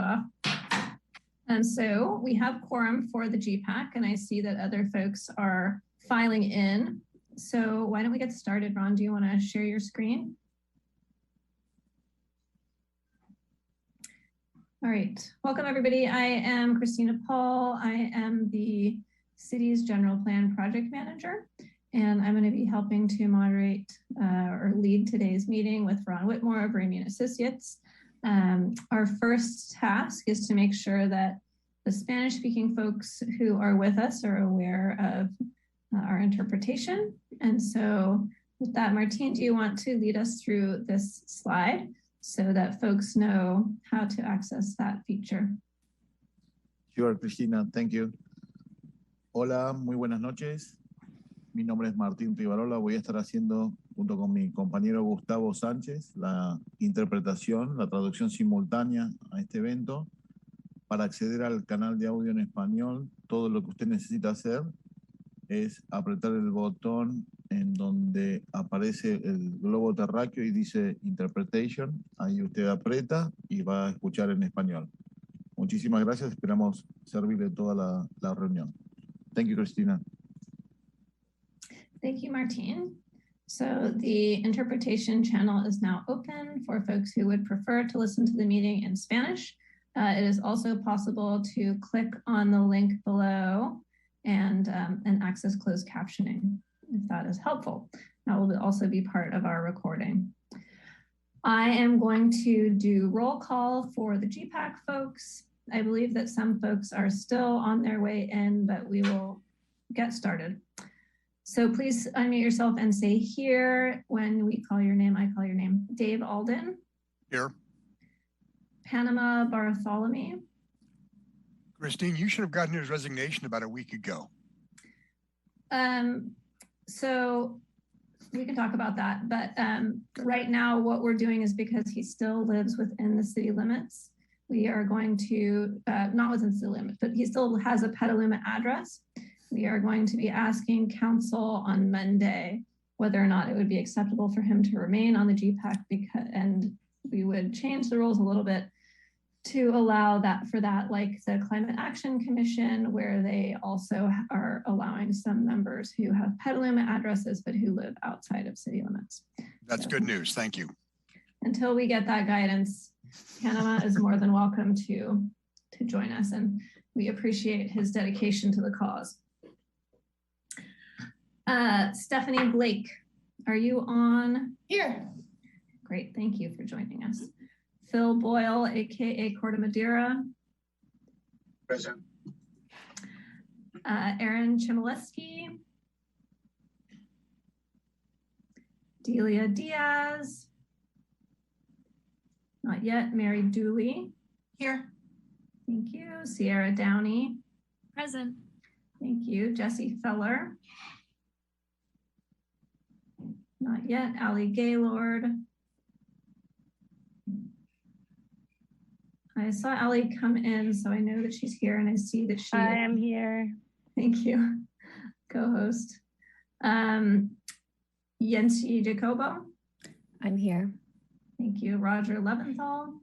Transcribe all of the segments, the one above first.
cutoff. And so we have quorum for the GPAC, and I see that other folks are filing in. So why don't we get started? Ron, do you want to share your screen? All right, welcome everybody. I am Christina Paul. I am the city's general plan project manager, and I'm going to be helping to moderate or lead today's meeting with Ron Whitmore of Ramian Associates. Our first task is to make sure that the Spanish-speaking folks who are with us are aware of our interpretation. And so with that, Martine, do you want to lead us through this slide so that folks know how to access that feature? Sure, Cristina, thank you. Hola, muy buenas noches. Mi nombre es Martín Rivarola. Voy a estar haciendo, junto con mi compañero Gustavo Sánchez, la interpretación, la traducción simultánea a este evento. Para acceder al canal de audio en español, todo lo que usted necesita hacer es apretar el botón en donde aparece el globo terráqueo y dice Interpretation. Ahí usted aprieta y va a escuchar en español. Muchísimas gracias. Esperamos servirle toda la reunión. Thank you, Cristina. Thank you, Martine. So the interpretation channel is now open for folks who would prefer to listen to the meeting in Spanish. It is also possible to click on the link below and access closed captioning, if that is helpful. That will also be part of our recording. I am going to do roll call for the GPAC folks. I believe that some folks are still on their way in, but we will get started. So please unmute yourself and say here when we call your name. I call your name. Dave Alden. Here. Panama Bartholomew. Christine, you should have gotten his resignation about a week ago. So we can talk about that, but right now what we're doing is because he still lives within the city limits, we are going to, not within city limits, but he still has a Petaluma address. We are going to be asking council on Monday whether or not it would be acceptable for him to remain on the GPAC, and we would change the rules a little bit to allow that for that, like the Climate Action Commission, where they also are allowing some members who have Petaluma addresses, but who live outside of city limits. That's good news. Thank you. Until we get that guidance, Panama is more than welcome to join us, and we appreciate his dedication to the cause. Stephanie Blake, are you on? Here. Great, thank you for joining us. Phil Boyle, AKA Corte Madera. Present. Aaron Chmielewski. Delia Diaz. Not yet. Mary Dooley. Here. Thank you. Sierra Downey. Present. Thank you. Jesse Feller. Not yet. Allie Gaylord. I saw Allie come in, so I know that she's here, and I see that she. I am here. Thank you, co-host. Yensi Jacobo. I'm here. Thank you. Roger Leventhal.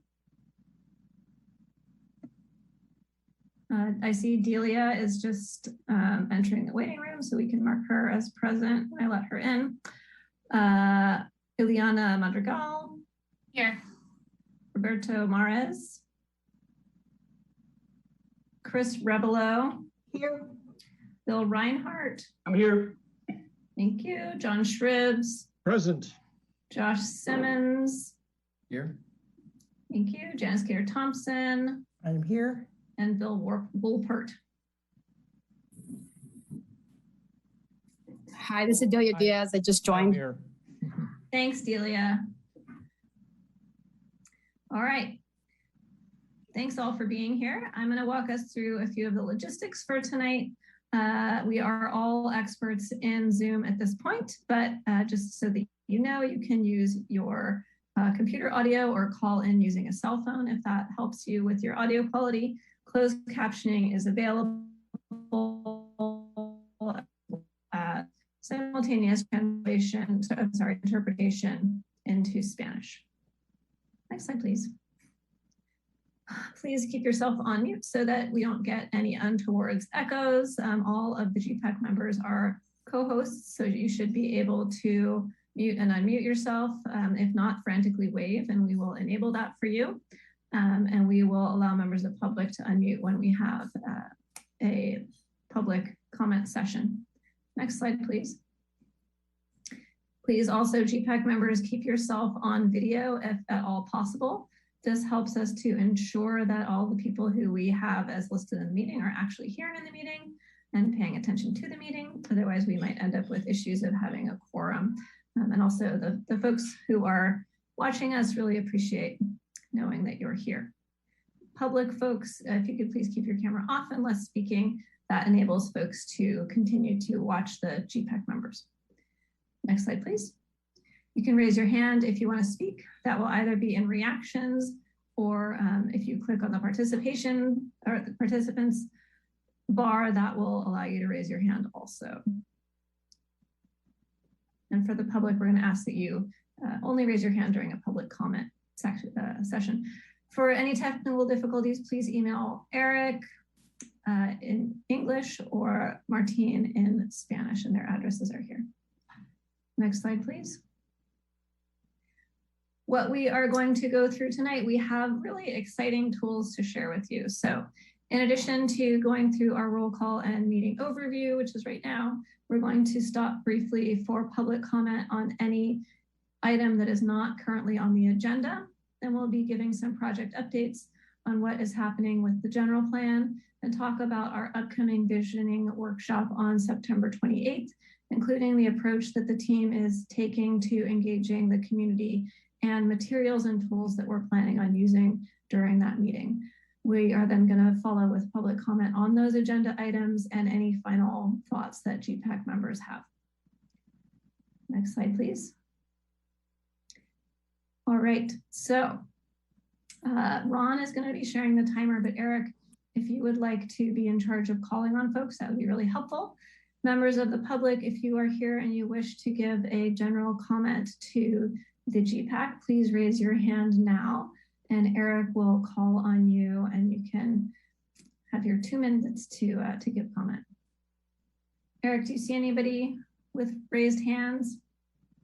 I see Delia is just entering the waiting room, so we can mark her as present when I let her in. Ileana Madrigal. Here. Roberto Mares. Chris Rebelo. Here. Bill Reinhardt. I'm here. Thank you. John Shribs. Present. Josh Simmons. Here. Thank you. Janice Gator Thompson. I'm here. And Bill Wolpert. Hi, this is Delia Diaz. I just joined. I'm here. Thanks, Delia. All right. Thanks all for being here. I'm going to walk us through a few of the logistics for tonight. We are all experts in Zoom at this point, but just so that you know, you can use your computer audio or call in using a cell phone if that helps you with your audio quality. Closed captioning is available. Simultaneous translation, interpretation into Spanish. Next slide, please. Please keep yourself on mute so that we don't get any untoward echoes. All of the GPAC members are co-hosts, so you should be able to mute and unmute yourself. If not, frantically wave, and we will enable that for you. And we will allow members of the public to unmute when we have a public comment session. Next slide, please. Please also, GPAC members, keep yourself on video if at all possible. This helps us to ensure that all the people who we have as listed in the meeting are actually here in the meeting and paying attention to the meeting. Otherwise, we might end up with issues of having a quorum. And also the folks who are watching us really appreciate knowing that you're here. Public folks, if you could please keep your camera off and less speaking, that enables folks to continue to watch the GPAC members. Next slide, please. You can raise your hand if you want to speak. That will either be in reactions or if you click on the participation or the participants bar, that will allow you to raise your hand also. And for the public, we're going to ask that you only raise your hand during a public comment session. For any technical difficulties, please email Eric in English or Martine in Spanish, and their addresses are here. Next slide, please. What we are going to go through tonight, we have really exciting tools to share with you. So in addition to going through our roll call and meeting overview, which is right now, we're going to stop briefly for public comment on any item that is not currently on the agenda. Then we'll be giving some project updates on what is happening with the general plan and talk about our upcoming visioning workshop on September 28th, including the approach that the team is taking to engaging the community and materials and tools that we're planning on using during that meeting. We are then going to follow with public comment on those agenda items and any final thoughts that GPAC members have. Next slide, please. All right, so Ron is going to be sharing the timer, but Eric, if you would like to be in charge of calling on folks, that would be really helpful. Members of the public, if you are here and you wish to give a general comment to the GPAC, please raise your hand now and Eric will call on you and you can have your 2 minutes to give comment. Eric, do you see anybody with raised hands?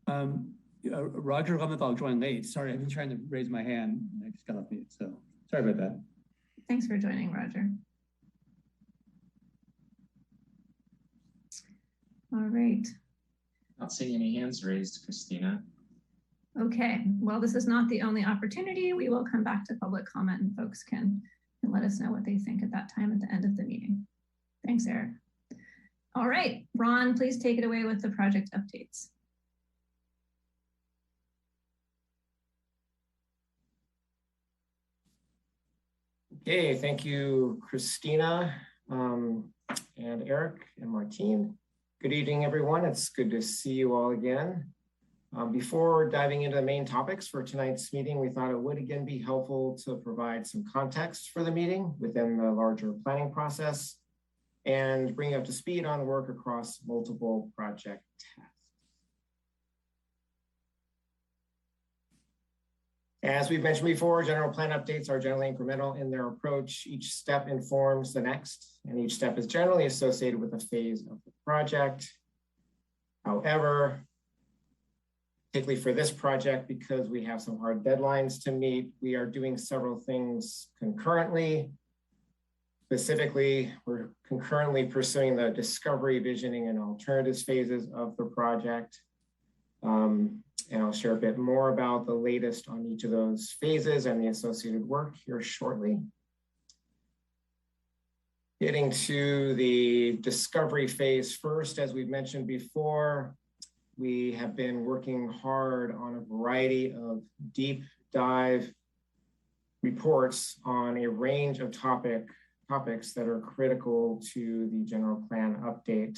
Roger Ramathal joined late. Sorry, I've been trying to raise my hand. I just got off mute, so sorry about that. Thanks for joining, Roger. All right. Not seeing any hands raised, Christina. Okay, well, this is not the only opportunity. We will come back to public comment and folks can let us know what they think at that time at the end of the meeting. Thanks, Eric. All right, Ron, please take it away with the project updates. Okay, thank you, Christina and Eric and Martine. Good evening, everyone. It's good to see you all again. Before diving into the main topics for tonight's meeting, we thought it would again be helpful to provide some context for the meeting within the larger planning process and bring you up to speed on work across multiple project tasks. As we've mentioned before, general plan updates are generally incremental in their approach. Each step informs the next, and each step is generally associated with a phase of the project. However, particularly for this project, because we have some hard deadlines to meet, we are doing several things concurrently. Specifically, we're concurrently pursuing the discovery, visioning, and alternatives phases of the project. And I'll share a bit more about the latest on each of those phases and the associated work here shortly. Getting to the discovery phase first, as we've mentioned before, we have been working hard on a variety of deep dive reports on a range of topics that are critical to the general plan update.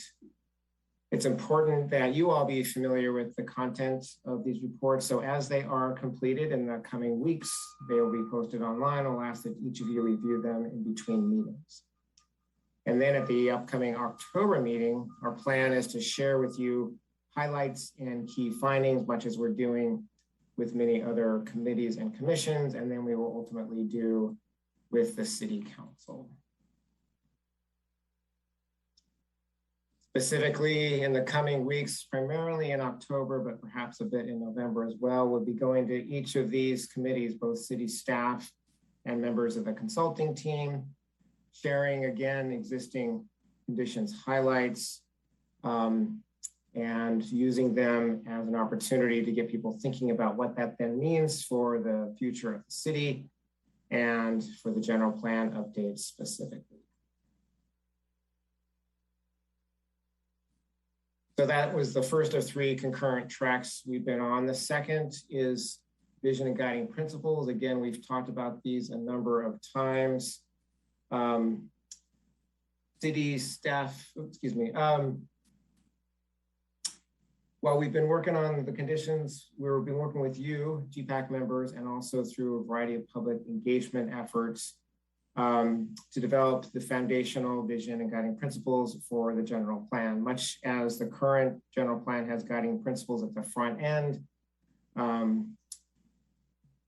It's important that you all be familiar with the content of these reports. So as they are completed in the coming weeks, they will be posted online. I'll ask that each of you review them in between meetings. And then at the upcoming October meeting, our plan is to share with you highlights and key findings, much as we're doing with many other committees and commissions. And then we will ultimately do with the City Council. Specifically in the coming weeks, primarily in October, but perhaps a bit in November as well, we'll be going to each of these committees, both city staff and members of the consulting team, sharing again existing conditions highlights, and using them as an opportunity to get people thinking about what that then means for the future of the city and for the general plan updates specifically. So that was the first of 3 concurrent tracks we've been on. The second is vision and guiding principles. Again, we've talked about these a number of times. City staff, while we've been working on the conditions, we've been working with you, GPAC members, and also through a variety of public engagement efforts to develop the foundational vision and guiding principles for the general plan. Much as the current general plan has guiding principles at the front end,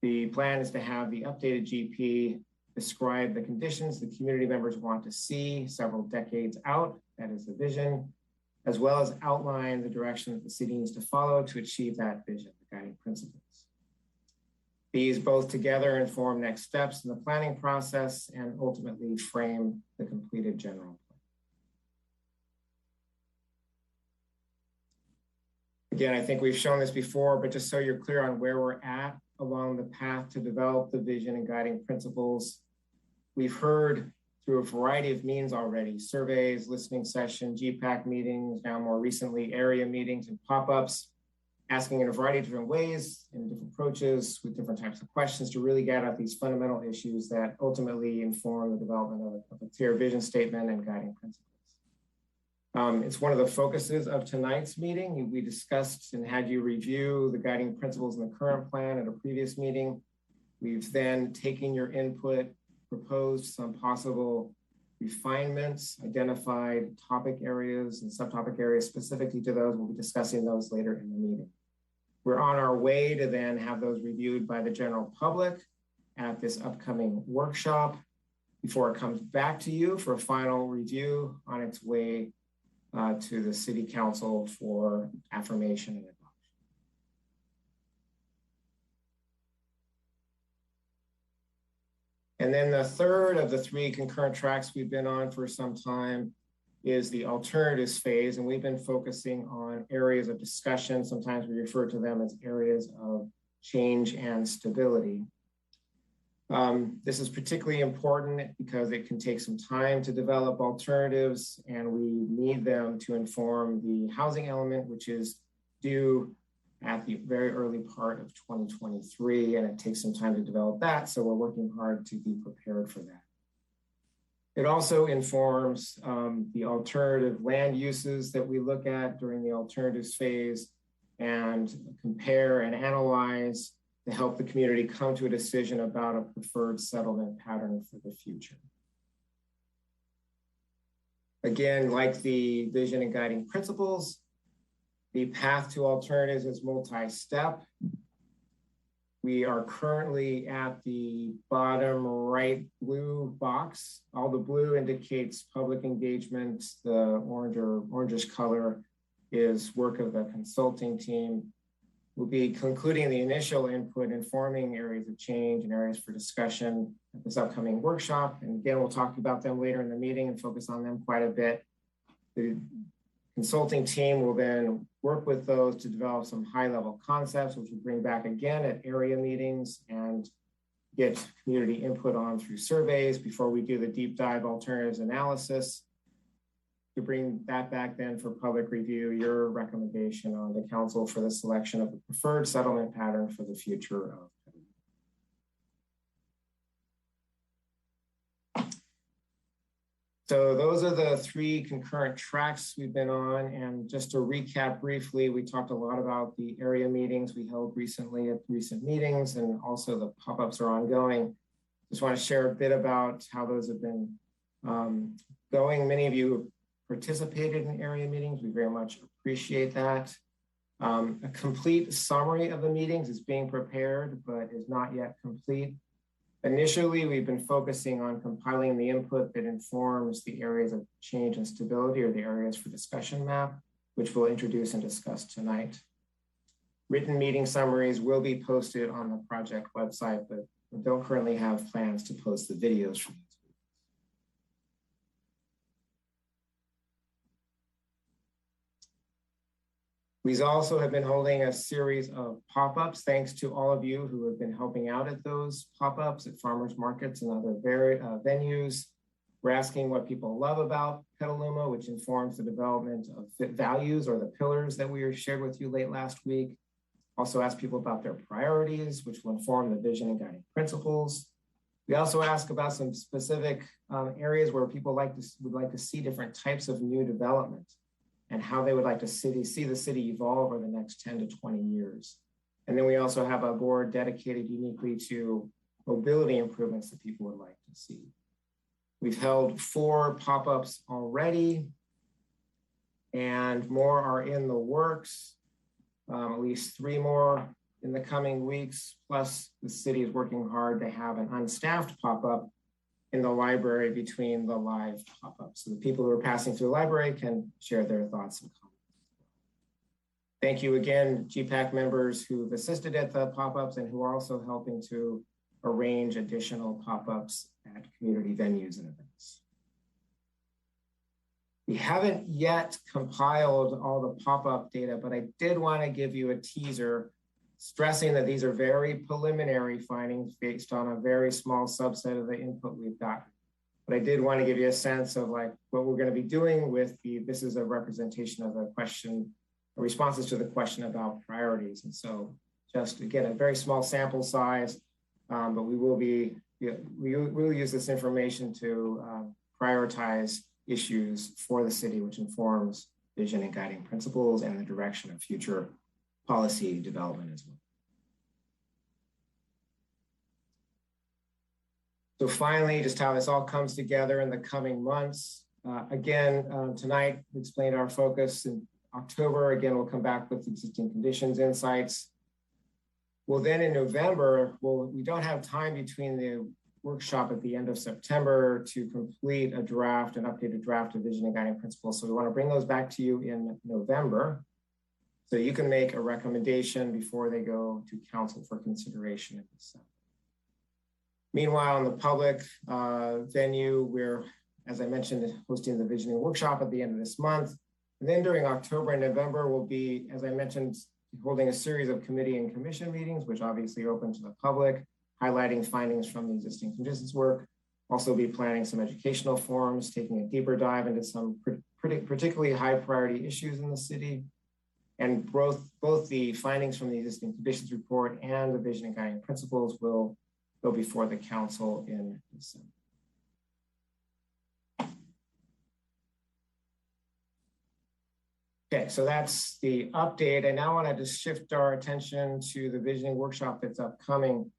the plan is to have the updated GP describe the conditions the community members want to see several decades out, that is the vision, as well as outline the direction that the city needs to follow to achieve that vision, the guiding principles. These both together inform next steps in the planning process and ultimately frame the completed general plan. Again, I think we've shown this before, but just so you're clear on where we're at along the path to develop the vision and guiding principles, we've heard through a variety of means already: surveys, listening sessions, GPAC meetings, now more recently area meetings and pop-ups, asking in a variety of different ways and different approaches with different types of questions to really get at these fundamental issues that ultimately inform the development of a clear vision statement and guiding principles. It's one of the focuses of tonight's meeting. We discussed and had you review the guiding principles in the current plan at a previous meeting. We've then taken your input, proposed some possible refinements, identified topic areas and subtopic areas specifically to those. We'll be discussing those later in the meeting. We're on our way to then have those reviewed by the general public at this upcoming workshop before it comes back to you for a final review on its way to the City Council for affirmation and adoption. And then the third of the 3 concurrent tracks we've been on for some time is the alternatives phase. And we've been focusing on areas of discussion. Sometimes we refer to them as areas of change and stability. This is particularly important because it can take some time to develop alternatives, and we need them to inform the housing element, which is due at the very early part of 2023, and it takes some time to develop that. So we're working hard to be prepared for that. It also informs the alternative land uses that we look at during the alternatives phase and compare and analyze to help the community come to a decision about a preferred settlement pattern for the future. Again, like the vision and guiding principles, the path to alternatives is multi-step. We are currently at the bottom right blue box. All the blue indicates public engagement. The orange or orangish color is work of the consulting team. We'll be concluding the initial input, informing areas of change and areas for discussion at this upcoming workshop. And again, we'll talk about them later in the meeting and focus on them quite a bit. The consulting team will then work with those to develop some high-level concepts, which we'll bring back again at area meetings and get community input on through surveys before we do the deep dive alternatives analysis. To bring that back then for public review, your recommendation on the council for the selection of the preferred settlement pattern for the future of. So those are the 3 concurrent tracks we've been on. And just to recap briefly, we talked a lot about the area meetings we held recently at recent meetings, and also the pop-ups are ongoing. Just want to share a bit about how those have been going. Many of you participated in area meetings. We very much appreciate that. A complete summary of the meetings is being prepared, but is not yet complete. Initially, we've been focusing on compiling the input that informs the areas of change and stability, or the areas for discussion map, which we'll introduce and discuss tonight. Written meeting summaries will be posted on the project website, but we don't currently have plans to post the videos from these. We also have been holding a series of pop-ups, thanks to all of you who have been helping out at those pop-ups at farmers markets and other venues. We're asking what people love about Petaluma, which informs the development of values, or the pillars that we shared with you late last week. Also ask people about their priorities, which will inform the vision and guiding principles. We also ask about some specific areas where people would like to see different types of new development, and how they would like to see the city evolve over the next 10 to 20 years. And then we also have a board dedicated uniquely to mobility improvements that people would like to see. We've held 4 pop-ups already, and more are in the works. At least 3 more in the coming weeks, plus the city is working hard to have an unstaffed pop-up in the library between the live pop-ups. So the people who are passing through the library can share their thoughts and comments. Thank you again, GPAC members who've assisted at the pop-ups and who are also helping to arrange additional pop-ups at community venues and events. We haven't yet compiled all the pop-up data, but I did want to give you a teaser, stressing that these are very preliminary findings based on a very small subset of the input we've got. But I did want to give you a sense of like what we're going to be doing with this is a representation of the question, responses to the question about priorities. And so just again, a very small sample size, but we will use this information to prioritize issues for the city, which informs vision and guiding principles and the direction of future policy development as well. So finally, just how this all comes together in the coming months. Tonight, we explained our focus in October. Again, we'll come back with existing conditions, insights. Well, then in November, we don't have time between the workshop at the end of September to complete an updated draft of vision and guiding principles. So we want to bring those back to you in November, so you can make a recommendation before they go to council for consideration in December. Meanwhile, in the public venue, we're, as I mentioned, hosting the visioning workshop at the end of this month. And then during October and November, we'll be, as I mentioned, holding a series of committee and commission meetings, which obviously are open to the public, highlighting findings from the existing conditions work. Also be planning some educational forums, taking a deeper dive into some particularly high priority issues in the city. And both the findings from the existing conditions report and the vision and guiding principles will go before the council in December. Okay, so that's the update. And now I want to just shift our attention to the visioning workshop that's upcoming.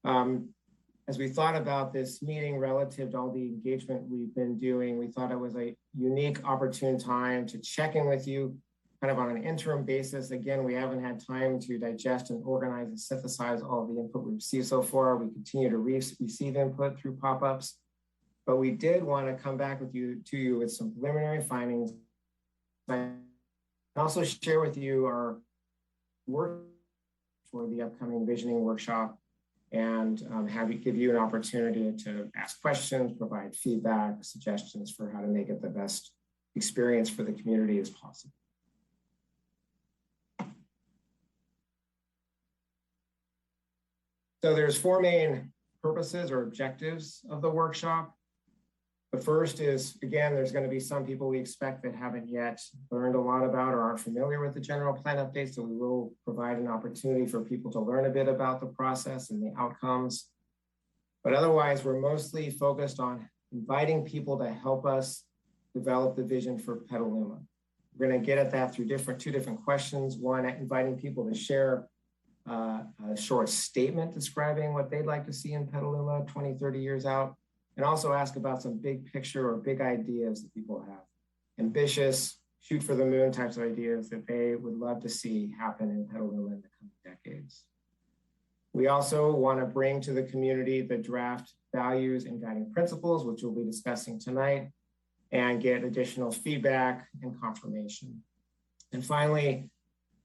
As we thought about this meeting relative to all the engagement we've been doing, we thought it was a unique, opportune time to check in with you kind of on an interim basis. Again, we haven't had time to digest and organize and synthesize all of the input we've received so far. We continue to receive input through pop-ups, but we did want to come back to you with some preliminary findings and also share with you our work for the upcoming visioning workshop, and give you an opportunity to ask questions, provide feedback, suggestions for how to make it the best experience for the community as possible. So there's 4 main purposes or objectives of the workshop. The first is, again, there's going to be some people we expect that haven't yet learned a lot about or aren't familiar with the general plan update. So we will provide an opportunity for people to learn a bit about the process and the outcomes. But otherwise, we're mostly focused on inviting people to help us develop the vision for Petaluma. We're going to get at that through two different questions. One, inviting people to share a short statement describing what they'd like to see in Petaluma 20, 30 years out. And also ask about some big picture or big ideas that people have. Ambitious, shoot for the moon types of ideas that they would love to see happen in Petaluma in the coming decades. We also want to bring to the community the draft values and guiding principles, which we'll be discussing tonight, and get additional feedback and confirmation. And finally,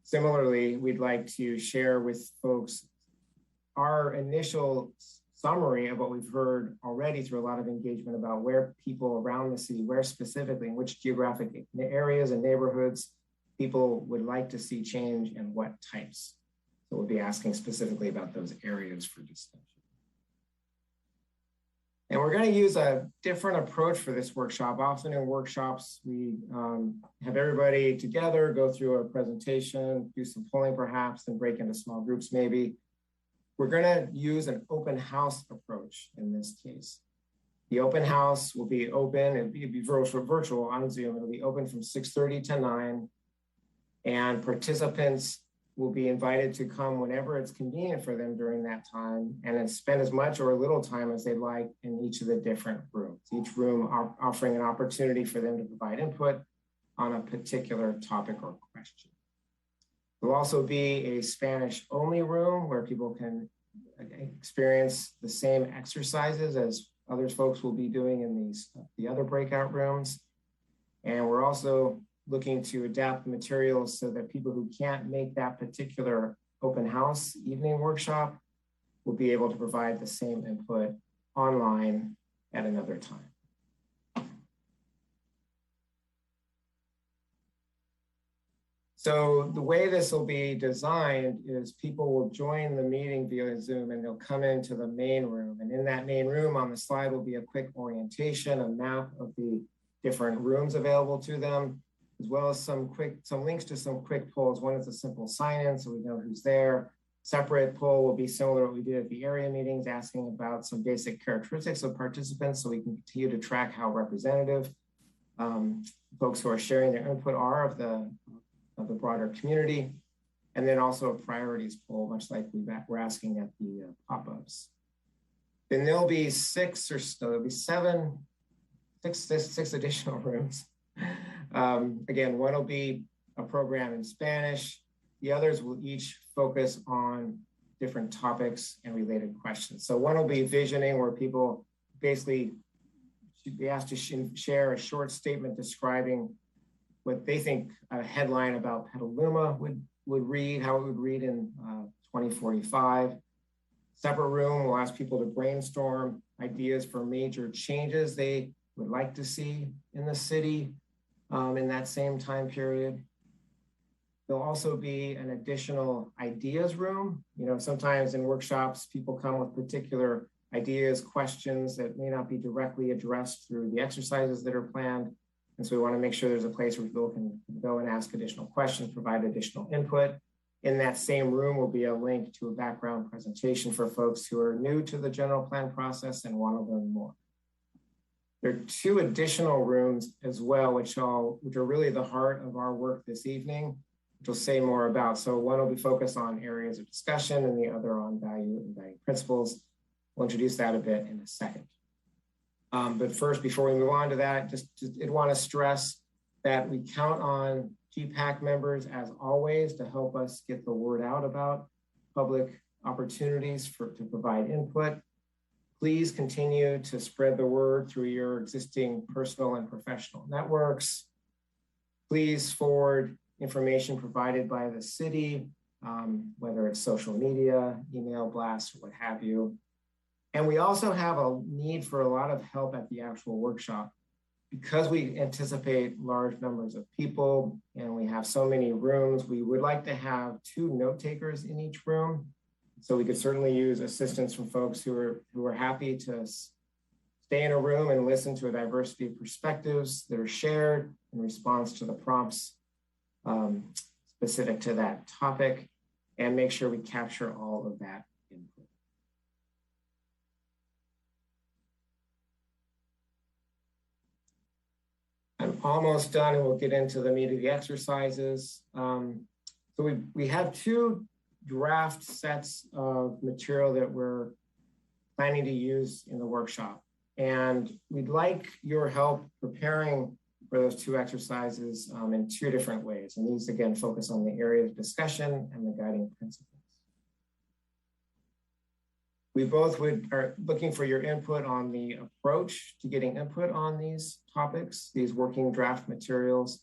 similarly, we'd like to share with folks our initial summary of what we've heard already through a lot of engagement about where people around the city, where specifically, in which geographic areas and neighborhoods people would like to see change and what types. So we'll be asking specifically about those areas for discussion. And we're going to use a different approach for this workshop. Often in workshops, we have everybody together, go through a presentation, do some polling perhaps, and break into small groups maybe. We're going to use an open house approach in this case. The open house will be open, it'll be virtual on Zoom. It'll be open from 6:30 to 9, and participants will be invited to come whenever it's convenient for them during that time, and then spend as much or little time as they'd like in each of the different rooms. Each room offering an opportunity for them to provide input on a particular topic or question. There'll also be a Spanish only room where people can experience the same exercises as other folks will be doing in the other breakout rooms. And we're also looking to adapt the materials so that people who can't make that particular open house evening workshop will be able to provide the same input online at another time. So the way this will be designed is people will join the meeting via Zoom and they'll come into the main room. And in that main room on the slide will be a quick orientation, a map of the different rooms available to them, as well as some links to some quick polls. One is a simple sign-in so we know who's there. Separate poll will be similar to what we did at the area meetings, asking about some basic characteristics of participants so we can continue to track how representative folks who are sharing their input are of the broader community, and then also a priorities poll, much like we're asking at the pop-ups. Then there'll be six additional rooms. Again, one will be a program in Spanish. The others will each focus on different topics and related questions. So one will be visioning, where people basically should be asked to share a short statement describing what they think a headline about Petaluma would read, how it would read in 2045. Separate room, we'll ask people to brainstorm ideas for major changes they would like to see in the city in that same time period. There'll also be an additional ideas room. You know, sometimes in workshops, people come with particular ideas, questions that may not be directly addressed through the exercises that are planned. And so we want to make sure there's a place where people can go and ask additional questions, provide additional input. In that same room will be a link to a background presentation for folks who are new to the general plan process and want to learn more. There are two additional rooms as well, which are really the heart of our work this evening, which we'll say more about. So one will be focused on areas of discussion and the other on value and guiding principles. We'll introduce that a bit in a second. But first, before we move on to that, I'd want to stress that we count on GPAC members, as always, to help us get the word out about public opportunities to provide input. Please continue to spread the word through your existing personal and professional networks. Please forward information provided by the city, whether it's social media, email blasts, or what have you. And we also have a need for a lot of help at the actual workshop. Because we anticipate large numbers of people and we have so many rooms, we would like to have 2 note takers in each room. So we could certainly use assistance from folks who are happy to stay in a room and listen to a diversity of perspectives that are shared in response to the prompts specific to that topic, and make sure we capture all of that input. I'm almost done, and we'll get into the meat of the exercises. So we have 2 draft sets of material that we're planning to use in the workshop. And we'd like your help preparing for those 2 exercises in 2 different ways. And these, again, focus on the area of discussion and the guiding principles. We both are looking for your input on the approach to getting input on these topics, these working draft materials,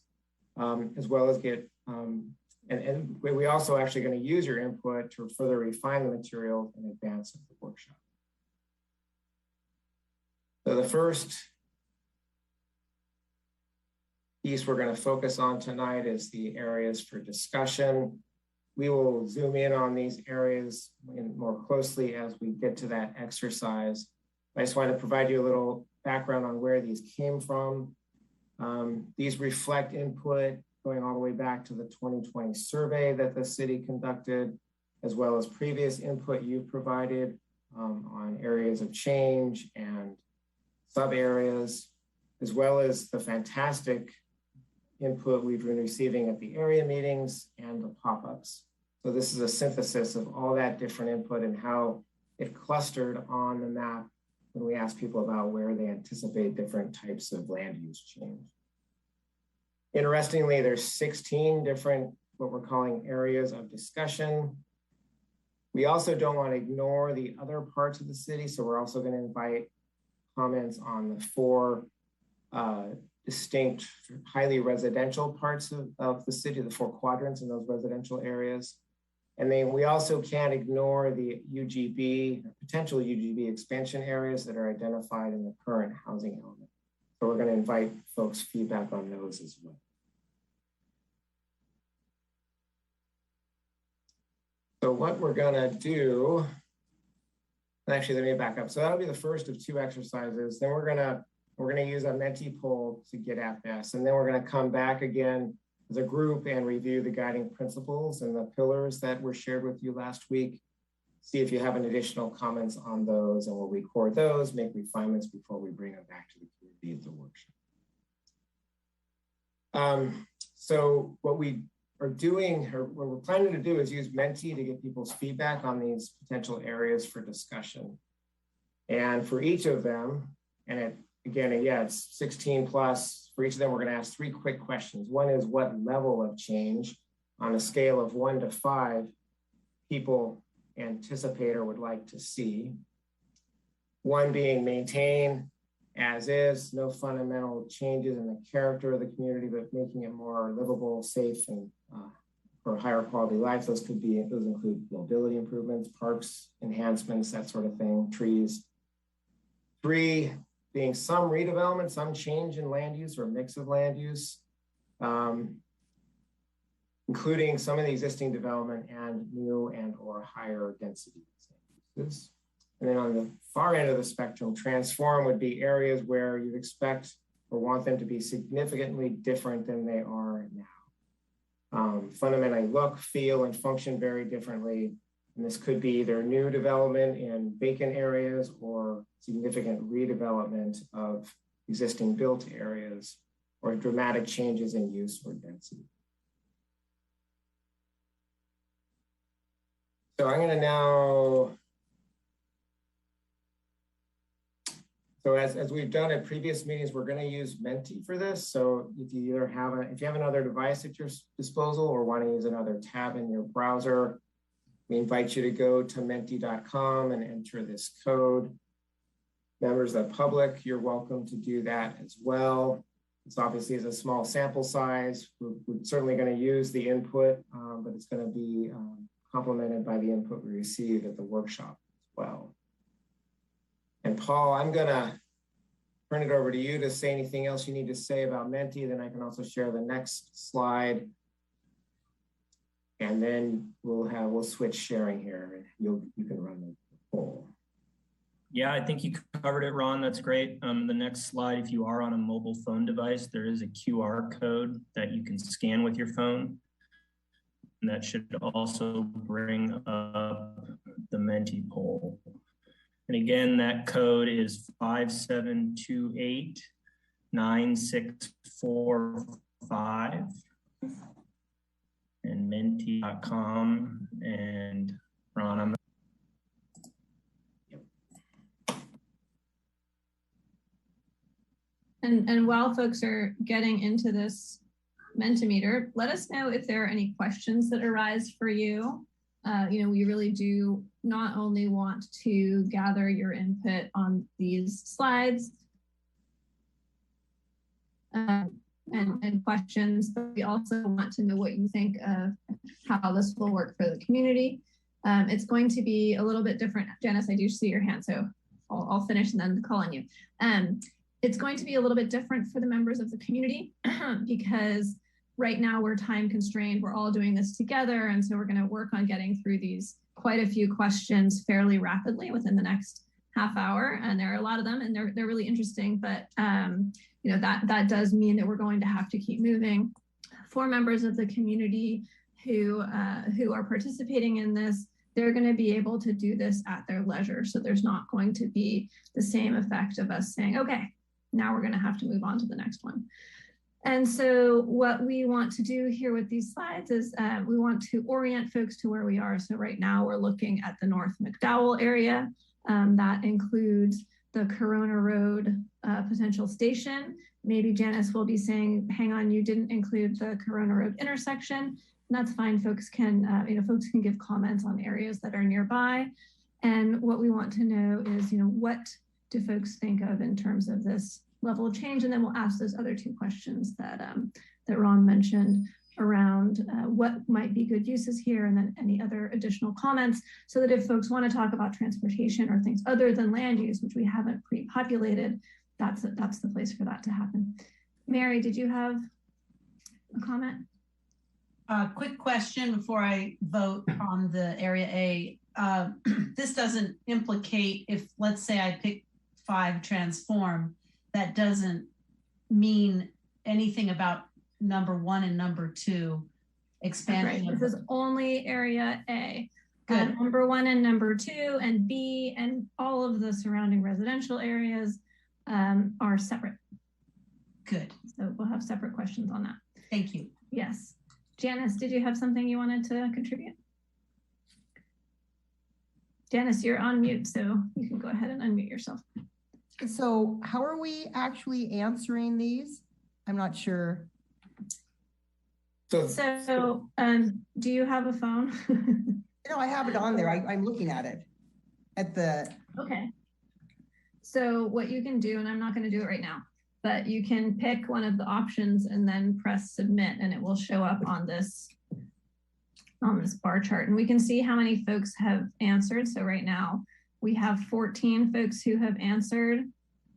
as well as get, and we also actually going to use your input to further refine the material in advance of the workshop. So the first piece we're going to focus on tonight is the areas for discussion. We will zoom in on these areas more closely as we get to that exercise. I just want to provide you a little background on where these came from. These reflect input going all the way back to the 2020 survey that the city conducted, as well as previous input you've provided on areas of change and sub areas, as well as the fantastic input we've been receiving at the area meetings and the pop-ups. So this is a synthesis of all that different input and how it clustered on the map when we asked people about where they anticipate different types of land use change. Interestingly, there's 16 different, what we're calling areas of discussion. We also don't want to ignore the other parts of the city. So we're also going to invite comments on the 4 distinct, highly residential parts of the city, the 4 quadrants in those residential areas. And then we also can't ignore the UGB, potential UGB expansion areas that are identified in the current housing element. So we're going to invite folks' feedback on those as well. So what we're going to do, actually, let me back up. So that'll be the first of 2 exercises. Then we're going to use a Mendy poll to get at this. And then we're going to come back again as a group and review the guiding principles and the pillars that were shared with you last week. See if you have any additional comments on those, and we'll record those, make refinements before we bring them back to the community at the workshop. So what we are doing, or what we're planning to do, is use Mendy to get people's feedback on these potential areas for discussion. And for each of them, and it's 16 plus. For each of them, we're going to ask 3 quick questions. One is, what level of change on a scale of 1 to 5 people anticipate or would like to see? 1 being maintain as is, no fundamental changes in the character of the community, but making it more livable, safe, and for higher quality life. Those include mobility improvements, parks enhancements, that sort of thing, trees. 3 being some redevelopment, some change in land use or mix of land use, including some of the existing development and new and or higher density uses. And then on the far end of the spectrum, transform would be areas where you'd expect or want them to be significantly different than they are now. Fundamentally look, feel, and function very differently. And this could be either new development in vacant areas or significant redevelopment of existing built areas or dramatic changes in use or density. So I'm going to now, so as we've done at previous meetings, we're going to use Mendy for this. So if you either have if you have another device at your disposal or want to use another tab in your browser, we invite you to go to mendy.com and enter this code. Members of the public, you're welcome to do that as well. This obviously is a small sample size. We're certainly going to use the input, but it's going to be complemented by the input we received at the workshop as well. And Paul, I'm going to turn it over to you to say anything else you need to say about Mendy. Then I can also share the next slide. And then we'll switch sharing here. You can run the poll. Yeah, I think you covered it, Ron. That's great. The next slide, if you are on a mobile phone device, there is a QR code that you can scan with your phone. And that should also bring up the Mendy poll. And again, that code is 5728-9645. And Mendy.com. And Ron, And while folks are getting into this Mentimeter, let us know if there are any questions that arise for you. we really do not only want to gather your input on these slides and questions, but we also want to know what you think of how this will work for the community. It's going to be a little bit different. Janice, I do see your hand, so I'll finish and then call on you. It's going to be a little bit different for the members of the community because right now we're time constrained. We're all doing this together. And so we're going to work on getting through these quite a few questions fairly rapidly within the next half hour. And there are a lot of them and they're really interesting, but that does mean that we're going to have to keep moving. For members of the community who are participating in this, they're going to be able to do this at their leisure. So there's not going to be the same effect of us saying, okay, now we're going to have to move on to the next one. And so what we want to do here with these slides is we want to orient folks to where we are. So right now we're looking at the North McDowell area. That includes the Corona Road potential station. Maybe Janice will be saying, hang on, you didn't include the Corona Road intersection. And that's fine. Folks can give comments on areas that are nearby. And what we want to know is, what do folks think of in terms of this level of change? And then we'll ask those other two questions that Ron mentioned around what might be good uses here, and then any other additional comments, so that if folks want to talk about transportation or things other than land use, which we haven't pre-populated, that's the place for that to happen. Mary, did you have a comment? Quick question before I vote on the Area A. This doesn't implicate if, let's say I pick 5 transform, that doesn't mean anything about number 1 and number 2 expanding. Right. This is only Area A. Good. Number 1 and number 2 and B and all of the surrounding residential areas are separate. Good. So we'll have separate questions on that. Thank you. Yes. Janice, did you have something you wanted to contribute? Janice, you're on mute, so you can go ahead and unmute yourself. So how are we actually answering these? I'm not sure. So do you have a phone? No, I have it on there. I'm looking at it. Okay. So what you can do, and I'm not going to do it right now, but you can pick one of the options and then press submit, and it will show up on this bar chart. And we can see how many folks have answered. So right now we have 14 folks who have answered.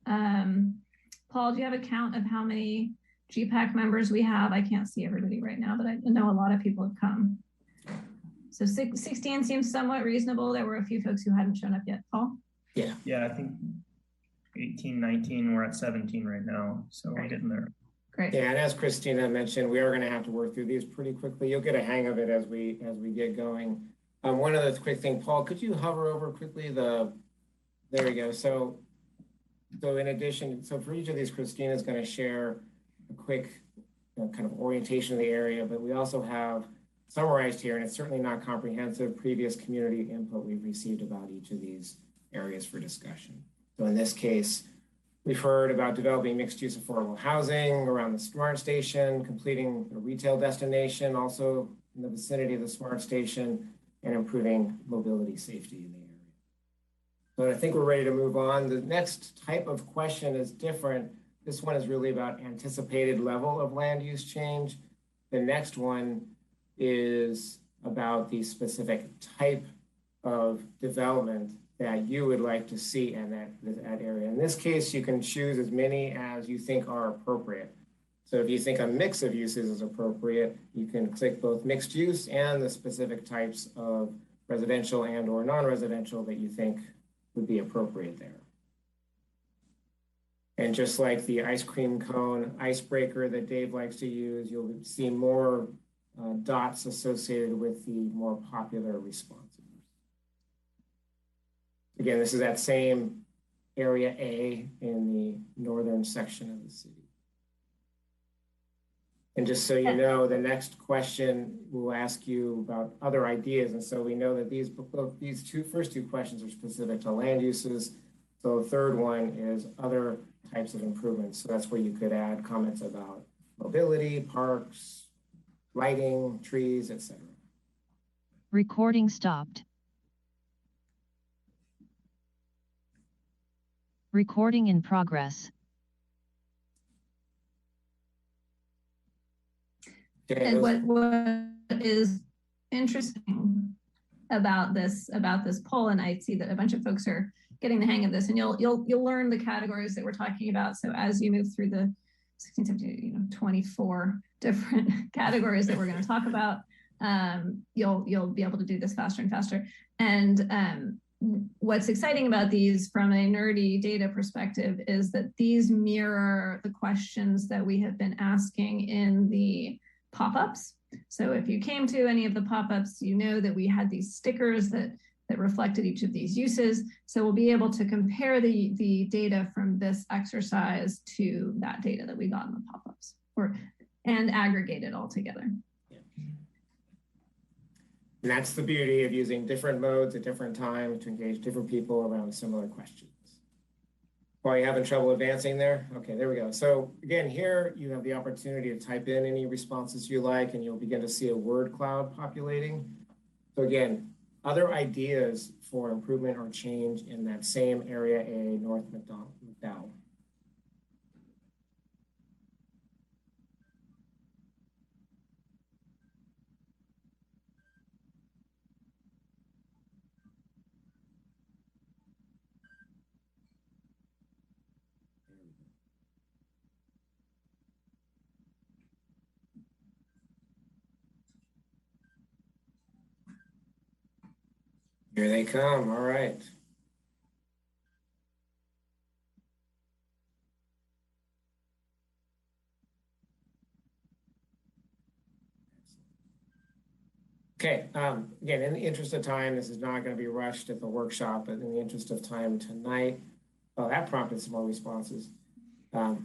Paul, do you have a count of how many GPAC members we have? I can't see everybody right now, but I know a lot of people have come. So 16 seems somewhat reasonable. There were a few folks who hadn't shown up yet. Paul? Yeah, I think 18, 19, we're at 17 right now. So we're getting there. Great. Yeah, and as Christina mentioned, we are going to have to work through these pretty quickly. You'll get a hang of it as we get going. One other quick thing, Paul, could you hover over quickly there we go. So in addition, so for each of these, Christina is going to share a quick kind of orientation of the area, but we also have summarized here, and it's certainly not comprehensive, previous community input we've received about each of these areas for discussion. So in this case, we've heard about developing mixed-use affordable housing around the SMART station, completing a retail destination, also in the vicinity of the SMART station, and improving mobility safety in the area. So I think we're ready to move on. The next type of question is different. This one is really about anticipated level of land use change. The next one is about the specific type of development that you would like to see in that area. In this case, you can choose as many as you think are appropriate. So if you think a mix of uses is appropriate, you can click both mixed use and the specific types of residential and or non-residential that you think would be appropriate there. And just like the ice cream cone icebreaker that Dave likes to use, you'll see more dots associated with the more popular responses. Again, this is that same Area A in the northern section of the city. And just so you know, the next question will ask you about other ideas. And so we know that these first two questions are specific to land uses. So the third one is other types of improvements. So that's where you could add comments about mobility, parks, lighting, trees, etc. Recording stopped. Recording in progress. And what is interesting about this poll, and I see that a bunch of folks are getting the hang of this, and you'll learn the categories that we're talking about. So as you move through the 16, 17, 24 different categories that we're going to talk about, you'll be able to do this faster and faster. And what's exciting about these from a nerdy data perspective is that these mirror the questions that we have been asking in the pop-ups. So if you came to any of the pop-ups, you know that we had these stickers that reflected each of these uses. So we'll be able to compare the data from this exercise to that data that we got in the pop-ups and aggregate it all together. And that's the beauty of using different modes at different times to engage different people around similar questions. While you're having trouble advancing there? Okay, there we go. So again, here you have the opportunity to type in any responses you like, and you'll begin to see a word cloud populating. So again, other ideas for improvement or change in that same Area A North McDowell. Here they come. All right. Okay, again, in the interest of time, this is not going to be rushed at the workshop, but in the interest of time tonight, oh, that prompted some more responses. All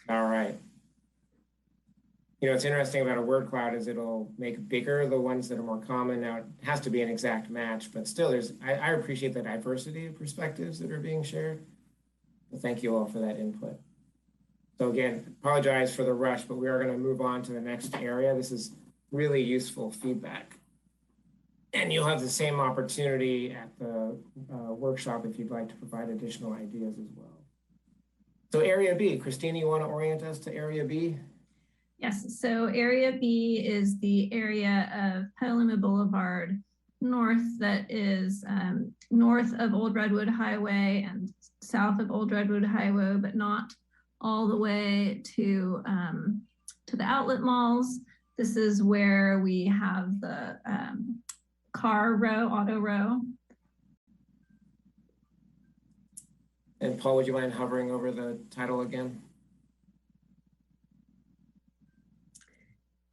right. You know, what's interesting about a word cloud is it'll make bigger the ones that are more common. Now, it has to be an exact match, but still, I appreciate the diversity of perspectives that are being shared. So thank you all for that input. So again, apologize for the rush, but we are going to move on to the next area. This is really useful feedback. And you'll have the same opportunity at the workshop if you'd like to provide additional ideas as well. So Area B, Christina, you want to orient us to Area B? Yes, so Area B is the area of Petaluma Boulevard North that is north of Old Redwood Highway and south of Old Redwood Highway, but not all the way to the outlet malls. This is where we have the car row, auto row. And Paul, would you mind hovering over the title again?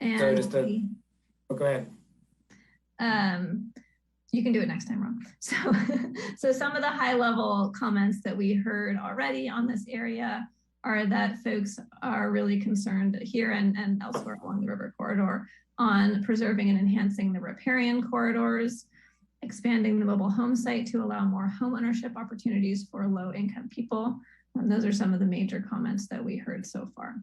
And so just oh, go ahead. You can do it next time, Ron. So some of the high level comments that we heard already on this area are that folks are really concerned here and elsewhere along the river corridor on preserving and enhancing the riparian corridors, expanding the mobile home site to allow more home ownership opportunities for low income people. And those are some of the major comments that we heard so far.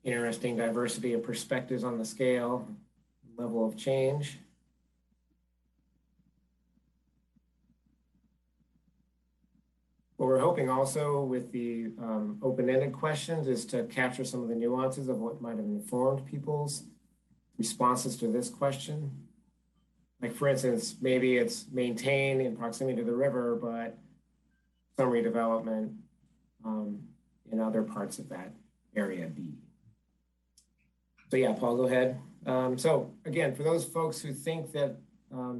Interesting diversity of perspectives on the scale, level of change. What we're hoping also with the open-ended questions is to capture some of the nuances of what might have informed people's responses to this question. Like for instance, maybe it's maintained in proximity to the river, but some redevelopment in other parts of that Area B. So yeah, Paul, go ahead. So again, for those folks who think that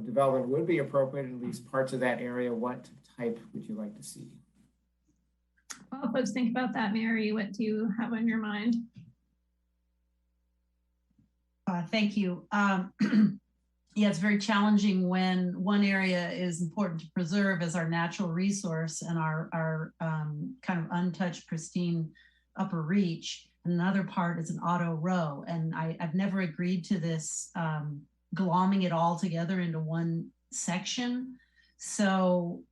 development would be appropriate in at least parts of that area, what type would you like to see? While folks think about that, Mary, what do you have on your mind? Thank you. Yeah, it's very challenging when one area is important to preserve as our natural resource and our kind of untouched, pristine upper reach. Another part is an auto row. And I've never agreed to this glomming it all together into one section. So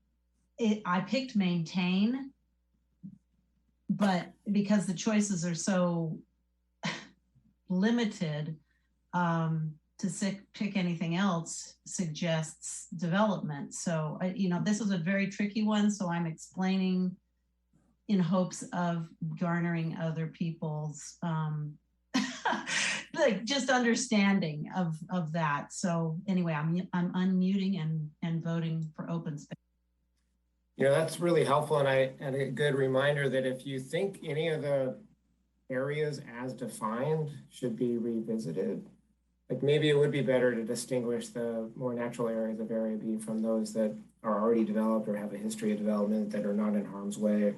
I picked maintain, but because the choices are so limited, to pick anything else suggests development. So, this was a very tricky one. So I'm explaining in hopes of garnering other people's like just understanding of that. So anyway, I'm unmuting and voting for open space. That's really helpful, and a good reminder that if you think any of the areas as defined should be revisited, like maybe it would be better to distinguish the more natural areas of Area B from those that are already developed or have a history of development that are not in harm's way.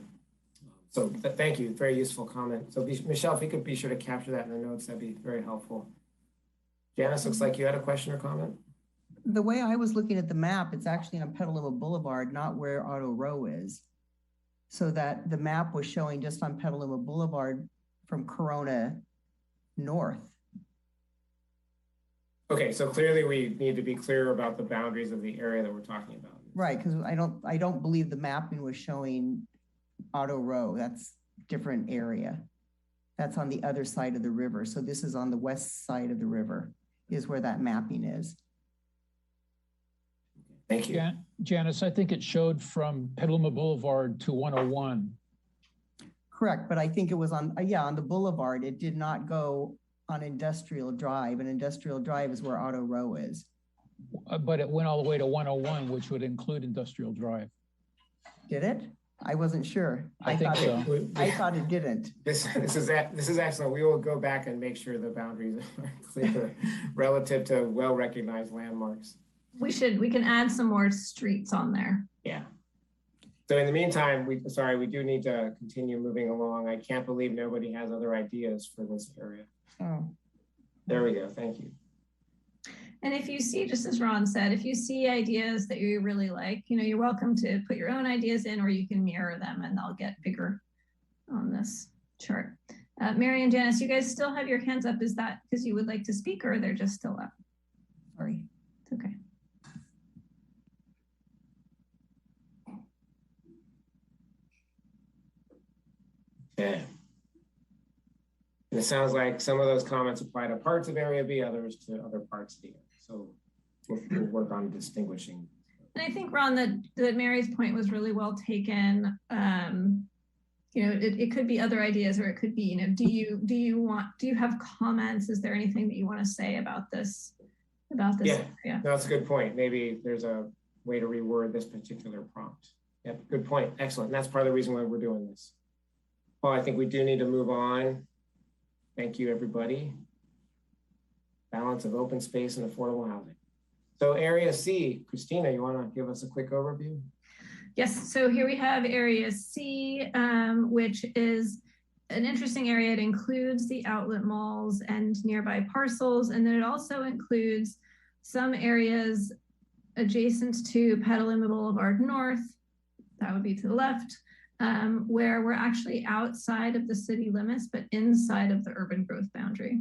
So thank you, very useful comment. So Michelle, if you could be sure to capture that in the notes, that'd be very helpful. Janice, looks like you had a question or comment. The way I was looking at the map, it's actually on Petaluma Boulevard, not where Auto Row is. So that the map was showing just on Petaluma Boulevard from Corona north. Okay, so clearly we need to be clear about the boundaries of the area that we're talking about. Right, because I don't believe the mapping was showing Auto Row. That's different area. That's on the other side of the river. So this is on the west side of the river is where that mapping is. Thank you. Janice, I think it showed from Petaluma Boulevard to 101. Correct, but I think it was on the boulevard. It did not go on Industrial Drive, and Industrial Drive is where Auto Row is. But it went all the way to 101, which would include Industrial Drive. Did it? I wasn't sure. I think so. I thought it didn't. This is excellent. We will go back and make sure the boundaries are clear relative to well-recognized landmarks. We can add some more streets on there. Yeah. So in the meantime, we do need to continue moving along. I can't believe nobody has other ideas for this area. Oh. There we go. Thank you. And if you see, just as Ron said, if you see ideas that you really like, you're welcome to put your own ideas in, or you can mirror them and they'll get bigger on this chart. Mary and Janice, you guys still have your hands up. Is that because you would like to speak, or they're just still up? Sorry. It's okay. Okay. And it sounds like some of those comments apply to parts of Area B, others to other parts of the area. So we'll work on distinguishing. And I think, Ron, that Mary's point was really well taken. It could be other ideas, or it could be, do you have comments? Is there anything that you want to say about this? Yeah, no, that's a good point. Maybe there's a way to reword this particular prompt. Yep, good point. Excellent. And that's part of the reason why we're doing this. Well, I think we do need to move on. Thank you, everybody. Balance of open space and affordable housing. So Area C, Christina, you want to give us a quick overview? Yes, so here we have Area C, which is an interesting area. It includes the outlet malls and nearby parcels, and then it also includes some areas adjacent to Petaluma Boulevard North, that would be to the left, where we're actually outside of the city limits, but inside of the urban growth boundary.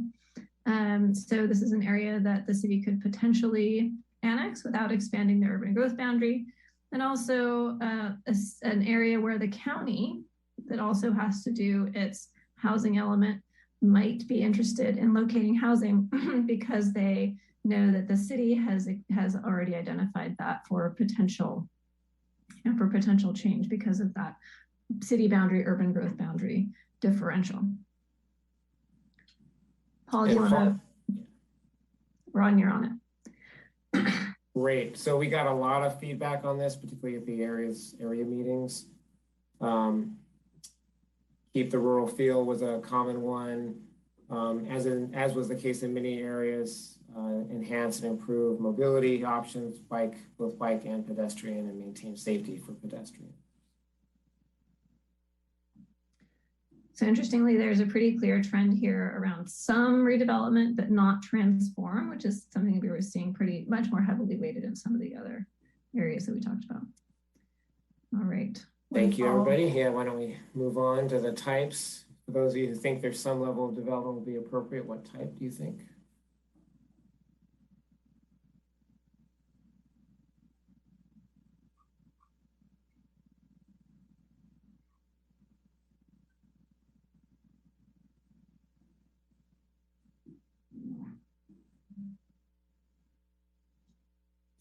So this is an area that the city could potentially annex without expanding the urban growth boundary. And also an area where the county, that also has to do its housing element, might be interested in locating housing because they know that the city has already identified that for potential change because of that city boundary, urban growth boundary differential. Paul, do you want to? Ron, you're on it. Great. So we got a lot of feedback on this, particularly at the area meetings. Keep the rural feel was a common one, as was the case in many areas. Enhance and improve mobility options, both bike and pedestrian, and maintain safety for pedestrians. So interestingly, there's a pretty clear trend here around some redevelopment, but not transform, which is something we were seeing pretty much more heavily weighted in some of the other areas that we talked about. All right. Thank you, everybody. Yeah, why don't we move on to the types? For those of you who think there's some level of development will be appropriate, what type do you think?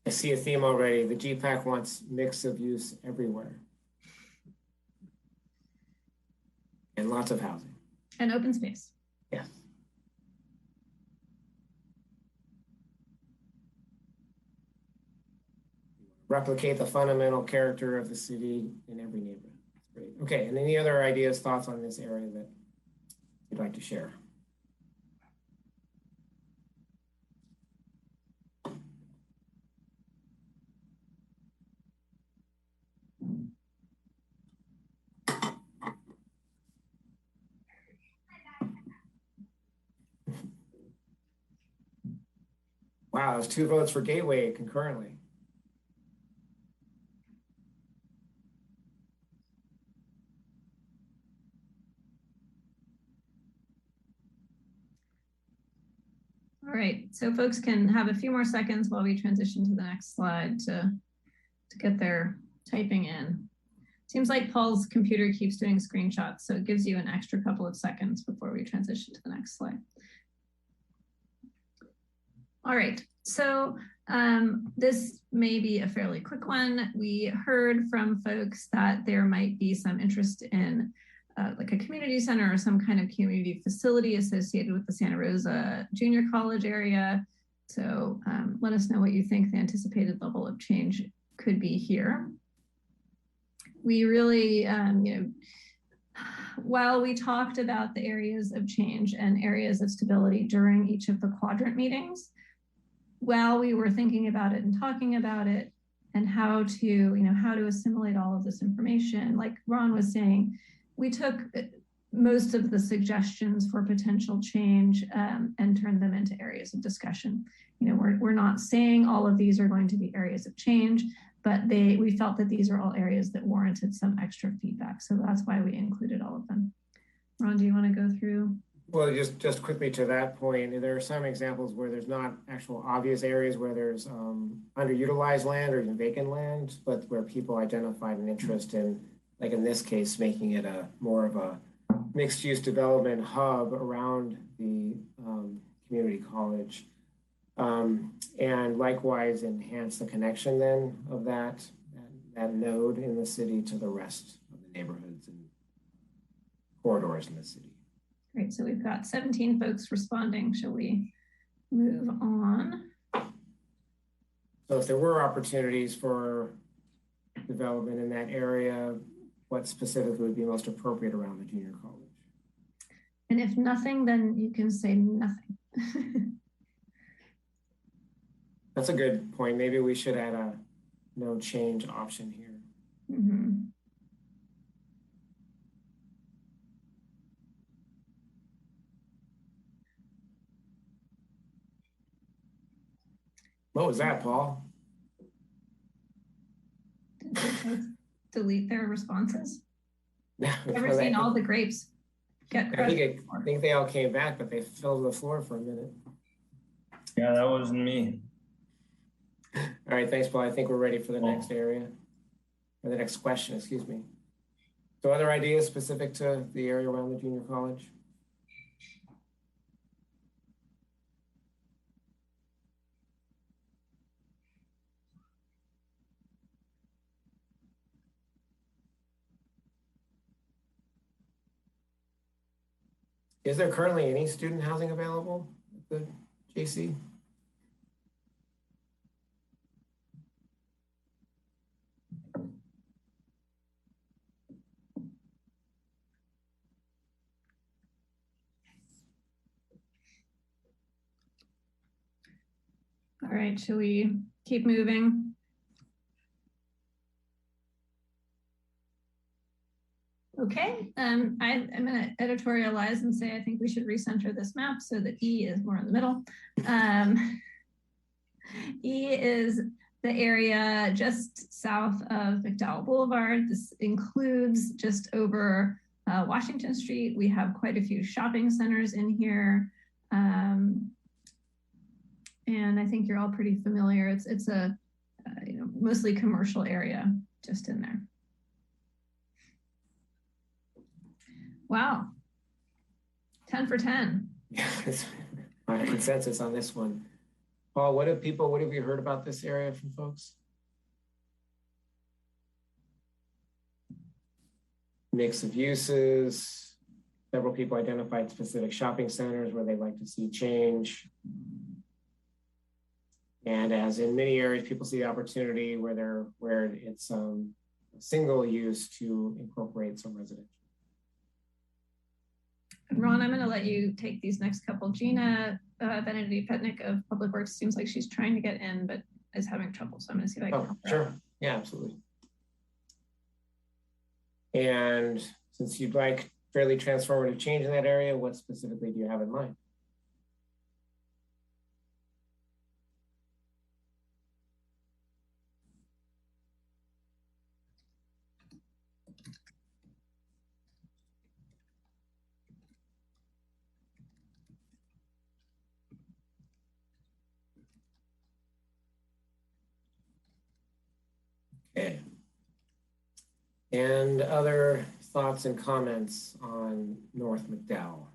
I see a theme already. The GPAC wants mix of use everywhere. And lots of housing. And open space. Yes. Replicate the fundamental character of the city in every neighborhood. That's great. Okay, and any other ideas, thoughts on this area that you'd like to share? Wow, there's 2 votes for Gateway concurrently. All right, so folks can have a few more seconds while we transition to the next slide to get their typing in. Seems like Paul's computer keeps doing screenshots, so it gives you an extra couple of seconds before we transition to the next slide. All right, so this may be a fairly quick one. We heard from folks that there might be some interest in like a community center or some kind of community facility associated with the Santa Rosa Junior College area. So let us know what you think the anticipated level of change could be here. We really, while we talked about the areas of change and areas of stability during each of the quadrant meetings, while we were thinking about it and talking about it and how to assimilate all of this information, like Ron was saying, we took most of the suggestions for potential change and turned them into areas of discussion. We're not saying all of these are going to be areas of change, but we felt that these are all areas that warranted some extra feedback. So that's why we included all of them. Ron, do you want to go through? Well, just quickly to that point, there are some examples where there's not actual obvious areas where there's underutilized land or even vacant land, but where people identified an interest in, like in this case, making it a more of a mixed use development hub around the community college. And likewise enhance the connection then of that node in the city to the rest of the neighborhoods and corridors in the city. Great, so we've got 17 folks responding. Shall we move on? So if there were opportunities for development in that area, what specifically would be most appropriate around the junior college? And if nothing, then you can say nothing. That's a good point. Maybe we should add a no change option here. Mm-hmm. What was that, Paul? Did they delete their responses? Yeah, Never seen all the grapes get crushed. I think they all came back, but they filled the floor for a minute. Yeah, that wasn't me. All right, thanks, Paul. I think we're ready for the next area, or the next question, excuse me. So other ideas specific to the area around the junior college? Is there currently any student housing available at the JC? All right, shall we keep moving? Okay, I'm going to editorialize and say I think we should recenter this map so that E is more in the middle. E is the area just south of McDowell Boulevard. This includes just over Washington Street. We have quite a few shopping centers in here. And I think you're all pretty familiar. It's a mostly commercial area just in there. Wow, 10 for 10. Yeah, I have consensus on this one. Paul, what have you heard about this area from folks? Mix of uses. Several people identified specific shopping centers where they'd like to see change. And as in many areas, people see the opportunity where it's a single use to incorporate some residential. Ron, I'm going to let you take these next couple. Gina Benedict Petnick of Public Works seems like she's trying to get in, but is having trouble. So I'm going to see if I can help her. Sure. Yeah, absolutely. And since you'd like fairly transformative change in that area, what specifically do you have in mind? Okay. And other thoughts and comments on North McDowell?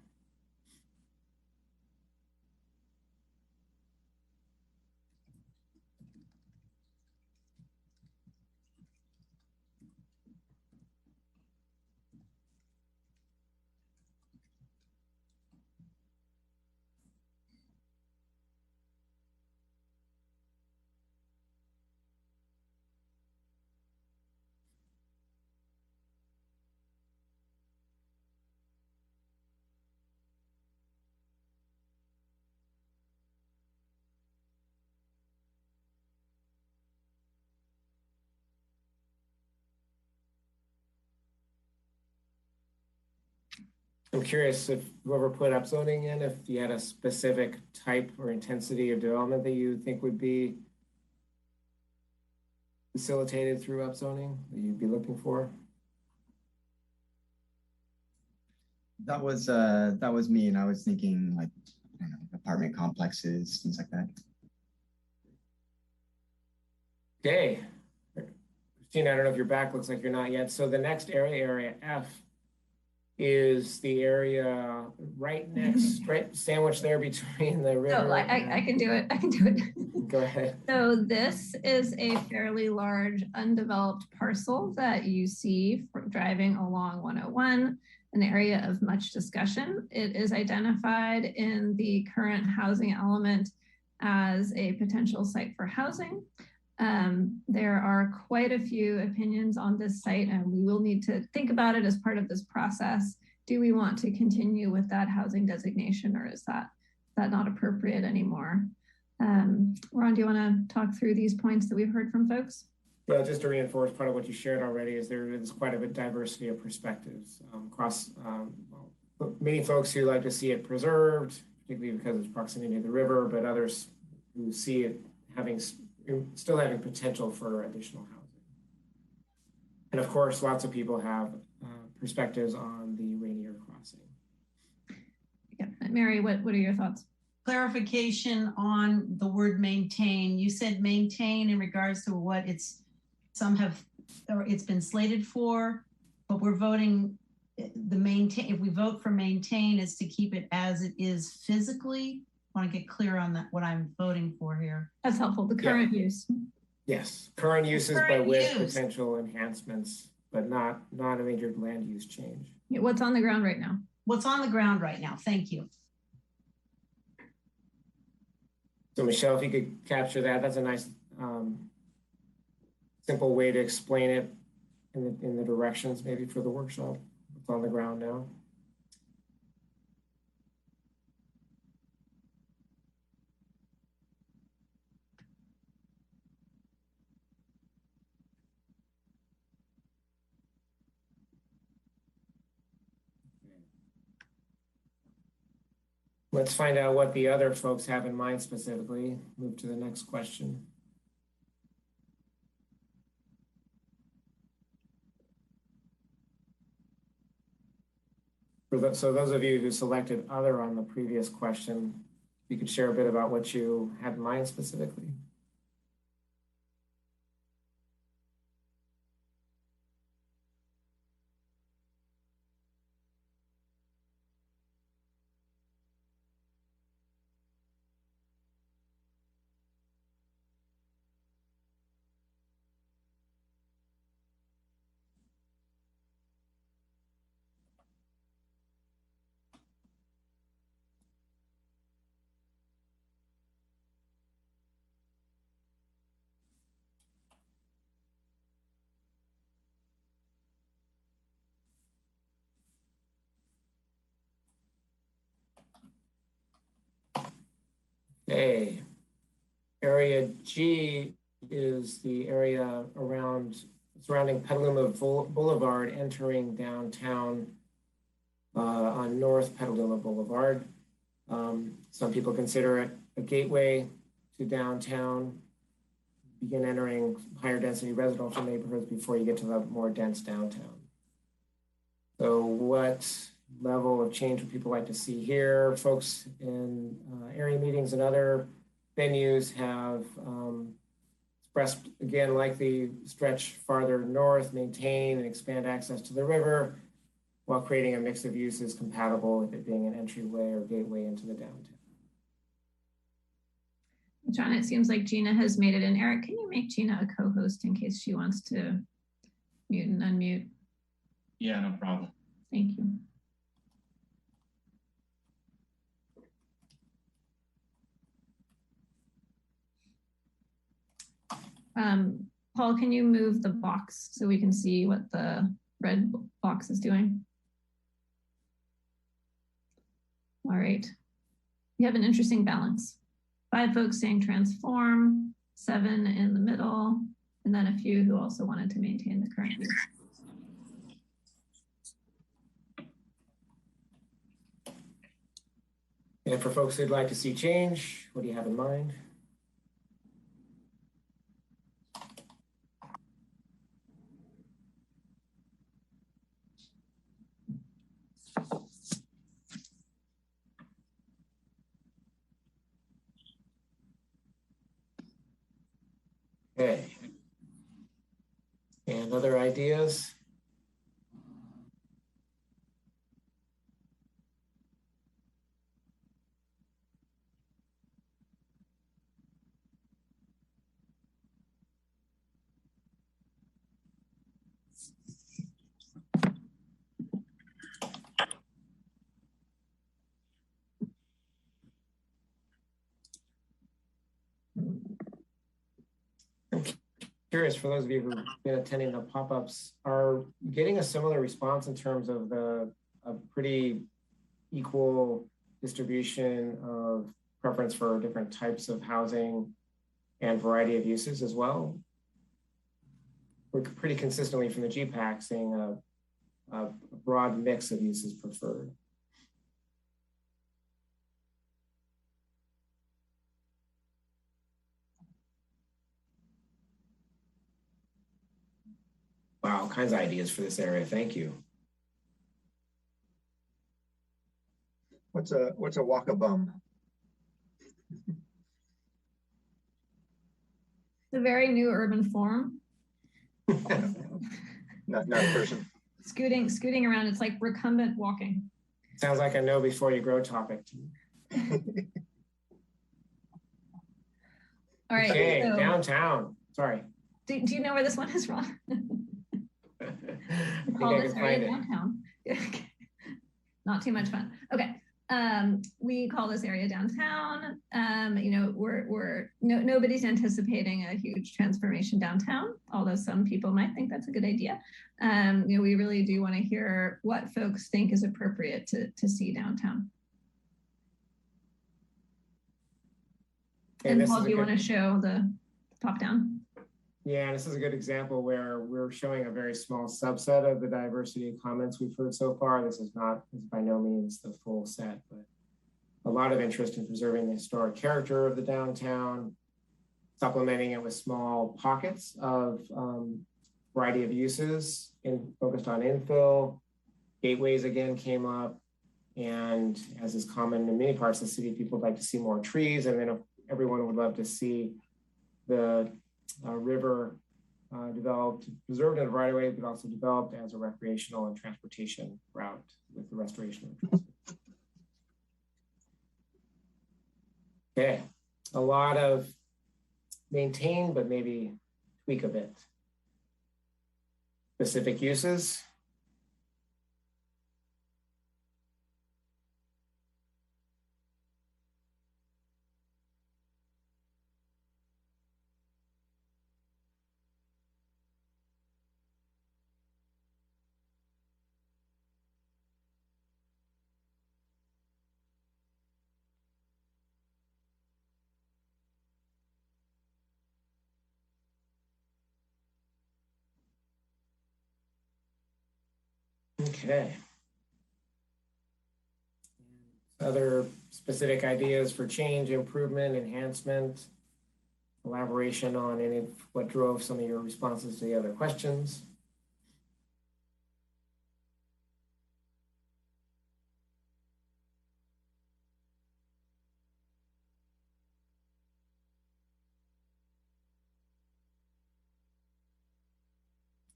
I'm curious if whoever put upzoning in, if you had a specific type or intensity of development that you think would be facilitated through upzoning that you'd be looking for? That was me, and I was thinking like, I don't know, apartment complexes, things like that. Okay. Christina, I don't know if you're back, looks like you're not yet. So the next area F, is the area right sandwiched there between the river. No, I can do it. I can do it. Go ahead. So this is a fairly large undeveloped parcel that you see driving along 101, an area of much discussion. It is identified in the current housing element as a potential site for housing. There are quite a few opinions on this site, and we will need to think about it as part of this process. Do we want to continue with that housing designation, or is that not appropriate anymore? Ron, do you want to talk through these points that we've heard from folks? Well, just to reinforce part of what you shared already, is there is quite a bit diversity of perspectives across many folks who like to see it preserved, particularly because of its proximity to the river, but others who see it still having potential for additional housing. And of course, lots of people have perspectives on the Rainier Crossing. Yeah. Mary, what are your thoughts? Clarification on the word maintain. You said maintain in regards to what it's been slated for, but we're voting the maintain. If we vote for maintain, is to keep it as it is physically. I want to get clear on that, what I'm voting for here. That's helpful. The current use. Yes, current uses, but with potential enhancements, but not a major land use change. Yeah, what's on the ground right now? What's on the ground right now? Thank you. So Michelle, if you could capture that, that's a nice simple way to explain it in the directions maybe for the workshop. What's on the ground now. Let's find out what the other folks have in mind specifically. Move to the next question. So those of you who selected other on the previous question, you could share a bit about what you had in mind specifically. Okay. Area G is the area around surrounding Petaluma Boulevard, entering downtown on North Petaluma Boulevard. Some people consider it a gateway to downtown. Begin entering higher density residential neighborhoods before you get to the more dense downtown. So what level of change would people like to see here? Folks in area meetings and other venues have expressed, again, like the stretch farther north, maintain and expand access to the river while creating a mix of uses compatible with it being an entryway or gateway into the downtown. John, it seems like Gina has made it in. Eric, can you make Gina a co-host in case she wants to mute and unmute? Yeah, no problem. Thank you. Paul, can you move the box so we can see what the red box is doing? All right. You have an interesting balance. 5 folks saying transform, 7 in the middle, and then a few who also wanted to maintain the current use. And for folks who'd like to see change, what do you have in mind? Okay. And other ideas? Curious, for those of you who've been attending the pop-ups, are getting a similar response in terms of a pretty equal distribution of preference for different types of housing and variety of uses as well? We're pretty consistently from the GPAC seeing a broad mix of uses preferred. Wow, all kinds of ideas for this area. Thank you. What's a walk-a-bum? It's a very new urban form. not a person. Scooting around. It's like recumbent walking. Sounds like a know before you grow topic. All right. Okay, so, downtown. Sorry. Do you know where this one is, Ron? I Call think this area downtown. Not too much fun. Okay. We call this area downtown. You know, nobody's anticipating a huge transformation downtown, although some people might think that's a good idea. You know, we really do want to hear what folks think is appropriate to see downtown. And Paul, do you want to show the top down? Yeah, this is a good example where we're showing a very small subset of the diversity of comments we've heard so far. This is by no means the full set, but a lot of interest in preserving the historic character of the downtown, supplementing it with small pockets of variety of uses focused on infill. Gateways again came up, and as is common in many parts of the city, people would like to see more trees, and then everyone would love to see the river developed, preserved in a variety of ways, but also developed as a recreational and transportation route with the restoration of transport. Okay, a lot of maintain, but maybe tweak a bit. Specific uses. Okay. Other specific ideas for change, improvement, enhancement, elaboration on any of what drove some of your responses to the other questions?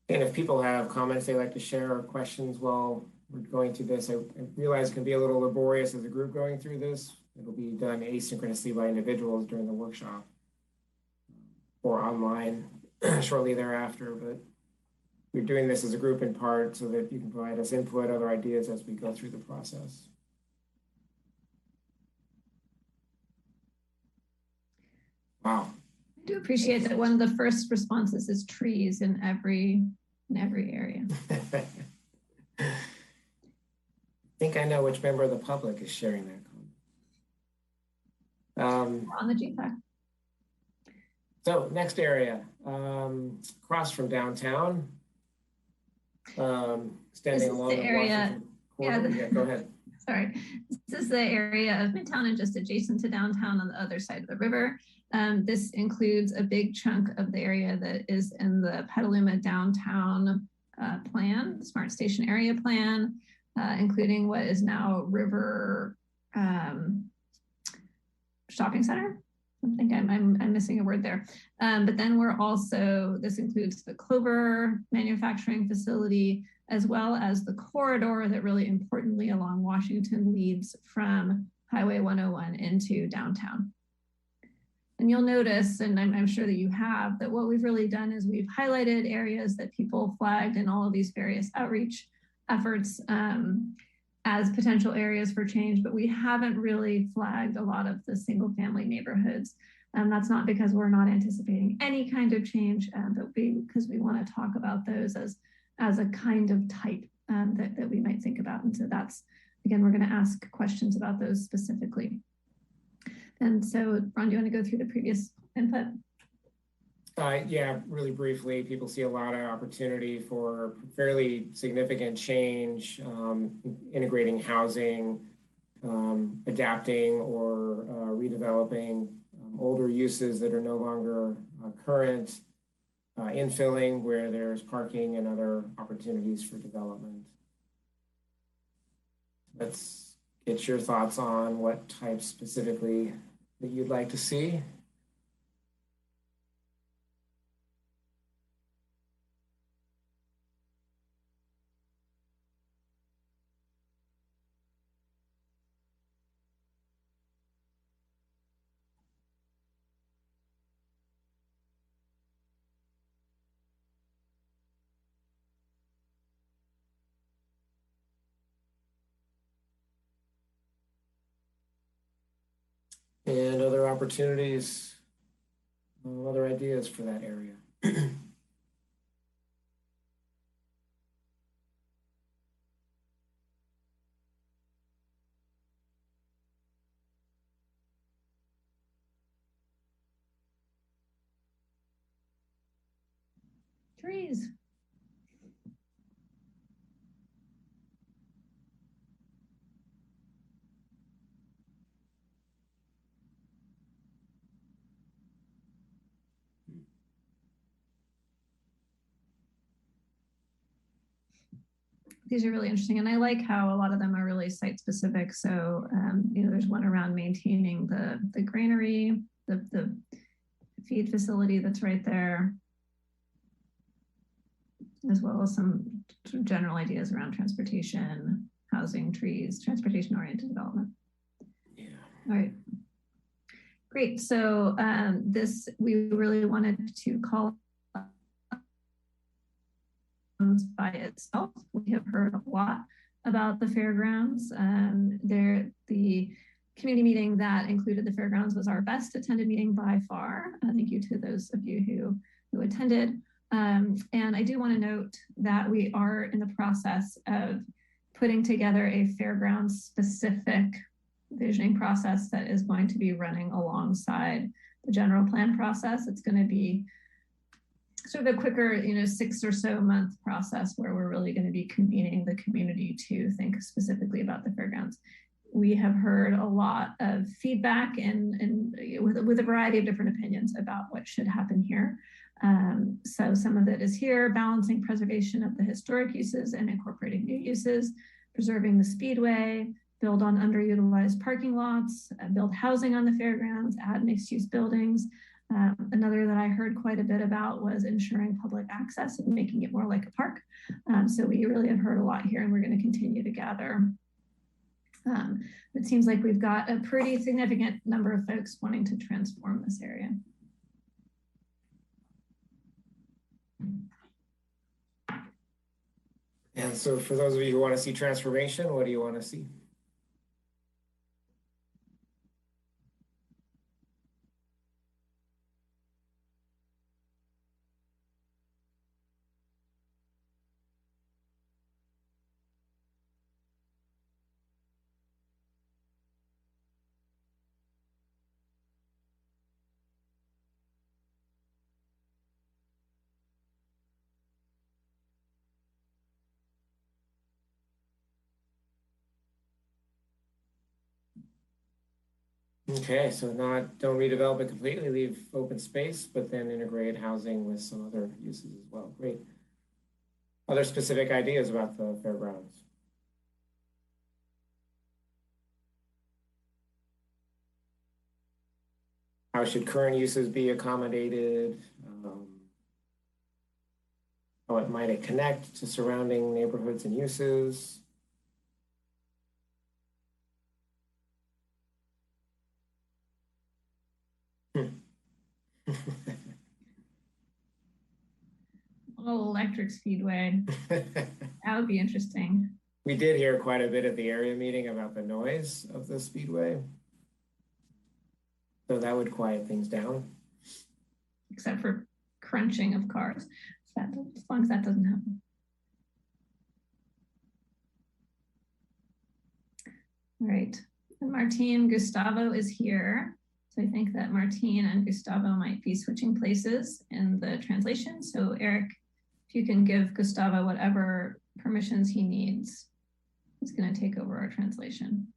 And if people have comments they'd like to share or questions while we're going through this, I realize it can be a little laborious as a group going through this. It'll be done asynchronously by individuals during the workshop or online shortly thereafter, but we're doing this as a group in part so that you can provide us input, other ideas as we go through the process. Wow. I do appreciate that one of the first responses is trees in every area. I think I know which member of the public is sharing that comment. On the GPAC. So next area, across from downtown, standing along the area. Yeah, go ahead. Sorry, this is the area of Midtown and just adjacent to downtown on the other side of the river. This includes a big chunk of the area that is in the Petaluma downtown plan, the Smart Station Area Plan, including what is now River Shopping Center. I think I'm missing a word there. But then we're also, this includes the Clover manufacturing facility, as well as the corridor that really importantly along Washington leads from Highway 101 into downtown. And you'll notice, and I'm sure that you have, that what we've really done is we've highlighted areas that people flagged in all of these various outreach efforts as potential areas for change, but we haven't really flagged a lot of the single family neighborhoods. That's not because we're not anticipating any kind of change, but because we want to talk about those as a kind of type that we might think about. And so that's, again, we're going to ask questions about those specifically. And so, Ron, do you want to go through the previous input? Yeah, really briefly, people see a lot of opportunity for fairly significant change, integrating housing, adapting or redeveloping older uses that are no longer current, infilling where there's parking and other opportunities for development. Let's get your thoughts on what types specifically that you'd like to see. And other opportunities, other ideas for that area. Trees. These are really interesting. And I like how a lot of them are really site specific. So, there's one around maintaining the granary, the feed facility that's right there, as well as some general ideas around transportation, housing, trees, transportation oriented development. Yeah. All right. Great. So we really wanted to call by itself. We have heard a lot about the fairgrounds. The community meeting that included the fairgrounds was our best attended meeting by far. Thank you to those of you who attended. And I do want to note that we are in the process of putting together a fairgrounds specific visioning process that is going to be running alongside the general plan process. It's going to be sort of a quicker, 6 or so month process where we're really going to be convening the community to think specifically about the fairgrounds. We have heard a lot of feedback and with a variety of different opinions about what should happen here. So some of it is here, balancing preservation of the historic uses and incorporating new uses, preserving the speedway, build on underutilized parking lots, build housing on the fairgrounds, add mixed-use buildings. Another that I heard quite a bit about was ensuring public access and making it more like a park. So we really have heard a lot here, and we're going to continue to gather. It seems like we've got a pretty significant number of folks wanting to transform this area. And so for those of you who want to see transformation, what do you want to see? Okay, so don't redevelop it completely, leave open space, but then integrate housing with some other uses as well. Great. Other specific ideas about the fairgrounds? How should current uses be accommodated? How might it connect to surrounding neighborhoods and uses? Little electric speedway. That would be interesting. We did hear quite a bit at the area meeting about the noise of the speedway. So that would quiet things down. Except for crunching of cars. As long as that doesn't happen. All right. And Martine Gustavo is here. So I think that Martine and Gustavo might be switching places in the translation. So Eric, if you can give Gustavo whatever permissions he needs, he's going to take over our translation.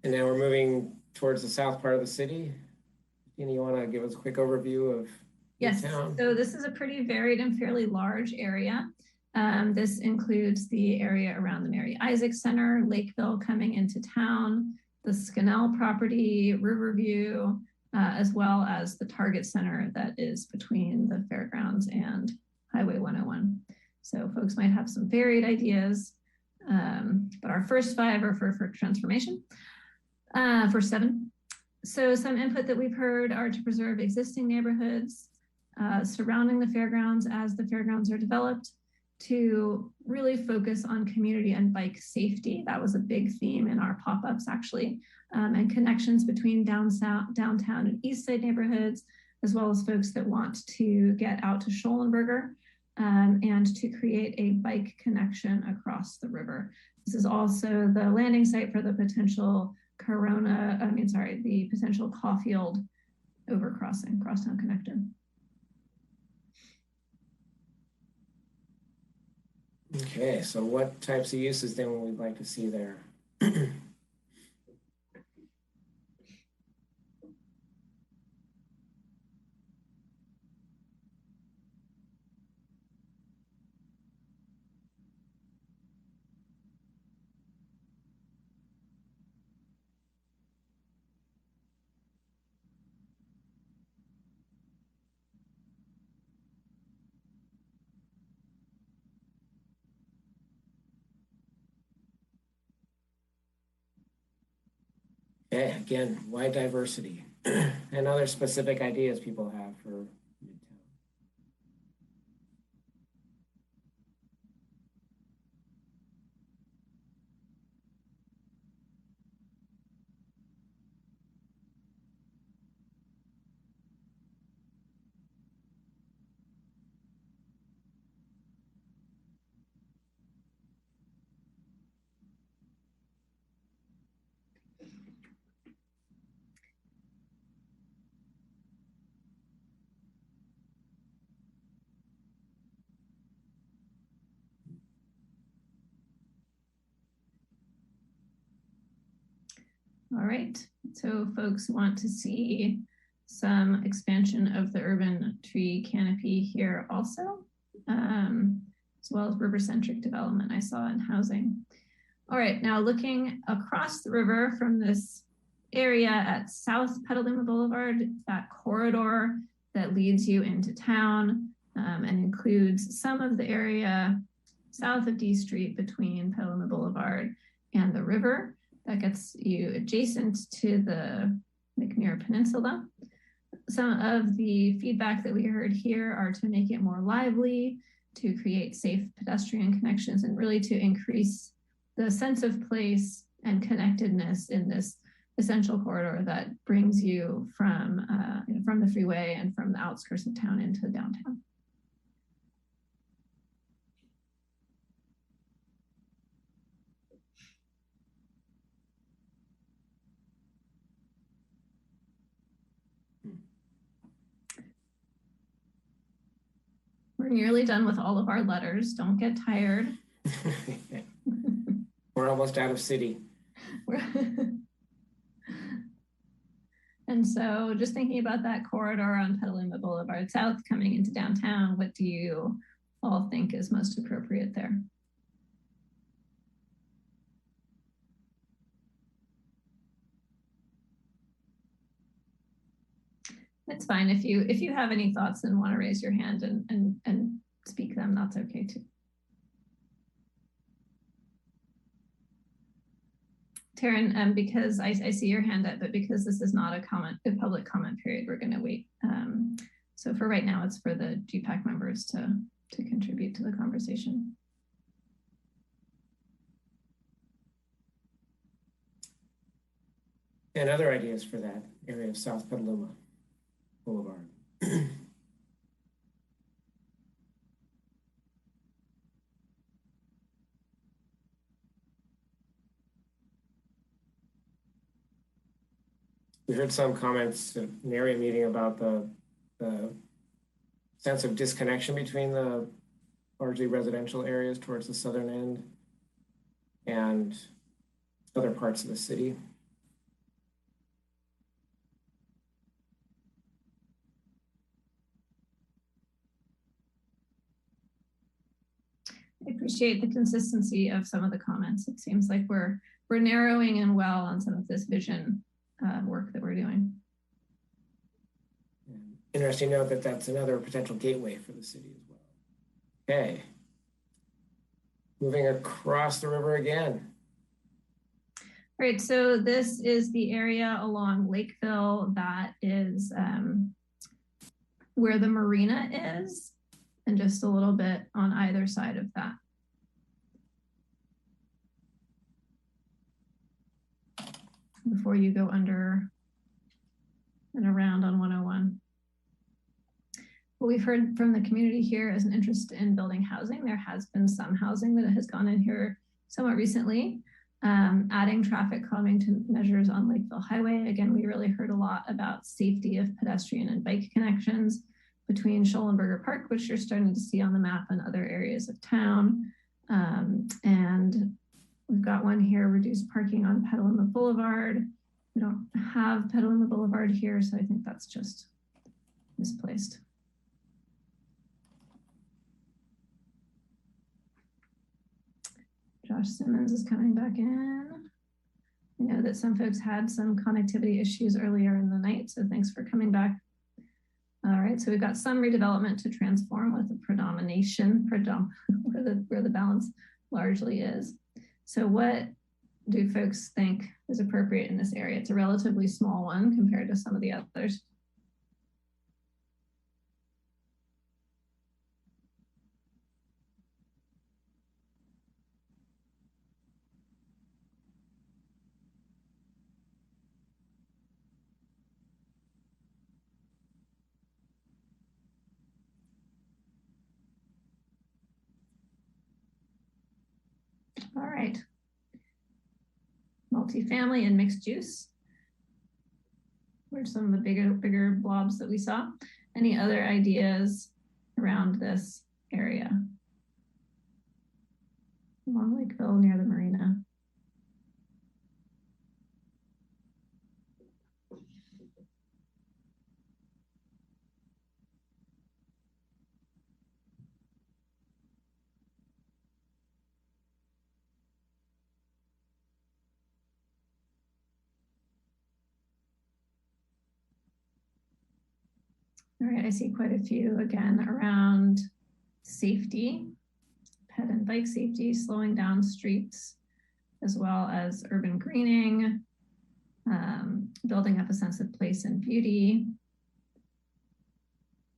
And now we're moving towards the south part of the city. You want to give us a quick overview of Yes, town? So this is a pretty varied and fairly large area. This includes the area around the Mary Isaacs Center, Lakeville coming into town, the Scannell property, Riverview, as well as the Target Center that is between the fairgrounds and Highway 101. So folks might have some varied ideas, but our first 5 are for transformation, for 7. So some input that we've heard are to preserve existing neighborhoods surrounding the fairgrounds as the fairgrounds are developed, to really focus on community and bike safety. That was a big theme in our pop-ups actually, and connections between downtown and east side neighborhoods, as well as folks that want to get out to Schollenberger and to create a bike connection across the river. This is also the landing site for the potential the potential Caulfield overcrossing, crosstown connector. Okay, so what types of uses then would we like to see there? Okay, again, wide diversity and other specific ideas people have for Midtown. All right, so folks want to see some expansion of the urban tree canopy here also, as well as river-centric development I saw in housing. All right, now looking across the river from this area at South Petaluma Boulevard, that corridor that leads you into town and includes some of the area south of D Street between Petaluma Boulevard and the river. That gets you adjacent to the McNair Peninsula. Some of the feedback that we heard here are to make it more lively, to create safe pedestrian connections, and really to increase the sense of place and connectedness in this essential corridor that brings you from the freeway and from the outskirts of town into downtown. We're nearly done with all of our letters. Don't get tired. We're almost out of city. And so just thinking about that corridor on Petaluma Boulevard South coming into downtown, what do you all think is most appropriate there? It's fine if you have any thoughts and want to raise your hand and speak them, that's okay too. Taryn, because I see your hand up, but because this is not a public comment period, we're going to wait. So for right now, it's for the GPAC members to contribute to the conversation. And other ideas for that area of South Petaluma Boulevard. We heard some comments in the area meeting about the sense of disconnection between the largely residential areas towards the southern end and other parts of the city. I appreciate the consistency of some of the comments. It seems like we're narrowing in well on some of this vision work that we're doing. Interesting note that that's another potential gateway for the city as well. Okay. Moving across the river again. All right, so this is the area along Lakeville that is where the marina is, and just a little bit on either side of that. Before you go under and around on 101. What we've heard from the community here is an interest in building housing. There has been some housing that has gone in here somewhat recently. Adding traffic calming to measures on Lakeville Highway. Again, we really heard a lot about safety of pedestrian and bike connections between Schollenberger Park, which you're starting to see on the map, and other areas of town. And we've got one here, reduced parking on Petaluma Boulevard. We don't have Petaluma Boulevard here, so I think that's just misplaced. Josh Simmons is coming back in. I know that some folks had some connectivity issues earlier in the night, so thanks for coming back. All right, so we've got some redevelopment to transform with the predomination, where the balance largely is. So what do folks think is appropriate in this area? It's a relatively small one compared to some of the others. All right. Multifamily and mixed use. Where's some of the bigger blobs that we saw? Any other ideas around this area? Along Lakeville near the marina. All right, I see quite a few again around safety, pet and bike safety, slowing down streets, as well as urban greening, building up a sense of place and beauty.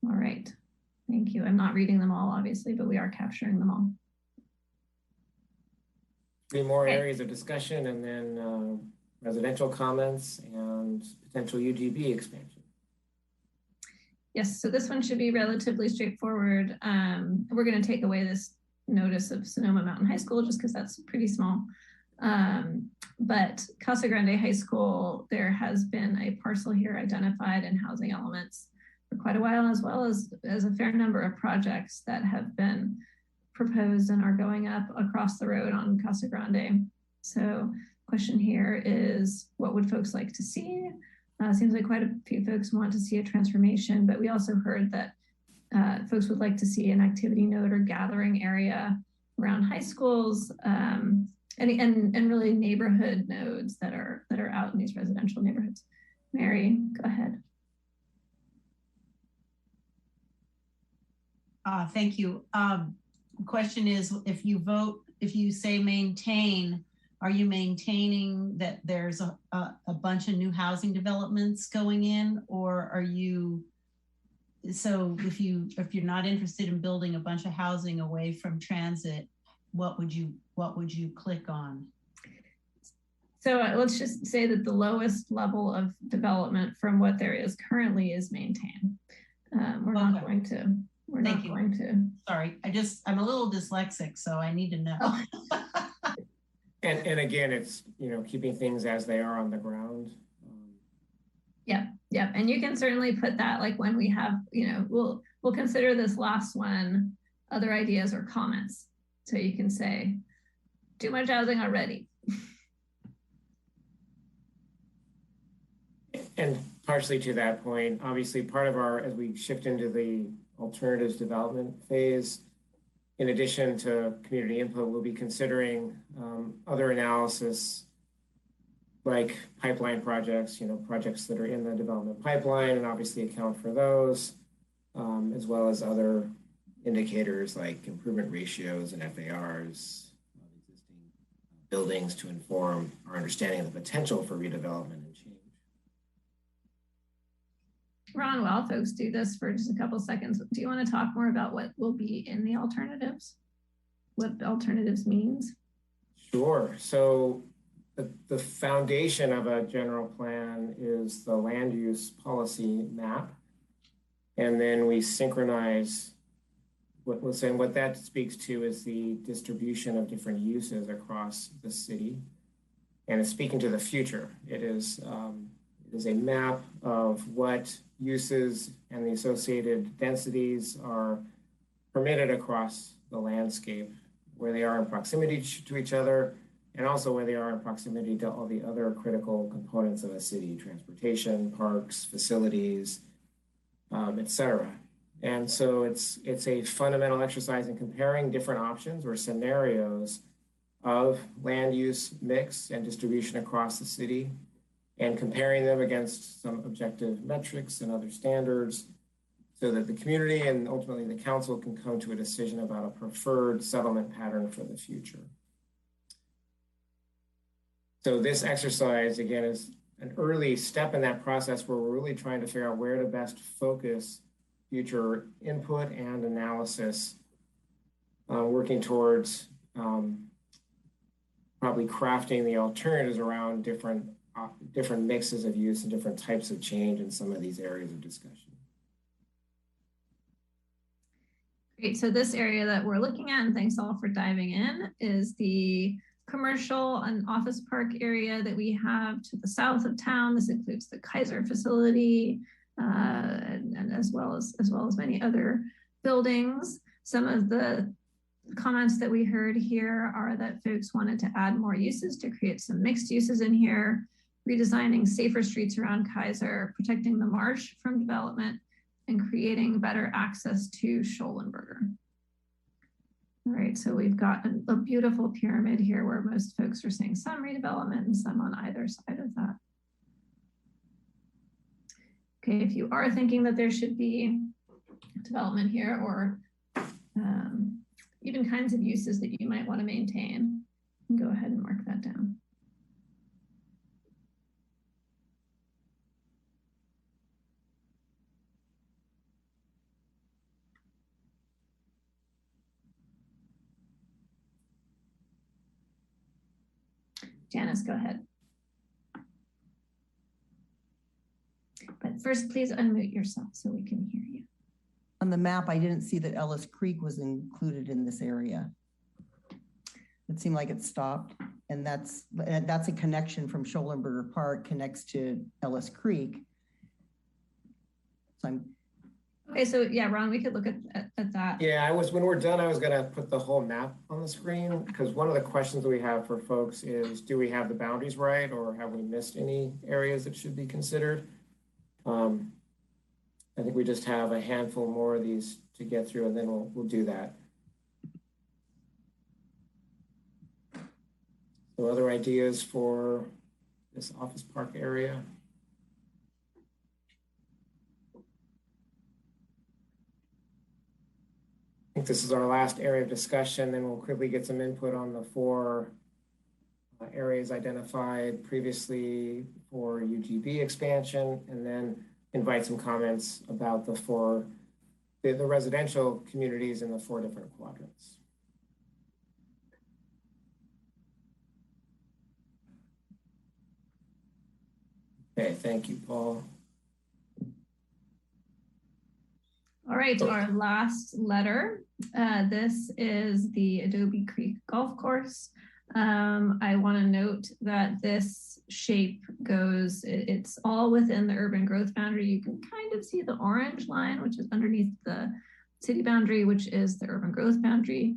All right, thank you. I'm not reading them all, obviously, but we are capturing them all. 3 more areas of discussion, and then residential comments and potential UGB expansion. Yes, so this one should be relatively straightforward. We're going to take away this notice of Sonoma Mountain High School just because that's pretty small. But Casa Grande High School, there has been a parcel here identified in housing elements for quite a while, as well as a fair number of projects that have been proposed and are going up across the road on Casa Grande. So question here is, what would folks like to see? Seems like quite a few folks want to see a transformation, but we also heard that folks would like to see an activity node or gathering area around high schools, and really neighborhood nodes that are out in these residential neighborhoods. Mary, go ahead. Thank you. Question is, if you say maintain, are you maintaining that there's a bunch of new housing developments going in, or are you, so if you're not interested in building a bunch of housing away from transit, what would you click on? So let's just say that the lowest level of development from what there is currently is maintain. We're not going to. Sorry, I'm a little dyslexic, so I need to know. And again, it's, keeping things as they are on the ground. Yeah. And you can certainly put that, like, when we have, we'll consider this last one, other ideas or comments. So you can say, too much housing already. And partially to that point, obviously part of as we shift into the alternatives development phase, in addition to community input, we'll be considering other analysis like pipeline projects, projects that are in the development pipeline, and obviously account for those, as well as other indicators like improvement ratios and FARs of existing buildings to inform our understanding of the potential for redevelopment and change. Ron, while folks do this for just a couple seconds, do you want to talk more about what will be in the alternatives? What alternatives means? Sure. So the foundation of a general plan is the land use policy map. And then we synchronize what that speaks to is the distribution of different uses across the city. And it's speaking to the future. It is a map of what uses and the associated densities are permitted across the landscape, where they are in proximity to each other, and also where they are in proximity to all the other critical components of a city: transportation, parks, facilities, et cetera. And so it's a fundamental exercise in comparing different options or scenarios of land use mix and distribution across the city, and comparing them against some objective metrics and other standards so that the community and ultimately the council can come to a decision about a preferred settlement pattern for the future. So this exercise, again, is an early step in that process where we're really trying to figure out where to best focus future input and analysis, working towards probably crafting the alternatives around different mixes of use and different types of change in some of these areas of discussion. Great, so this area that we're looking at, and thanks all for diving in, is the commercial and office park area that we have to the south of town. This includes the Kaiser facility, and as well as many other buildings. Some of the comments that we heard here are that folks wanted to add more uses to create some mixed uses in here. redesigning safer streets around Kaiser, protecting the marsh from development, and creating better access to Schollenberger. All right, so we've got a beautiful pyramid here where most folks are saying some redevelopment and some on either side of that. Okay, if you are thinking that there should be development here or even kinds of uses that you might want to maintain, go ahead and mark that down. Janice, go ahead. But first, please unmute yourself so we can hear you. On the map, I didn't see that Ellis Creek was included in this area. It seemed like it stopped, and that's a connection from Schollenberger Park, connects to Ellis Creek. So okay, so yeah, Ron, we could look at that. Yeah, when we're done, I was gonna put the whole map on the screen, because one of the questions we have for folks is, do we have the boundaries right, or have we missed any areas that should be considered? I think we just have a handful more of these to get through, and then we'll do that. So other ideas for this office park area? I think this is our last area of discussion, then we'll quickly get some input on the 4 areas identified previously for UGB expansion, and then invite some comments about the residential communities in the 4 different quadrants. Okay, thank you, Paul. All right, our last letter. This is the Adobe Creek Golf Course. I want to note that this shape goes, it's all within the urban growth boundary. You can kind of see the orange line, which is underneath the city boundary, which is the urban growth boundary.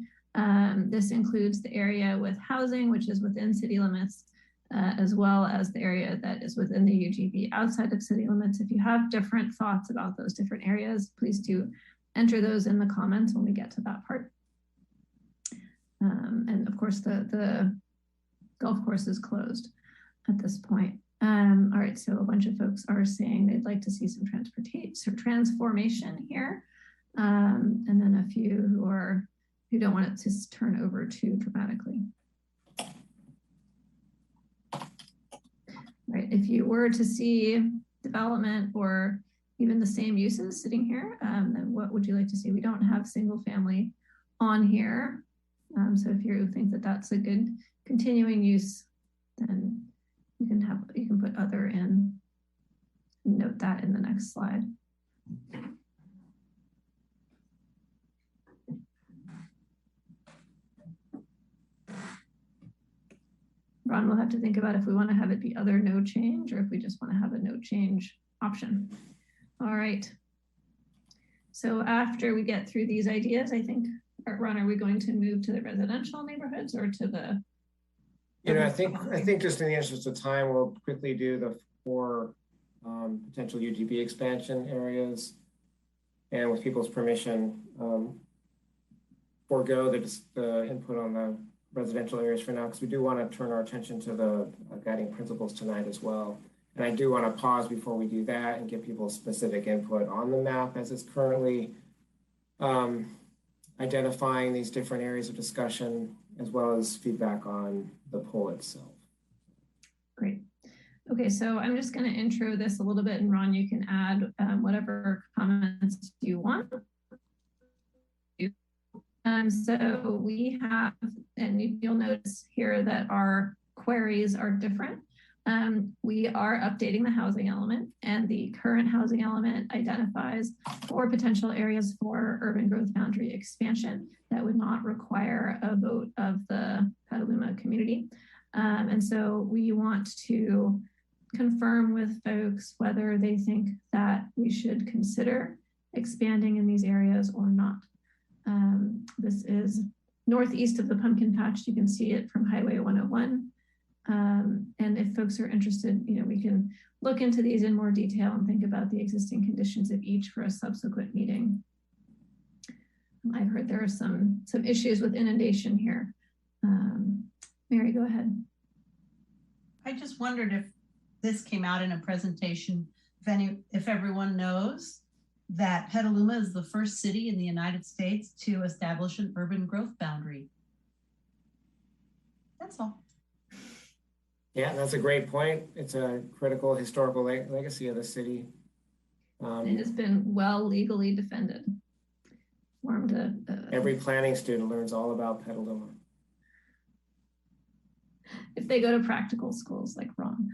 This includes the area with housing, which is within city limits, as well as the area that is within the UGB outside of city limits. If you have different thoughts about those different areas, please do enter those in the comments when we get to that part. And of course, the golf course is closed at this point. All right, so a bunch of folks are saying they'd like to see some transformation here. And then a few who don't want it to turn over too dramatically. Right, if you were to see development or even the same uses sitting here, then what would you like to see? We don't have single family on here. So if you think that that's a good continuing use, then you can put other in, note that in the next slide. Ron will have to think about if we want to have it be other no change or if we just want to have a no change option. All right. So after we get through these ideas, I think, Ron, are we going to move to the residential neighborhoods or to the? You know, I think just in the interest of time, we'll quickly do the 4 potential UGB expansion areas, and with people's permission, forego the input on the residential areas for now, because we do want to turn our attention to the guiding principles tonight as well. And I do want to pause before we do that and get people's specific input on the map as it's currently identifying these different areas of discussion, as well as feedback on the poll itself. Great. Okay, so I'm just going to intro this a little bit, and Ron, you can add whatever comments you want. So we have, and you'll notice here that our queries are different. We are updating the housing element, and the current housing element identifies 4 potential areas for urban growth boundary expansion that would not require a vote of the Petaluma community. And so we want to confirm with folks whether they think that we should consider expanding in these areas or not. This is northeast of the pumpkin patch. You can see it from Highway 101. And if folks are interested, we can look into these in more detail and think about the existing conditions of each for a subsequent meeting. I've heard there are some issues with inundation here. Mary, go ahead. I just wondered if this came out in a presentation, if everyone knows that Petaluma is the first city in the United States to establish an urban growth boundary. That's all. Yeah, that's a great point. It's a critical historical legacy of the city. It has been well legally defended. Every planning student learns all about Petaluma. If they go to practical schools like Ron.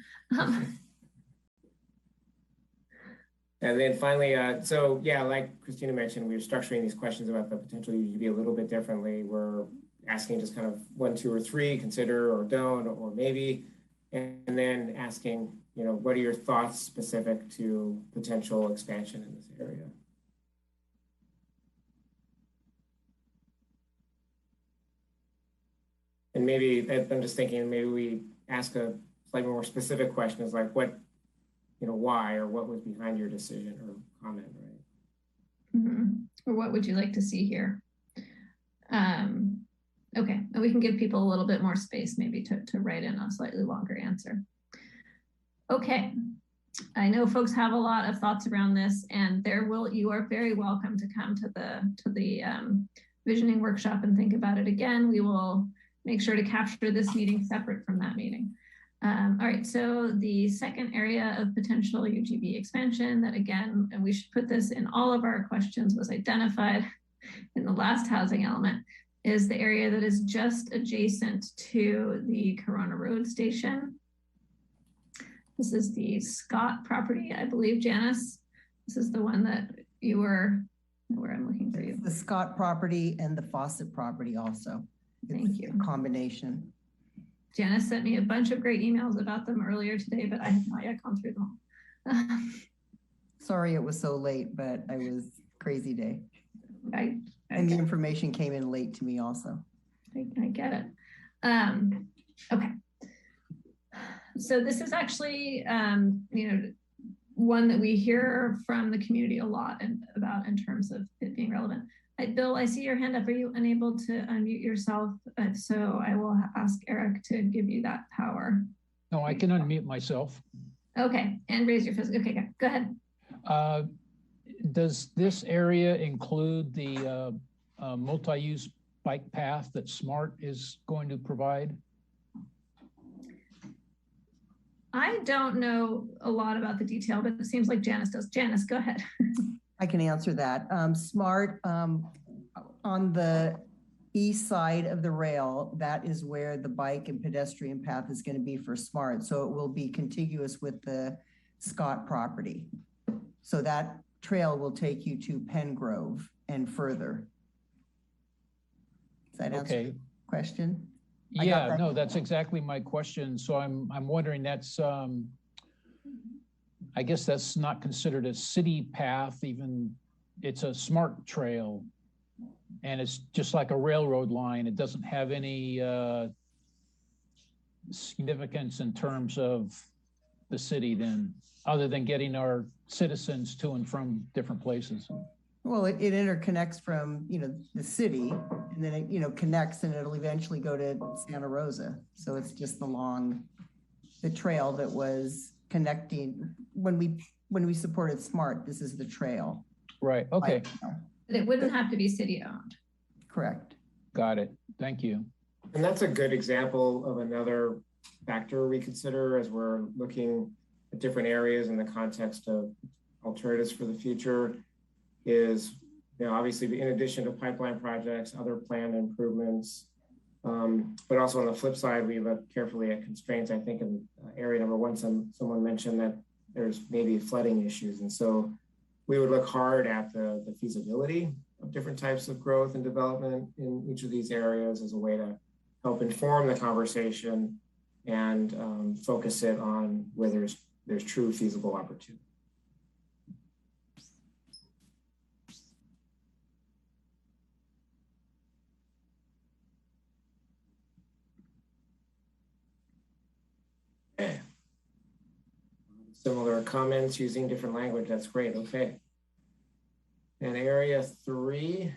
And then finally, so yeah, like Christina mentioned, we were structuring these questions about the potential UGB a little bit differently. We're asking just kind of 1, 2, or 3, consider or don't, or maybe, and then asking, what are your thoughts specific to potential expansion in this area? And maybe, I'm just thinking, maybe we ask a slightly more specific question, is like, what, why, or what was behind your decision or comment, right? Mm-hmm. Or what would you like to see here? Okay, and we can give people a little bit more space maybe to write in a slightly longer answer. Okay, I know folks have a lot of thoughts around this, and you are very welcome to come to the visioning workshop and think about it again. We will make sure to capture this meeting separate from that meeting. All right, so the second area of potential UGB expansion that, again, and we should put this in all of our questions, was identified in the last housing element, is the area that is just adjacent to the Corona Road station. This is the Scott property, I believe, Janice. This is the one that you were, where I'm looking for you. The Scott property and the Fawcett property also. Thank you. Combination. Janice sent me a bunch of great emails about them earlier today, but I have not yet gone through them all. Sorry it was so late, but I was crazy day. And the information came in late to me also. I get it. Okay. So this is actually, one that we hear from the community a lot about in terms of it being relevant. Bill, I see your hand up. Are you unable to unmute yourself? If so, I will ask Eric to give you that power. No, I can unmute myself. Okay, and raise your fist. Okay, go ahead. Does this area include the multi-use bike path that SMART is going to provide? I don't know a lot about the detail, but it seems like Janice does. Janice, go ahead. I can answer that. SMART on the east side of the rail, that is where the bike and pedestrian path is going to be for SMART. So it will be contiguous with the Scott property. So that trail will take you to Pengrove and further. Does that answer your question? Yeah, no, that's exactly my question. So I'm wondering, that's I guess that's not considered a city path, even it's a SMART trail, and it's just like a railroad line. It doesn't have any significance in terms of the city then, other than getting our citizens to and from different places. Well, it interconnects from, the city, and then it, connects, and it'll eventually go to Santa Rosa. So it's just the trail that was connecting when we supported SMART. This is the trail. Right. Okay. But it wouldn't have to be city owned. Correct. Got it. Thank you. And that's a good example of another factor we consider as we're looking at different areas in the context of alternatives for the future. Is, obviously, in addition to pipeline projects, other planned improvements, but also on the flip side, we look carefully at constraints. I think in area number 1, someone mentioned that there's maybe flooding issues. And so we would look hard at the feasibility of different types of growth and development in each of these areas as a way to help inform the conversation and focus it on where there's true feasible opportunity. Similar comments using different language. That's great. Okay. And area 3.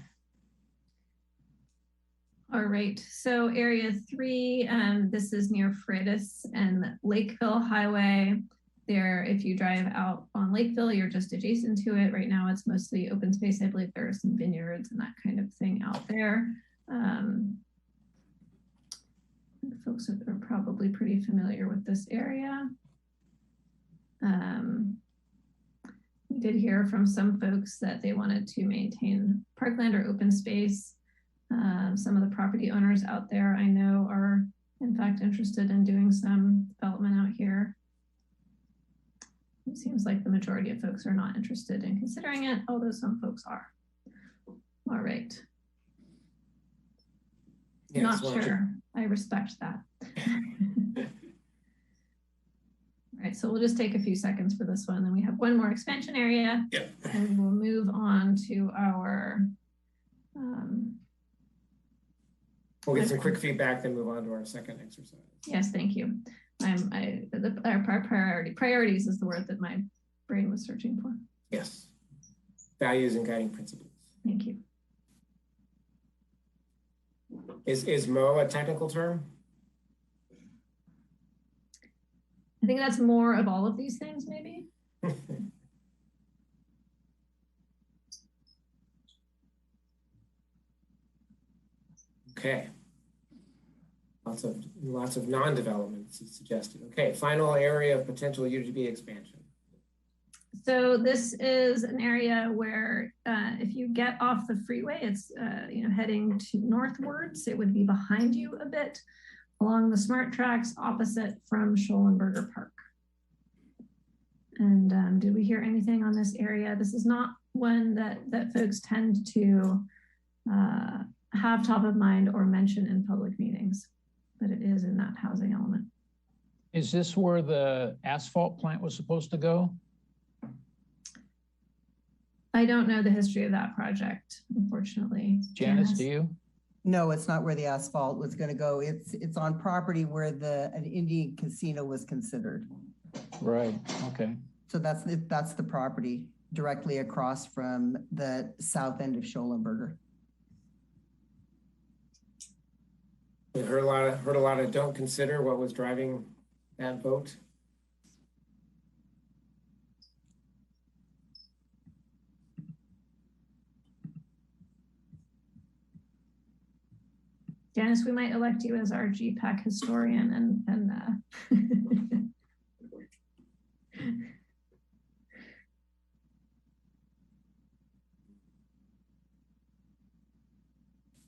All right, so area 3, this is near Freitas and Lakeville Highway. There, if you drive out on Lakeville, you're just adjacent to it. Right now, it's mostly open space. I believe there are some vineyards and that kind of thing out there. Folks are probably pretty familiar with this area. We did hear from some folks that they wanted to maintain parkland or open space. Some of the property owners out there I know are in fact interested in doing some development out here. It seems like the majority of folks are not interested in considering it, although some folks are. All right. Yes, Not sure. I respect that. All right, so we'll just take a few seconds for this one. Then we have one more expansion area. Yep. And we'll move on to our we'll get some quick feedback, then move on to our second exercise. Yes, thank you. Our priorities is the word that my brain was searching for. Yes. Values and guiding principles. Thank you. Is MO a technical term? I think that's more of all of these things, maybe. Okay. Lots of non-developments suggested. Okay, final area of potential UGB expansion. So this is an area where if you get off the freeway, it's heading to northwards. It would be behind you a bit along the SMART tracks opposite from Schollenberger Park. And did we hear anything on this area? This is not one that folks tend to have top of mind or mention in public meetings, but it is in that housing element. Is this where the asphalt plant was supposed to go? I don't know the history of that project, unfortunately. Janice, do you? No, it's not where the asphalt was going to go. It's on property where an Indian casino was considered. Right. Okay. So that's the property directly across from the south end of Schollenberger. We heard a lot of don't consider what was driving that vote. Janice, we might elect you as our GPAC historian and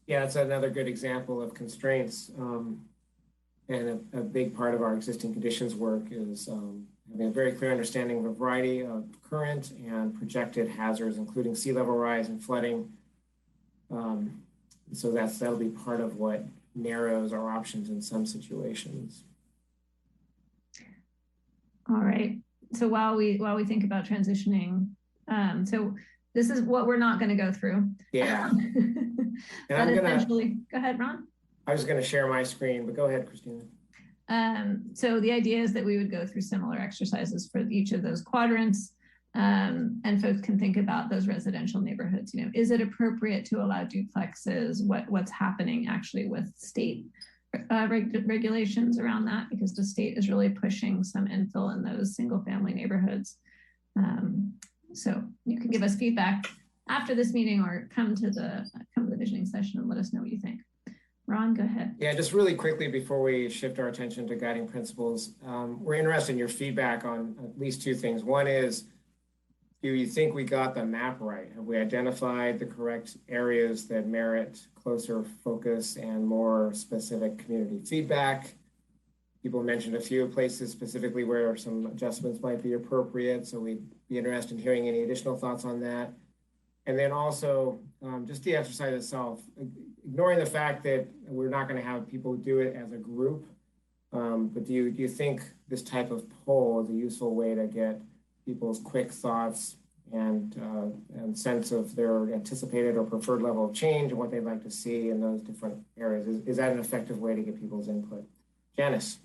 Yeah, it's another good example of constraints. And a big part of our existing conditions work is having a very clear understanding of a variety of current and projected hazards, including sea level rise and flooding. So that'll be part of what narrows our options in some situations. All right. So while we think about transitioning, so this is what we're not going to go through. Yeah. And essentially, go ahead, Ron. I was going to share my screen, but go ahead, Christina. So the idea is that we would go through similar exercises for each of those quadrants. And folks can think about those residential neighborhoods. Is it appropriate to allow duplexes? What's happening actually with state regulations around that? Because the state is really pushing some infill in those single family neighborhoods. So you can give us feedback after this meeting or come to the visioning session and let us know what you think. Ron, go ahead. Yeah, just really quickly before we shift our attention to guiding principles, we're interested in your feedback on at least two things. One is, do you think we got the map right? Have we identified the correct areas that merit closer focus and more specific community feedback? People mentioned a few places specifically where some adjustments might be appropriate. So we'd be interested in hearing any additional thoughts on that. And then also just the exercise itself, ignoring the fact that we're not going to have people do it as a group. But do you think this type of poll is a useful way to get people's quick thoughts and sense of their anticipated or preferred level of change and what they'd like to see in those different areas? Is that an effective way to get people's input? Janice.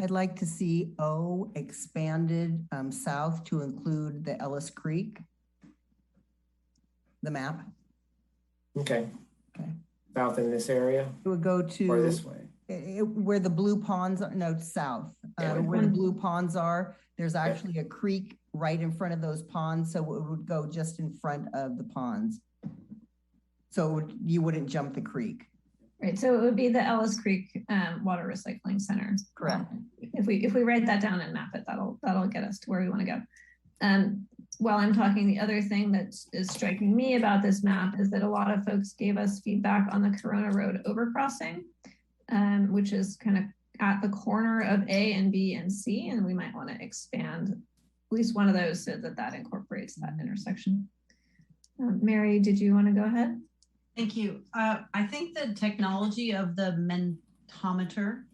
I'd like to see O expanded south to include the Ellis Creek, the map. Okay. Okay. South in this area It would go to or this way? Where the blue ponds are, no, south. Where the blue ponds are, there's actually a creek right in front of those ponds, so it would go just in front of the ponds. So you wouldn't jump the creek. Right, so it would be the Ellis Creek Water Recycling Center. Correct. If we write that down and map it, that'll get us to where we want to go. While I'm talking, the other thing that is striking me about this map is that a lot of folks gave us feedback on the Corona Road overcrossing, which is kind of at the corner of A and B and C, and we might want to expand at least one of those so that that incorporates that intersection. Mary, did you want to go ahead? Thank you. I think the technology of the Mentometer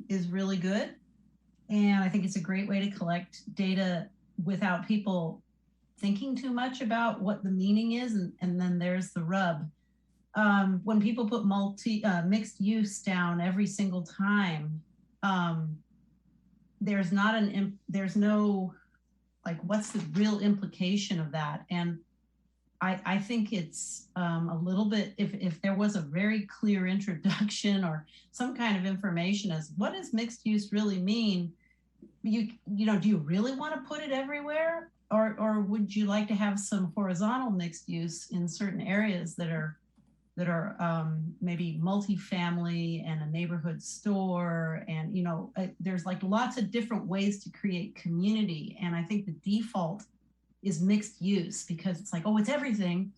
is really good. And I think it's a great way to collect data without people thinking too much about what the meaning is. And then there's the rub. When people put mixed use down every single time, there's no, like, what's the real implication of that? And I think it's a little bit, if there was a very clear introduction or some kind of information as what does mixed use really mean? You know, do you really want to put it everywhere? Or would you like to have some horizontal mixed use in certain areas that are maybe multifamily and a neighborhood store, and there's like lots of different ways to create community. And I think the default is mixed use because it's like, oh, it's everything.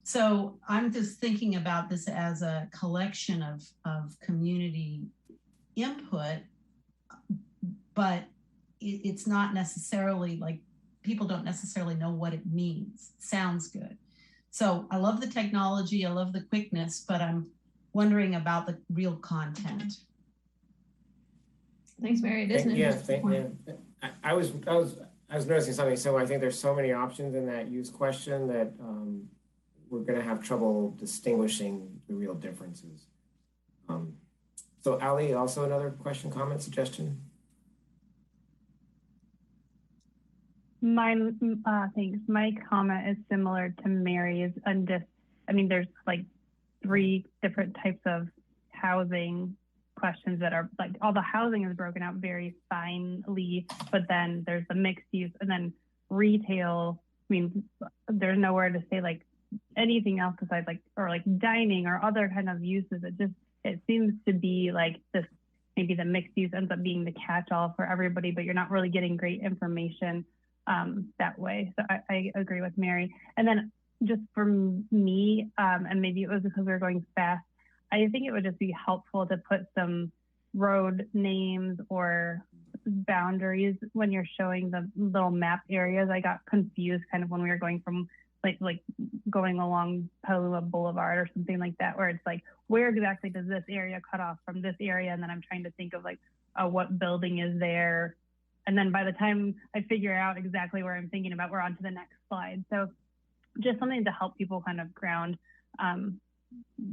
So I'm just thinking about this as a collection of community input, but it's not necessarily like, people don't necessarily know what it means. Sounds good. So I love the technology, I love the quickness, but I'm wondering about the real content. Thanks, Mary. I was noticing something similar. I think there's so many options in that use question that we're going to have trouble distinguishing the real differences. So Ali, also another question, comment, suggestion? Thanks. My comment is similar to Mary's. And just, I mean, there's like 3 different types of housing questions that are like, all the housing is broken out very finely, but then there's the mixed use, and then retail. I mean, there's nowhere to say like anything else besides like, or like dining or other kind of uses. It seems to be like this, maybe the mixed use ends up being the catch-all for everybody, but you're not really getting great information that way. So I agree with Mary. And then just for me, and maybe it was because we were going fast, I think it would just be helpful to put some road names or boundaries when you're showing the little map areas. I got confused kind of when we were going from like going along Petaluma Boulevard or something like that, where it's like, where exactly does this area cut off from this area? And then I'm trying to think of like, what building is there? And then by the time I figure out exactly where I'm thinking about, we're on to the next slide. So just something to help people kind of ground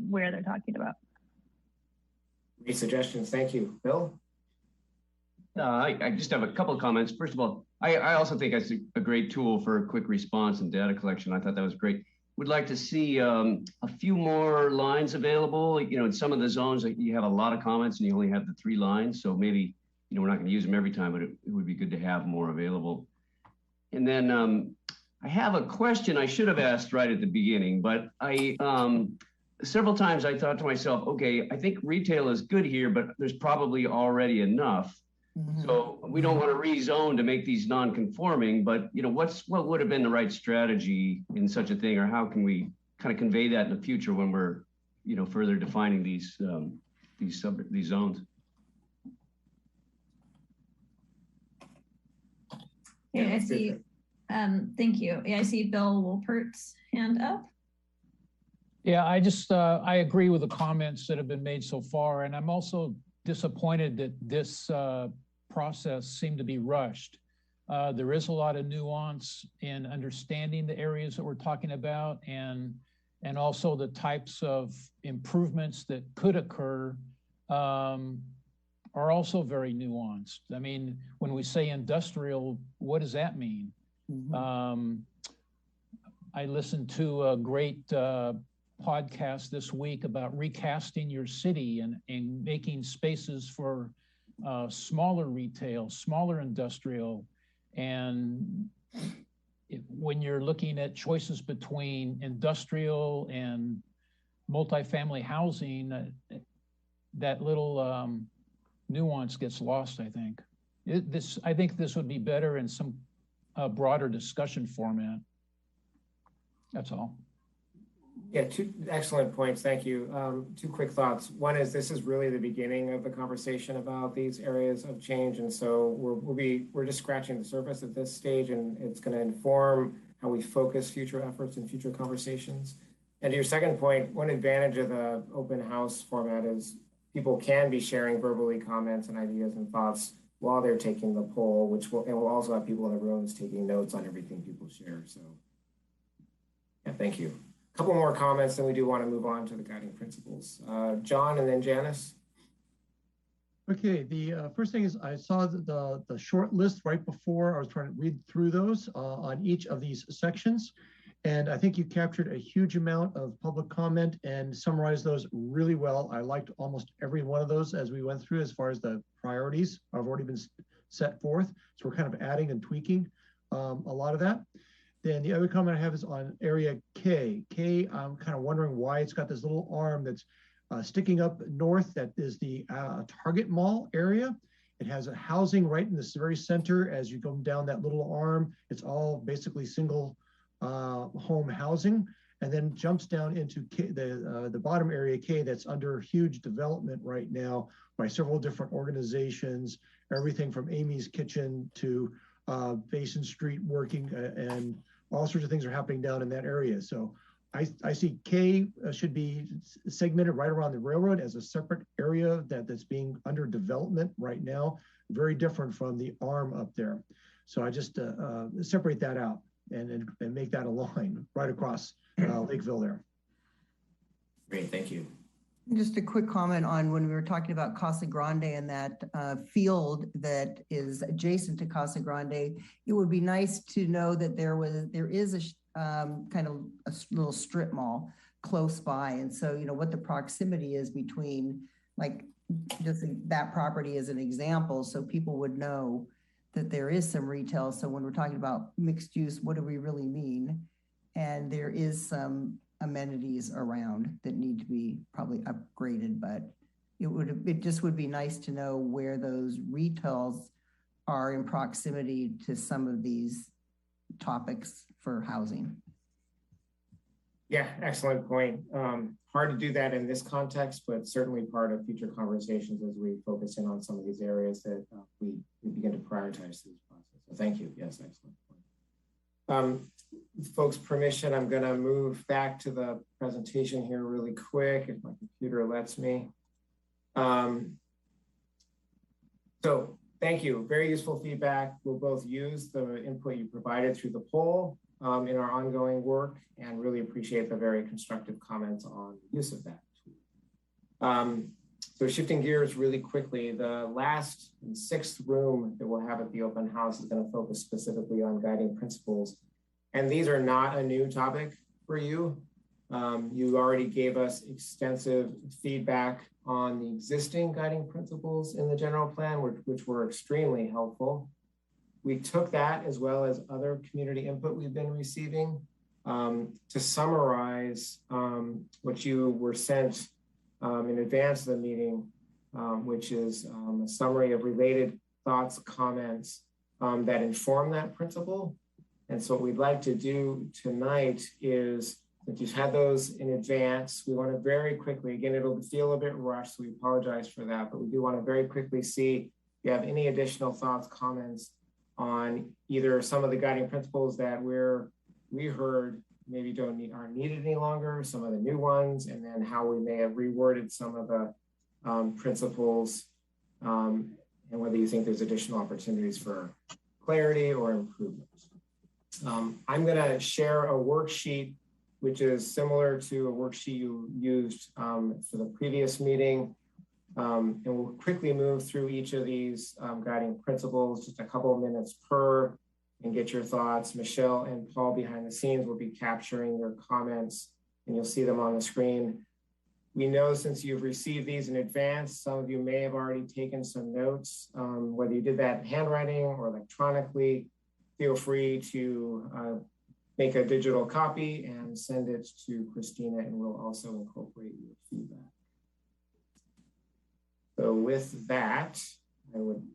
where they're talking about. Great suggestions, thank you. Bill? I just have a couple of comments. First of all, I also think it's a great tool for quick response and data collection. I thought that was great. Would like to see a few more lines available. In some of the zones, you have a lot of comments and you only have the 3 lines. So maybe, we're not going to use them every time, but it would be good to have more available. And then I have a question I should have asked right at the beginning, but several times I thought to myself, okay, I think retail is good here, but there's probably already enough. Mm-hmm. So we don't want to rezone to make these non-conforming, but what would have been the right strategy in such a thing, or how can we kind of convey that in the future when we're, further defining these zones? Yeah, I see. Thank you. Yeah, I see Bill Wolpert's hand up. Yeah, I agree with the comments that have been made so far. And I'm also disappointed that this process seemed to be rushed. There is a lot of nuance in understanding the areas that we're talking about, and also the types of improvements that could occur are also very nuanced. I mean, when we say industrial, what does that mean? I listened to a great podcast this week about recasting your city and making spaces for smaller retail, smaller industrial. And when you're looking at choices between industrial and multifamily housing, that little nuance gets lost, I think. I think this would be better in some broader discussion format. That's all. Yeah, two excellent points. Thank you. Two quick thoughts. One is this is really the beginning of the conversation about these areas of change. And so we're just scratching the surface at this stage, and it's going to inform how we focus future efforts and future conversations. And to your second point, one advantage of the open house format is people can be sharing verbally comments and ideas and thoughts while they're taking the poll, and we'll also have people in the rooms taking notes on everything people share. So yeah, thank you. A couple more comments, then we do want to move on to the guiding principles. John and then Janice. Okay, the first thing is I saw the short list right before I was trying to read through those on each of these sections. And I think you captured a huge amount of public comment and summarized those really well. I liked almost every one of those as we went through as far as the priorities have already been set forth. So we're kind of adding and tweaking a lot of that. Then the other comment I have is on area K. K, I'm kind of wondering why it's got this little arm that's sticking up north. That is the Target Mall area. It has a housing right in this very center. As you go down that little arm, it's all basically single home housing, and then jumps down into K, the bottom area K that's under huge development right now by several different organizations, everything from Amy's Kitchen to Basin Street working, and all sorts of things are happening down in that area. So I see K should be segmented right around the railroad as a separate area that's being under development right now, very different from the arm up there. So I just separate that out and make that a line right across Lakeville there. Great, thank you. Just a quick comment on when we were talking about Casa Grande and that field that is adjacent to Casa Grande. It would be nice to know that there is a kind of a little strip mall close by, and so you know what the proximity is between, like, just that property as an example, so people would know that there is some retail. So when we're talking about mixed use, what do we really mean? And there is some amenities around that need to be probably upgraded, but it just would be nice to know where those retails are in proximity to some of these topics for housing. Yeah, excellent point. Hard to do that in this context, but certainly part of future conversations as we focus in on some of these areas that we begin to prioritize this process. So thank you. Yes, excellent point. With folks' permission, I'm going to move back to the presentation here really quick, if my computer lets me. So thank you. Very useful feedback. We'll both use the input you provided through the poll in our ongoing work, and really appreciate the very constructive comments on the use of that tool. So shifting gears really quickly, the last and sixth room that we'll have at the open house is going to focus specifically on guiding principles. And these are not a new topic for you. You already gave us extensive feedback on the existing guiding principles in the general plan, which were extremely helpful. We took that, as well as other community input we've been receiving, to summarize what you were sent in advance of the meeting, which is a summary of related thoughts, comments that inform that principle. And so what we'd like to do tonight is, if you've had those in advance, we want to very quickly, again, it'll feel a bit rushed, so we apologize for that, but we do want to very quickly see if you have any additional thoughts, comments on either some of the guiding principles that we heard maybe aren't needed any longer, some of the new ones, and then how we may have reworded some of the principles, and whether you think there's additional opportunities for clarity or improvement. I'm going to share a worksheet which is similar to a worksheet you used for the previous meeting. And we'll quickly move through each of these guiding principles, just a couple of minutes per, and get your thoughts. Michelle and Paul behind the scenes will be capturing your comments, and you'll see them on the screen. We know since you've received these in advance, some of you may have already taken some notes. Whether you did that in handwriting or electronically, feel free to make a digital copy and send it to Christina, and we'll also incorporate your feedback. So with that, I would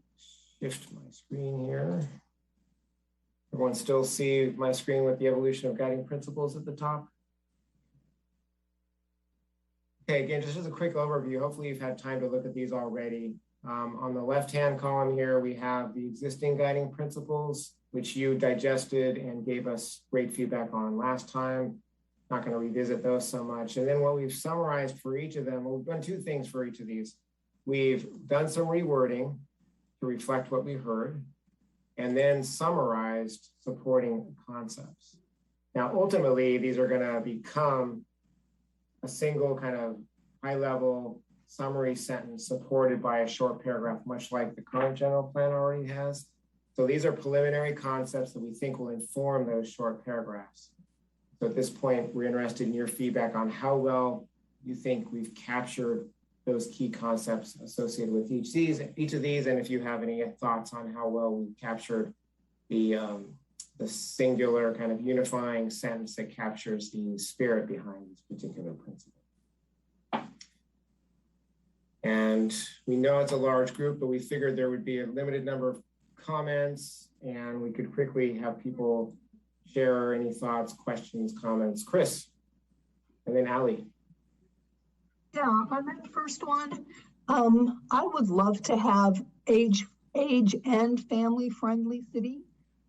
shift my screen here. Everyone still see my screen with the evolution of guiding principles at the top? Okay, again, just as a quick overview, hopefully you've had time to look at these already. On the left-hand column here, we have the existing guiding principles, which you digested and gave us great feedback on last time. Not going to revisit those so much. And then what we've summarized for each of them, well, we've done two things for each of these. We've done some rewording to reflect what we heard, and then summarized supporting concepts. Now, ultimately, these are going to become a single kind of high-level summary sentence supported by a short paragraph, much like the current general plan already has. So these are preliminary concepts that we think will inform those short paragraphs. So at this point, we're interested in your feedback on how well you think we've captured those key concepts associated with each of these, and if you have any thoughts on how well we captured the singular kind of unifying sentence that captures the spirit behind this particular principle. And we know it's a large group, but we figured there would be a limited number of comments, and we could quickly have people share any thoughts, questions, comments. Chris, and then Ali. Yeah, on that first one, I would love to have age and family friendly city.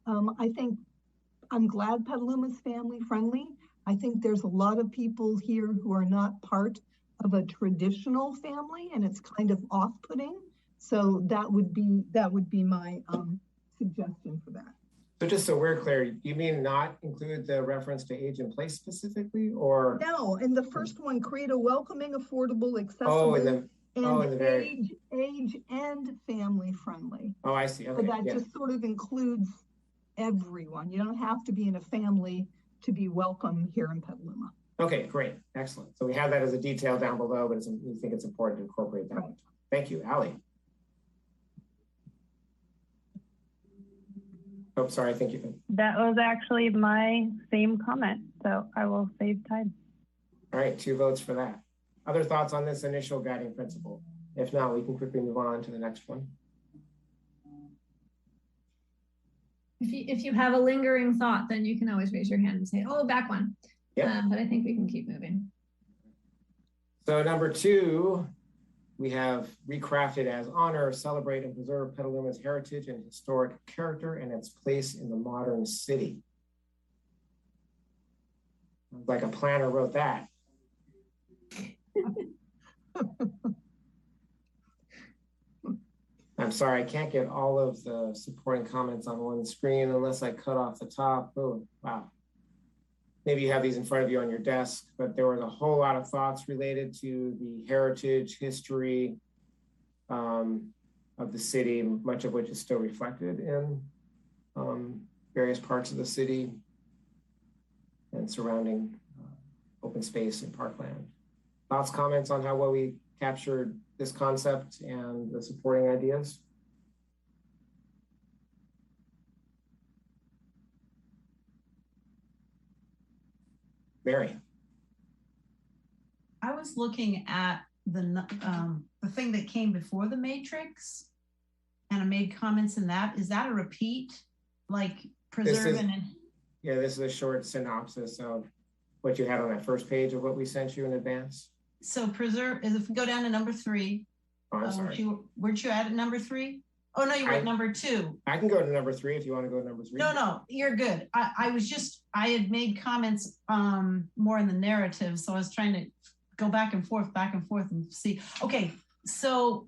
I think I'm glad Petaluma's family friendly. I think there's a lot of people here who are not part of a traditional family, and it's kind of off-putting. So that would be my suggestion for that. So just so we're clear, you mean not include the reference to age and place specifically, or? No, in the first one, create a welcoming, affordable, accessible, age and family friendly. Oh, I see. Okay. So that just sort of includes everyone. You don't have to be in a family to be welcome here in Petaluma. Okay, great. Excellent. So we have that as a detail down below, but we think it's important to incorporate that. Right. Thank you. Ali. Oh, sorry. Thank you. That was actually my same comment, so I will save time. All right, 2 votes for that. Other thoughts on this initial guiding principle? If not, we can quickly move on to the next one. If you have a lingering thought, then you can always raise your hand and say, oh, back one. Yeah. But I think we can keep moving. So number 2, we have recrafted as honor, celebrate, and preserve Petaluma's heritage and historic character and its place in the modern city. Like a planner wrote that. I'm sorry, I can't get all of the supporting comments on one screen unless I cut off the top. Oh, wow. Maybe you have these in front of you on your desk, but there was a whole lot of thoughts related to the heritage, history of the city, much of which is still reflected in various parts of the city and surrounding open space and parkland. Thoughts, comments on how well we captured this concept and the supporting ideas? Mary. I was looking at the thing that came before the matrix, and I made comments in that. Is that a repeat? Like preserve and... Yeah, this is a short synopsis of what you had on that first page of what we sent you in advance. So preserve, if we go down to number 3. Oh, I'm sorry. Weren't you at number 3? Oh, no, you were at number 2. I can go to number 3 if you want to go to number 3. No, you're good. I had made comments more in the narrative, so I was trying to go back and forth and see. Okay, so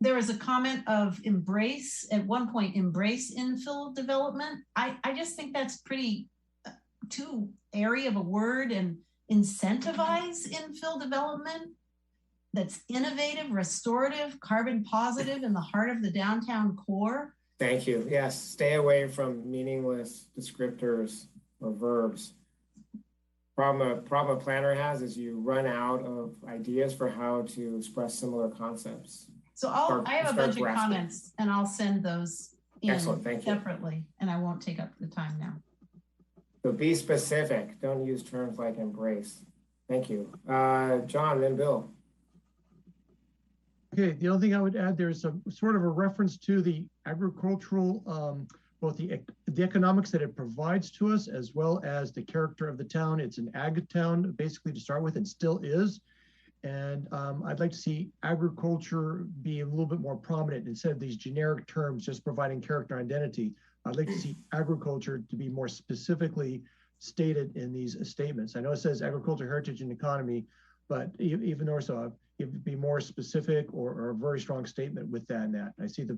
there was a comment of embrace, at one point, embrace infill development. I just think that's pretty too airy of a word, and incentivize infill development. that's innovative, restorative, carbon positive in the heart of the downtown core. Thank you. Yes, stay away from meaningless descriptors or verbs. Problem a planner has is you run out of ideas for how to express similar concepts. So I have a bunch of comments and I'll send those in Excellent, thank you. separately, and I won't take up the time now. So be specific. Don't use terms like embrace. Thank you. John, then Bill. Okay, the only thing I would add, there's a sort of a reference to the agricultural, both the economics that it provides to us, as well as the character of the town. It's an ag town, basically, to start with, and still is. And I'd like to see agriculture be a little bit more prominent instead of these generic terms just providing character identity. I'd like to see agriculture to be more specifically stated in these statements. I know it says agriculture, heritage, and economy, but even more so, it'd be more specific or a very strong statement with that and that. I see the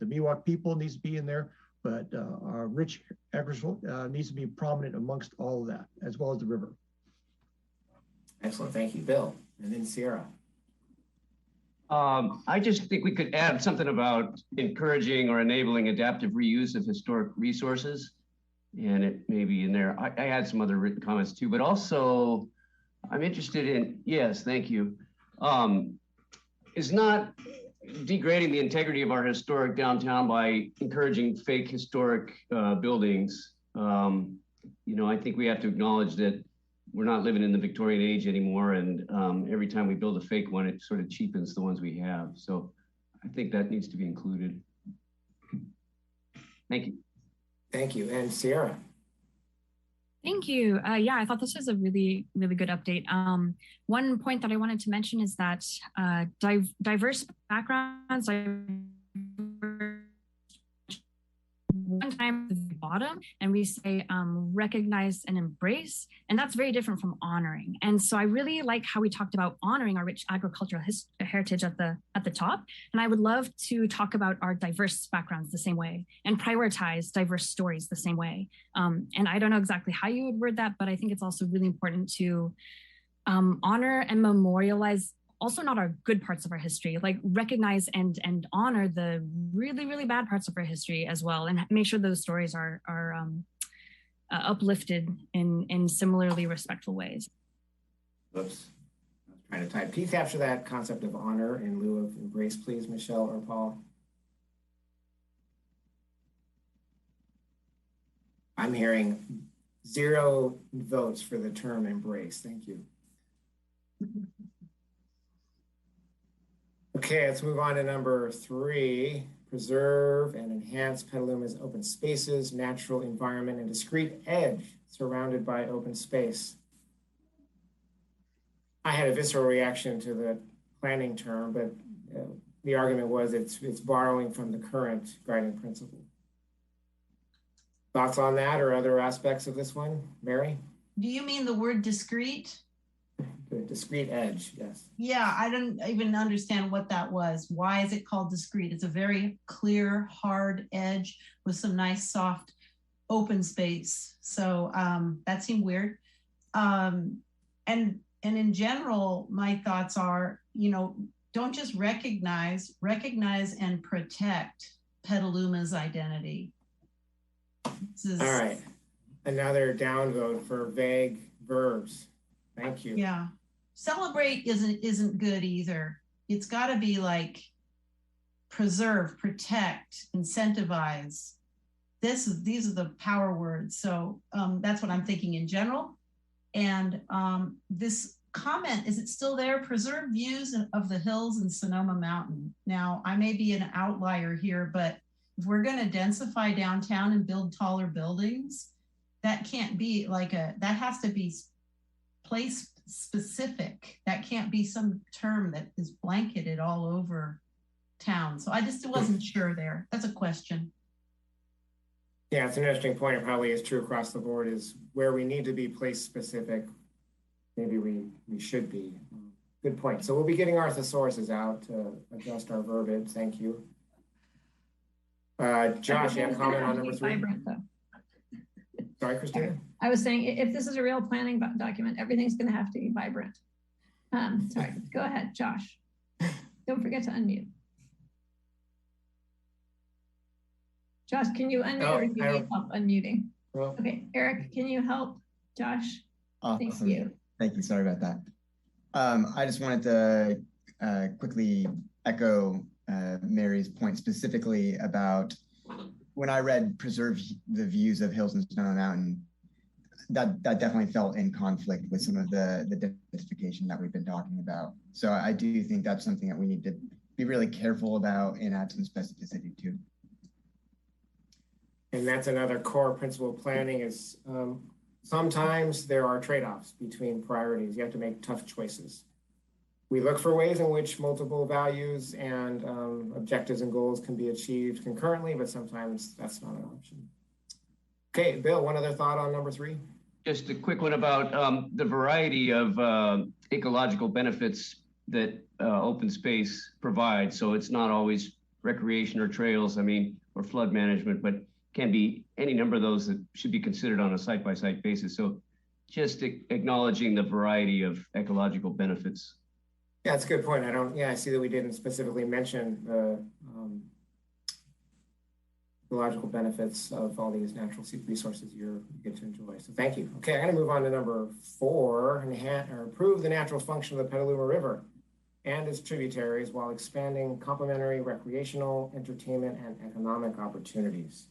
Miwok people needs to be in there, but our rich agriculture needs to be prominent amongst all of that, as well as the river. Excellent, thank you, Bill. And then Sierra. I just think we could add something about encouraging or enabling adaptive reuse of historic resources. And it may be in there. I had some other written comments too, but also I'm interested in, yes, thank you, is not degrading the integrity of our historic downtown by encouraging fake historic buildings. You know, I think we have to acknowledge that we're not living in the Victorian age anymore, and every time we build a fake one, it sort of cheapens the ones we have. So I think that needs to be included. Thank you. Thank you. And Sierra. Thank you. Yeah, I thought this was a really, really good update. One point that I wanted to mention is that diverse backgrounds, one time at the bottom, and we say recognize and embrace, and that's very different from honoring. And so I really like how we talked about honoring our rich agricultural heritage at the top, and I would love to talk about our diverse backgrounds the same way and prioritize diverse stories the same way. And I don't know exactly how you would word that, but I think it's also really important to honor and memorialize also not our good parts of our history, like recognize and honor the really, really bad parts of our history as well, and make sure those stories are uplifted in similarly respectful ways. Oops, I was trying to type. Can you capture that concept of honor in lieu of embrace, please, Michelle or Paul? I'm hearing 0 votes for the term embrace. Thank you. Okay, let's move on to number 3. Preserve and enhance Petaluma's open spaces, natural environment, and discrete edge surrounded by open space. I had a visceral reaction to the planning term, but the argument was it's borrowing from the current guiding principle. Thoughts on that or other aspects of this one? Mary? Do you mean the word discrete? The discrete edge, yes. Yeah, I don't even understand what that was. Why is it called discrete? It's a very clear, hard edge with some nice, soft, open space. So that seemed weird. And in general, my thoughts are, you know, don't just recognize and protect Petaluma's identity. All right, another downvote for vague verbs. Thank you. Yeah. Celebrate isn't good either. It's got to be like preserve, protect, incentivize. These are the power words. So that's what I'm thinking in general. And this comment, is it still there? Preserve views of the hills and Sonoma Mountain. Now, I may be an outlier here, but if we're going to densify downtown and build taller buildings, that can't be that has to be place specific. That can't be some term that is blanketed all over town. So I just wasn't sure there. That's a question. Yeah, it's an interesting point. It probably is true across the board, is where we need to be place specific. Maybe we should be. Good point. So we'll be getting our thesauruses out to adjust our verbiage. Thank you. Josh, you have a comment on number 3? Vibrant, though. Sorry, Christina? I was saying, if this is a real planning document, everything's going to have to be vibrant. Sorry, go ahead, Josh. Don't forget to unmute. Josh, can you unmute or do you need help unmuting? Okay, Eric, can you help Josh? Awesome. Thank you. Thank you. Sorry about that. I just wanted to quickly echo Mary's point specifically about when I read preserve the views of hills and Stone Mountain, that definitely felt in conflict with some of the densification that we've been talking about. So I do think that's something that we need to be really careful about and add some specificity to. And that's another core principle of planning is sometimes there are trade-offs between priorities. You have to make tough choices. We look for ways in which multiple values and objectives and goals can be achieved concurrently, but sometimes that's not an option. Okay, Bill, one other thought on number 3? Just a quick one about the variety of ecological benefits that open space provides. So it's not always recreation or trails, or flood management, but can be any number of those that should be considered on a site-by-site basis. So just acknowledging the variety of ecological benefits. Yeah, that's a good point. I see that we didn't specifically mention the ecological benefits of all these natural resources you get to enjoy. So thank you. Okay, I'm gonna move on to number 4, improve the natural function of the Petaluma River and its tributaries while expanding complementary recreational, entertainment, and economic opportunities.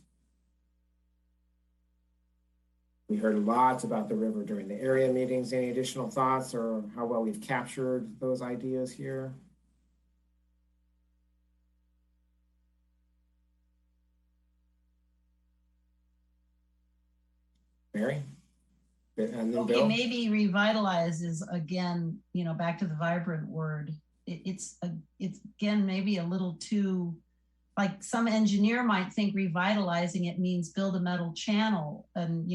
We heard lots about the river during the area meetings. Any additional thoughts or how well we've captured those ideas here? Mary? And then Okay, Bill? maybe revitalize is again, back to the vibrant word. It's again, maybe a little too, like some engineer might think revitalizing it means build a metal channel and,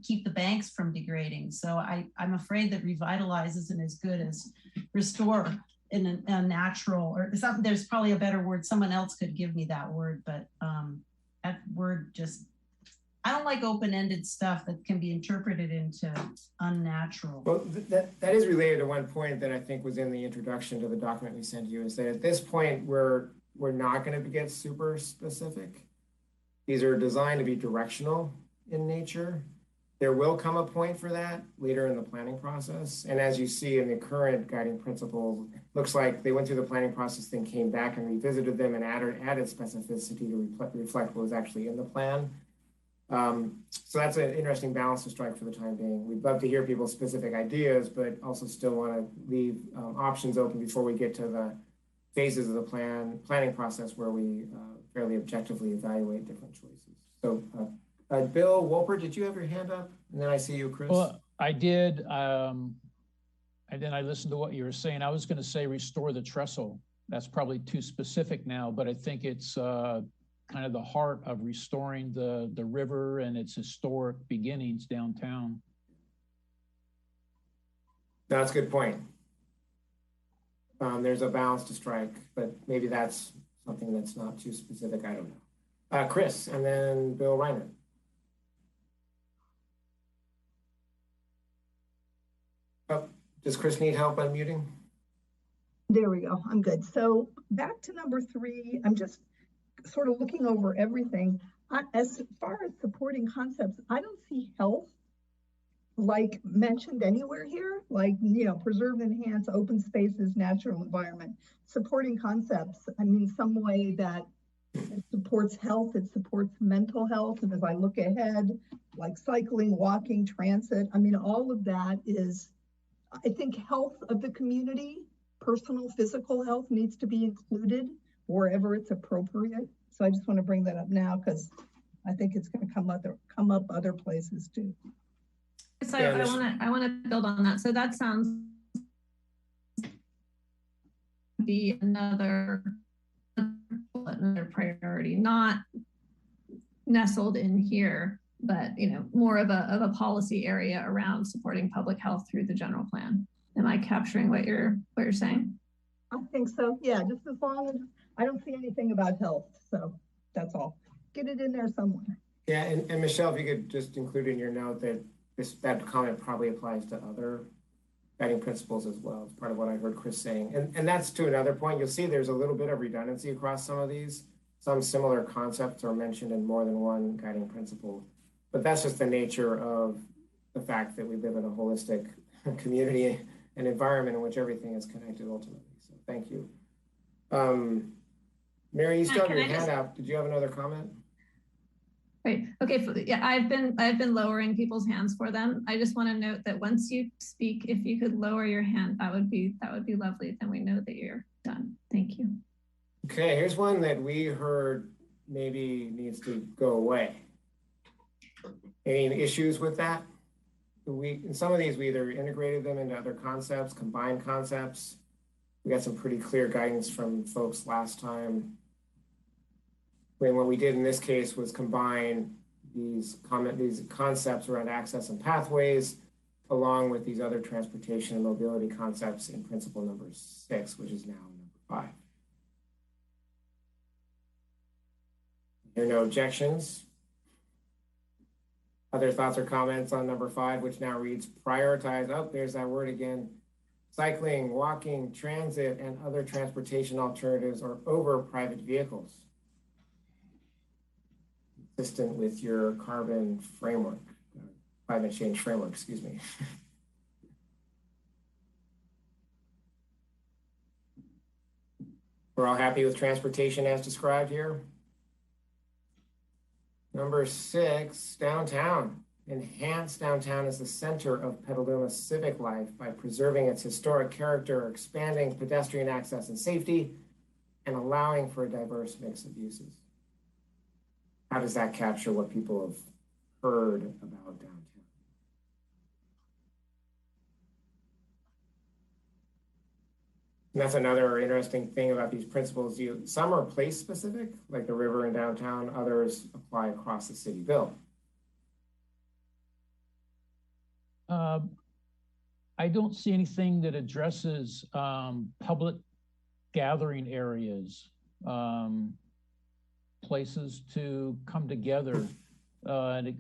keep the banks from degrading. So I'm afraid that revitalize isn't as good as restore in a natural or something. There's probably a better word. Someone else could give me that word, but that word just, I don't like open-ended stuff that can be interpreted into unnatural. Well, that is related to one point that I think was in the introduction to the document we sent you, is that at this point, we're not going to get super specific. These are designed to be directional in nature. There will come a point for that later in the planning process. And as you see in the current guiding principles, looks like they went through the planning process, then came back and revisited them and added specificity to reflect what was actually in the plan. So that's an interesting balance to strike for the time being. We'd love to hear people's specific ideas, but also still want to leave options open before we get to the phases of the planning process where we fairly objectively evaluate different choices. So Bill Wolpert, did you have your hand up? And then I see you, Chris. Well, I did. And then I listened to what you were saying. I was going to say restore the trestle. That's probably too specific now, but I think it's kind of the heart of restoring the river and its historic beginnings downtown. That's a good point. There's a balance to strike, but maybe that's something that's not too specific. I don't know. Chris, and then Bill Reiner. Oh, does Chris need help unmuting? There we go. I'm good. So back to number 3, I'm just sort of looking over everything. As far as supporting concepts, I don't see health like mentioned anywhere here, like, preserve, enhance, open spaces, natural environment, supporting concepts. I mean, some way that it supports health, it supports mental health. And as I look ahead, like cycling, walking, transit, I mean, all of that is, I think health of the community, personal, physical health needs to be included wherever it's appropriate. So I just want to bring that up now because I think it's going to come up other places too. So I want to build on that. So that sounds be another priority, not nestled in here, but more of a policy area around supporting public health through the general plan. Am I capturing what you're saying? I think so. Yeah, just as long as I don't see anything about health. So that's all. Get it in there somewhere. Yeah, and Michelle, if you could just include in your note that that comment probably applies to other guiding principles as well. It's part of what I heard Chris saying. And that's to another point. You'll see there's a little bit of redundancy across some of these. Some similar concepts are mentioned in more than one guiding principle. But that's just the nature of the fact that we live in a holistic community and environment in which everything is connected ultimately. So thank you. Mary, you still have your hand up. Did you have another comment? Right. Okay. Yeah, I've been lowering people's hands for them. I just want to note that once you speak, if you could lower your hand, that would be lovely. Then we know that you're done. Thank you. Okay, here's one that we heard maybe needs to go away. Any issues with that? In some of these, we either integrated them into other concepts, combined concepts. We got some pretty clear guidance from folks last time. When what we did in this case was combine these concepts around access and pathways, along with these other transportation and mobility concepts in principle number 6, which is now number 5. There are no objections. Other thoughts or comments on number 5, which now reads prioritize, oh, there's that word again, cycling, walking, transit, and other transportation alternatives or over private vehicles. Consistent with your carbon framework, climate change framework, excuse me. We're all happy with transportation as described here. Number 6, downtown. Enhance downtown as the center of Petaluma's civic life by preserving its historic character, expanding pedestrian access and safety, and allowing for a diverse mix of uses. How does that capture what people have heard about downtown? And that's another interesting thing about these principles. Some are place specific, like the river in downtown, others apply across the city bill. I don't see anything that addresses public gathering areas, places to come together. An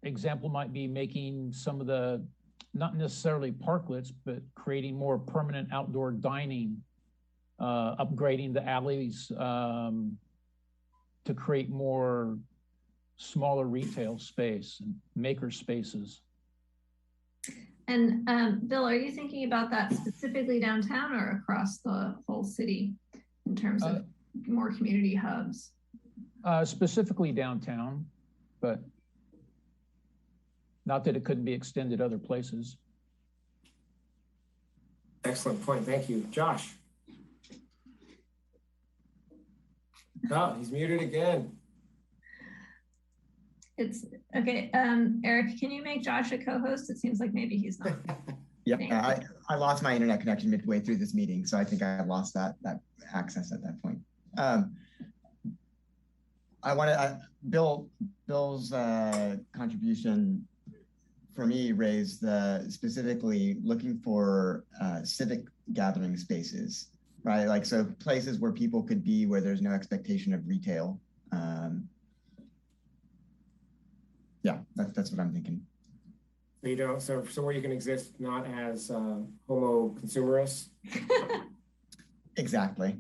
example might be making some of the, not necessarily parklets, but creating more permanent outdoor dining, upgrading the alleys to create more smaller retail space and maker spaces. And Bill, are you thinking about that specifically downtown or across the whole city in terms of more community hubs? Specifically downtown, but not that it couldn't be extended other places. Excellent point. Thank you. Josh. Oh, he's muted again. It's okay. Eric, can you make Josh a co-host? It seems like maybe he's not. Yep, I lost my internet connection midway through this meeting, so I think I lost that access at that point. I want to, Bill's contribution for me raised specifically looking for civic gathering spaces, right? Like, so places where people could be where there's no expectation of retail. Yeah, that's what I'm thinking. You know, so somewhere you can exist not as homo consumerist. Exactly.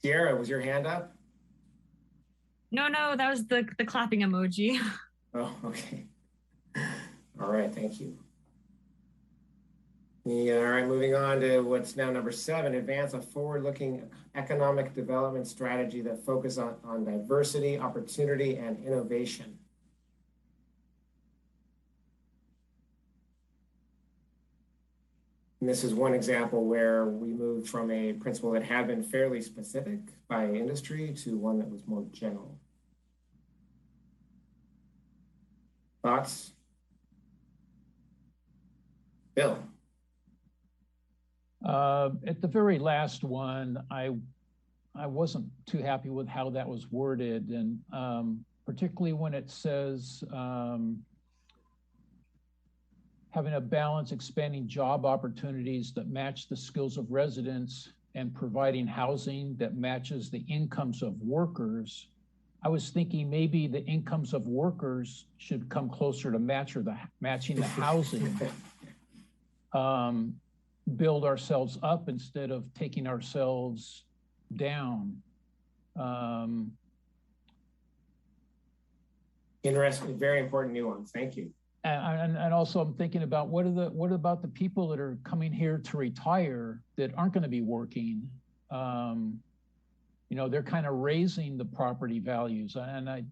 Sierra, was your hand up? No, that was the clapping emoji. Oh, okay. All right, thank you. Yeah, all right, moving on to what's now number 7, advance a forward-looking economic development strategy that focuses on diversity, opportunity, and innovation. And this is one example where we moved from a principle that had been fairly specific by industry to one that was more general. Thoughts? Bill? At the very last one, I wasn't too happy with how that was worded, and particularly when it says having a balance, expanding job opportunities that match the skills of residents and providing housing that matches the incomes of workers. I was thinking maybe the incomes of workers should come closer to matching the housing. build ourselves up instead of taking ourselves down. Interesting, very important nuance. Thank you. And also I'm thinking about what about the people that are coming here to retire that aren't going to be working? You know, they're kind of raising the property values, and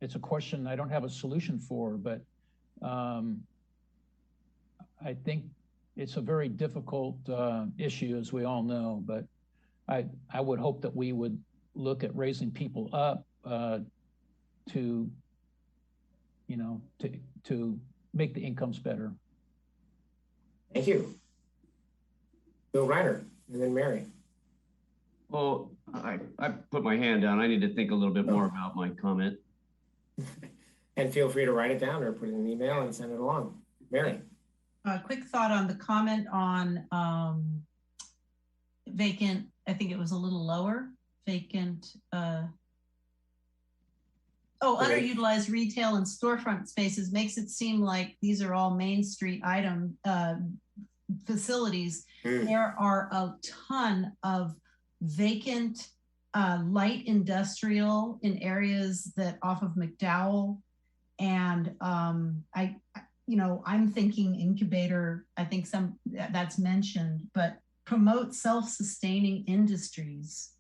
it's a question I don't have a solution for, but I think it's a very difficult issue, as we all know. But I would hope that we would look at raising people up to, you know, to make the incomes better. Thank you. Bill Reiner, and then Mary. Well, I put my hand down. I need to think a little bit more about my comment. And feel free to write it down or put it in an email and send it along. Mary. Quick thought on the comment on vacant. I think it was a little lower. Vacant. Underutilized retail and storefront spaces makes it seem like these are all Main Street item facilities. There are a ton of vacant light industrial in areas that off of McDowell, and I'm thinking incubator. I think that's mentioned, but promote self-sustaining industries.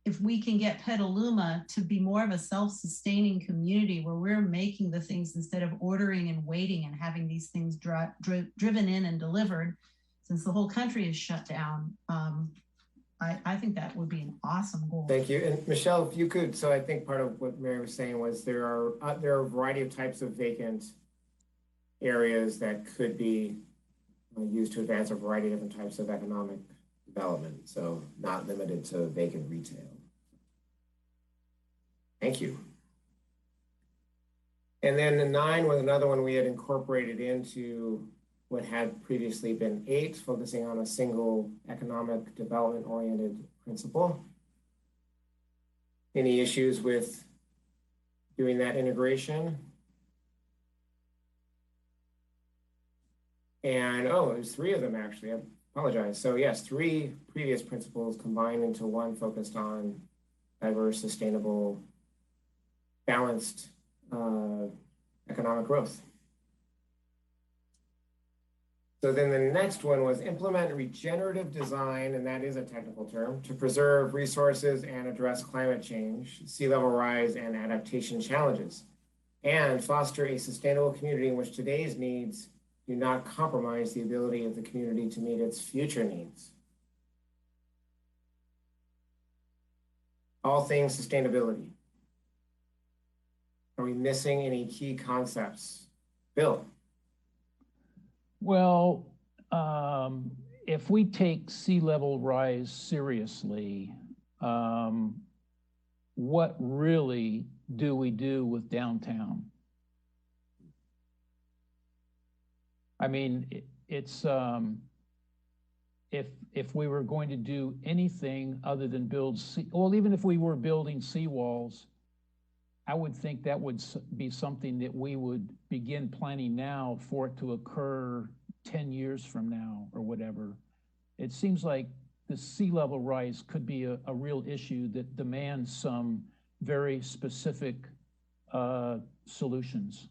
If we can get Petaluma to be more of a self-sustaining community where we're making the things instead of ordering and waiting and having these things driven in and delivered, since the whole country is shut down, I think that would be an awesome goal. Thank you. And Michelle, if you could, so I think part of what Mary was saying was there are a variety of types of vacant areas that could be used to advance a variety of different types of economic development. So not limited to vacant retail. Thank you. And then the 9 was another one we had incorporated into what had previously been 8, focusing on a single economic development oriented principle. Any issues with doing that integration? And there's 3 of them actually. I apologize. So yes, 3 previous principles combined into one focused on diverse, sustainable, balanced economic growth. So then the next one was implement regenerative design, and that is a technical term, to preserve resources and address climate change, sea level rise, and adaptation challenges, and foster a sustainable community in which today's needs do not compromise the ability of the community to meet its future needs. All things sustainability. Are we missing any key concepts? Bill. Well, if we take sea level rise seriously, what really do we do with downtown? I mean, it's if we were going to do anything other than build even if we were building seawalls, I would think that would be something that we would begin planning now for it to occur 10 years from now or whatever. It seems like the sea level rise could be a real issue that demands some very specific solutions.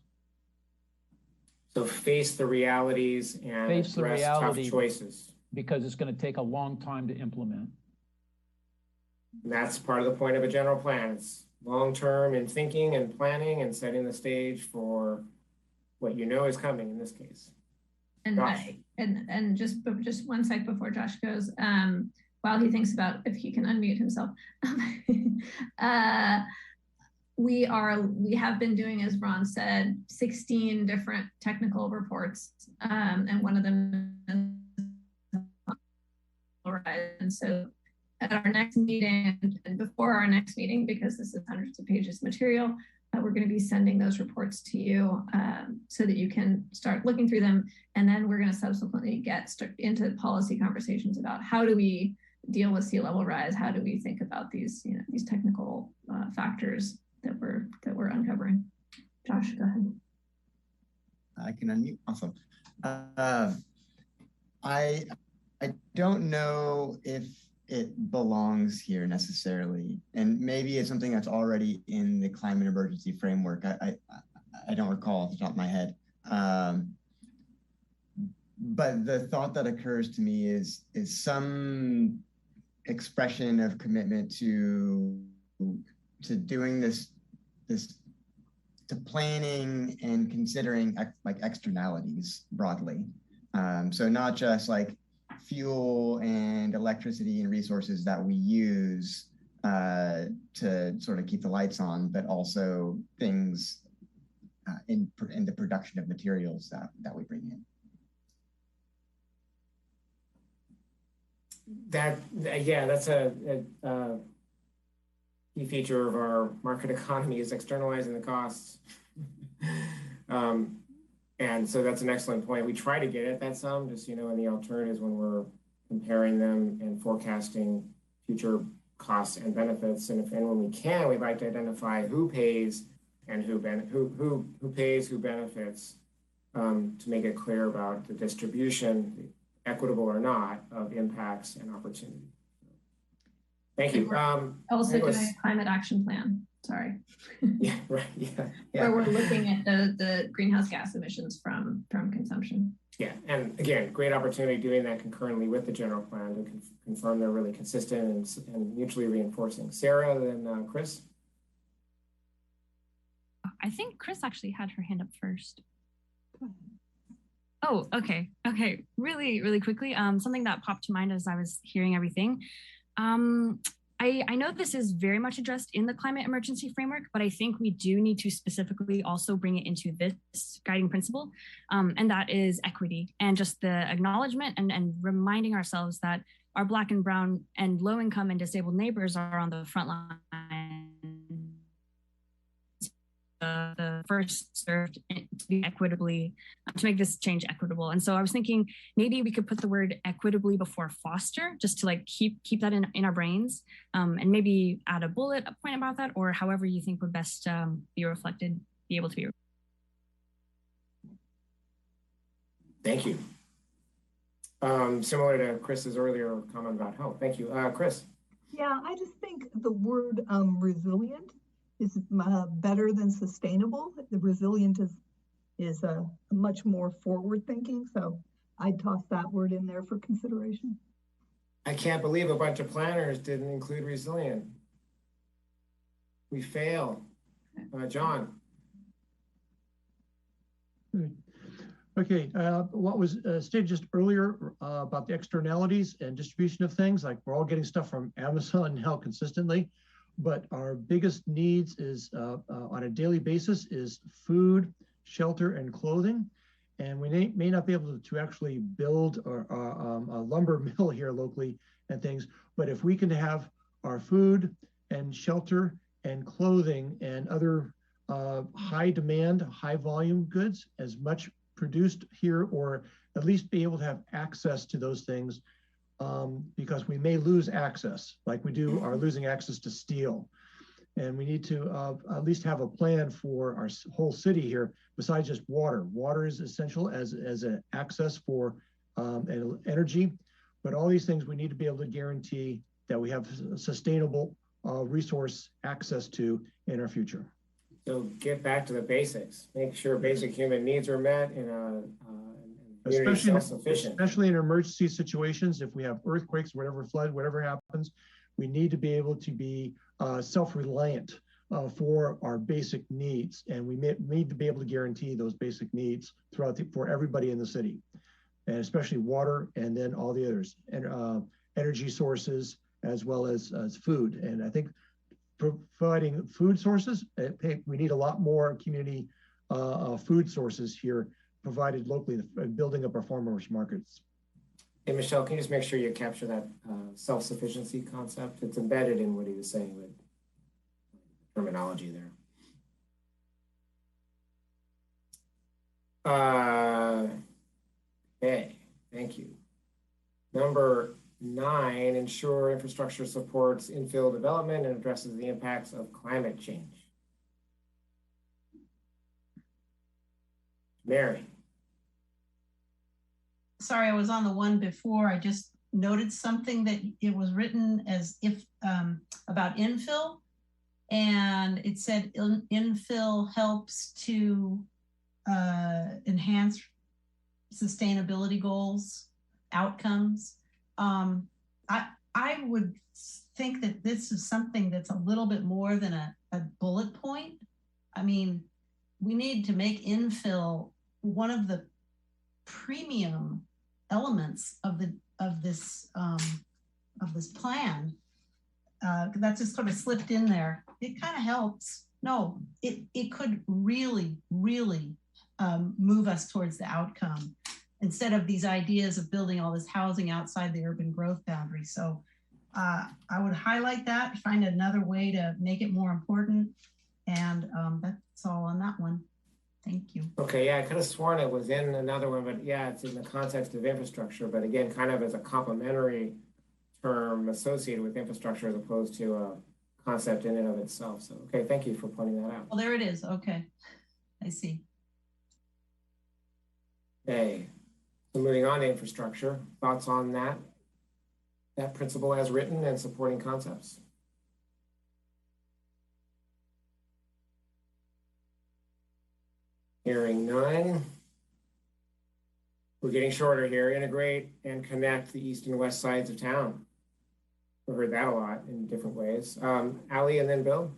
So face the realities and address tough choices. Because it's going to take a long time to implement. And that's part of the point of a general plan. It's long-term in thinking and planning and setting the stage for what you know is coming in this case. And just one sec before Josh goes, while he thinks about if he can unmute himself, we have been doing, as Ron said, 16 different technical reports, and one of them is and so at our next meeting and before our next meeting, because this is hundreds of pages of material, we're going to be sending those reports to you so that you can start looking through them. And then we're going to subsequently get into policy conversations about how do we deal with sea level rise? How do we think about these, these technical factors that we're uncovering? Josh, go ahead. I can unmute. Awesome. I don't know if it belongs here necessarily, and maybe it's something that's already in the climate emergency framework. I don't recall off the top of my head. But the thought that occurs to me is some expression of commitment to doing this to planning and considering like externalities broadly. So not just like fuel and electricity and resources that we use to sort of keep the lights on, but also things in the production of materials that we bring in. That's a key feature of our market economy is externalizing the costs. And so that's an excellent point. We try to get at that some, just, in the alternatives when we're comparing them and forecasting future costs and benefits. And when we can, we'd like to identify who pays and who pays, who benefits, to make it clear about the distribution, equitable or not, of impacts and opportunity. Thank you. Also doing a climate action plan. Sorry. Yeah, right. Yeah. Where we're looking at the greenhouse gas emissions from consumption. Yeah, and again, great opportunity doing that concurrently with the general plan to confirm they're really consistent and mutually reinforcing. Sarah, then Chris. I think Chris actually had her hand up first. Oh, okay. Okay. Really, really quickly. Something that popped to mind as I was hearing everything. I know this is very much addressed in the climate emergency framework, but I think we do need to specifically also bring it into this guiding principle, and that is equity and just the acknowledgement and reminding ourselves that our Black and brown and low income and disabled neighbors are on the front line. The first served to be equitably, to make this change equitable. And so I was thinking maybe we could put the word equitably before foster, just to like keep that in our brains, and maybe add a bullet point about that, or however you think would best be able to be. Thank you. Similar to Chris's earlier comment about health. Thank you. Chris. Yeah, I just think the word resilient is better than sustainable. The resilient is a much more forward thinking. So I'd toss that word in there for consideration. I can't believe a bunch of planners didn't include resilient. We fail. John. Okay, what was stated just earlier about the externalities and distribution of things, like we're all getting stuff from Amazon now consistently. But our biggest needs is on a daily basis is food, shelter, and clothing. And we may not be able to actually build a lumber mill here locally and things, but if we can have our food and shelter and clothing and other high demand, high volume goods as much produced here, or at least be able to have access to those things, because we may lose access, like we are losing access to steel. And we need to at least have a plan for our whole city here, besides just water. Water is essential as an access for energy, but all these things we need to be able to guarantee that we have sustainable resource access to in our future. So get back to the basics. Make sure basic human needs are met in a especially in emergency situations. If we have earthquakes, whatever, flood, whatever happens, we need to be able to be self-reliant for our basic needs, and we need to be able to guarantee those basic needs for everybody in the city, and especially water, and then all the others, and energy sources, as well as food. And I think providing food sources, we need a lot more community food sources here provided locally, building up our farmers markets. Hey, Michelle, can you just make sure you capture that self-sufficiency concept? It's embedded in what he was saying with terminology there. Okay, thank you. Number 9, ensure infrastructure supports infill development and addresses the impacts of climate change. Mary. sorry, I was on the one before. I just noted something that it was written as if about infill. And it said infill helps to enhance sustainability goals, outcomes. I would think that this is something that's a little bit more than a bullet point. I mean, we need to make infill one of the premium elements of this plan. That just sort of slipped in there. It kind of helps. No, it could really, really move us towards the outcome instead of these ideas of building all this housing outside the urban growth boundary. So I would highlight that, find another way to make it more important. And that's all on that one. Thank you. Okay, yeah, I could have sworn it was in another one, but yeah, it's in the context of infrastructure, but again, kind of as a complementary term associated with infrastructure as opposed to a concept in and of itself. So, okay, thank you for pointing that out. Well, there it is. Okay, I see. Okay, so moving on to infrastructure, thoughts on that principle as written and supporting concepts? Hearing none. We're getting shorter here. Integrate and connect the east and west sides of town. We've heard that a lot in different ways. Ali and then Bill.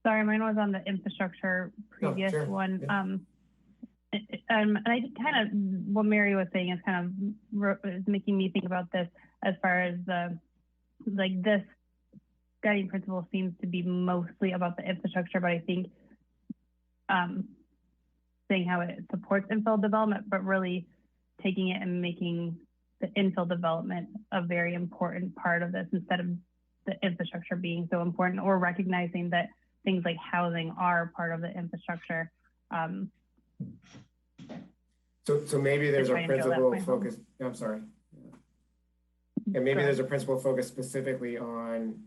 Sorry, mine was on the infrastructure previous one. Yeah. And I just kind of, what Mary was saying is kind of is making me think about this as far as this guiding principle seems to be mostly about the infrastructure, but I think saying how it supports infill development, but really taking it and making the infill development a very important part of this instead of the infrastructure being so important, or recognizing that things like housing are part of the infrastructure. So maybe there's a principle focus. I'm sorry. And maybe there's a principle focus specifically on,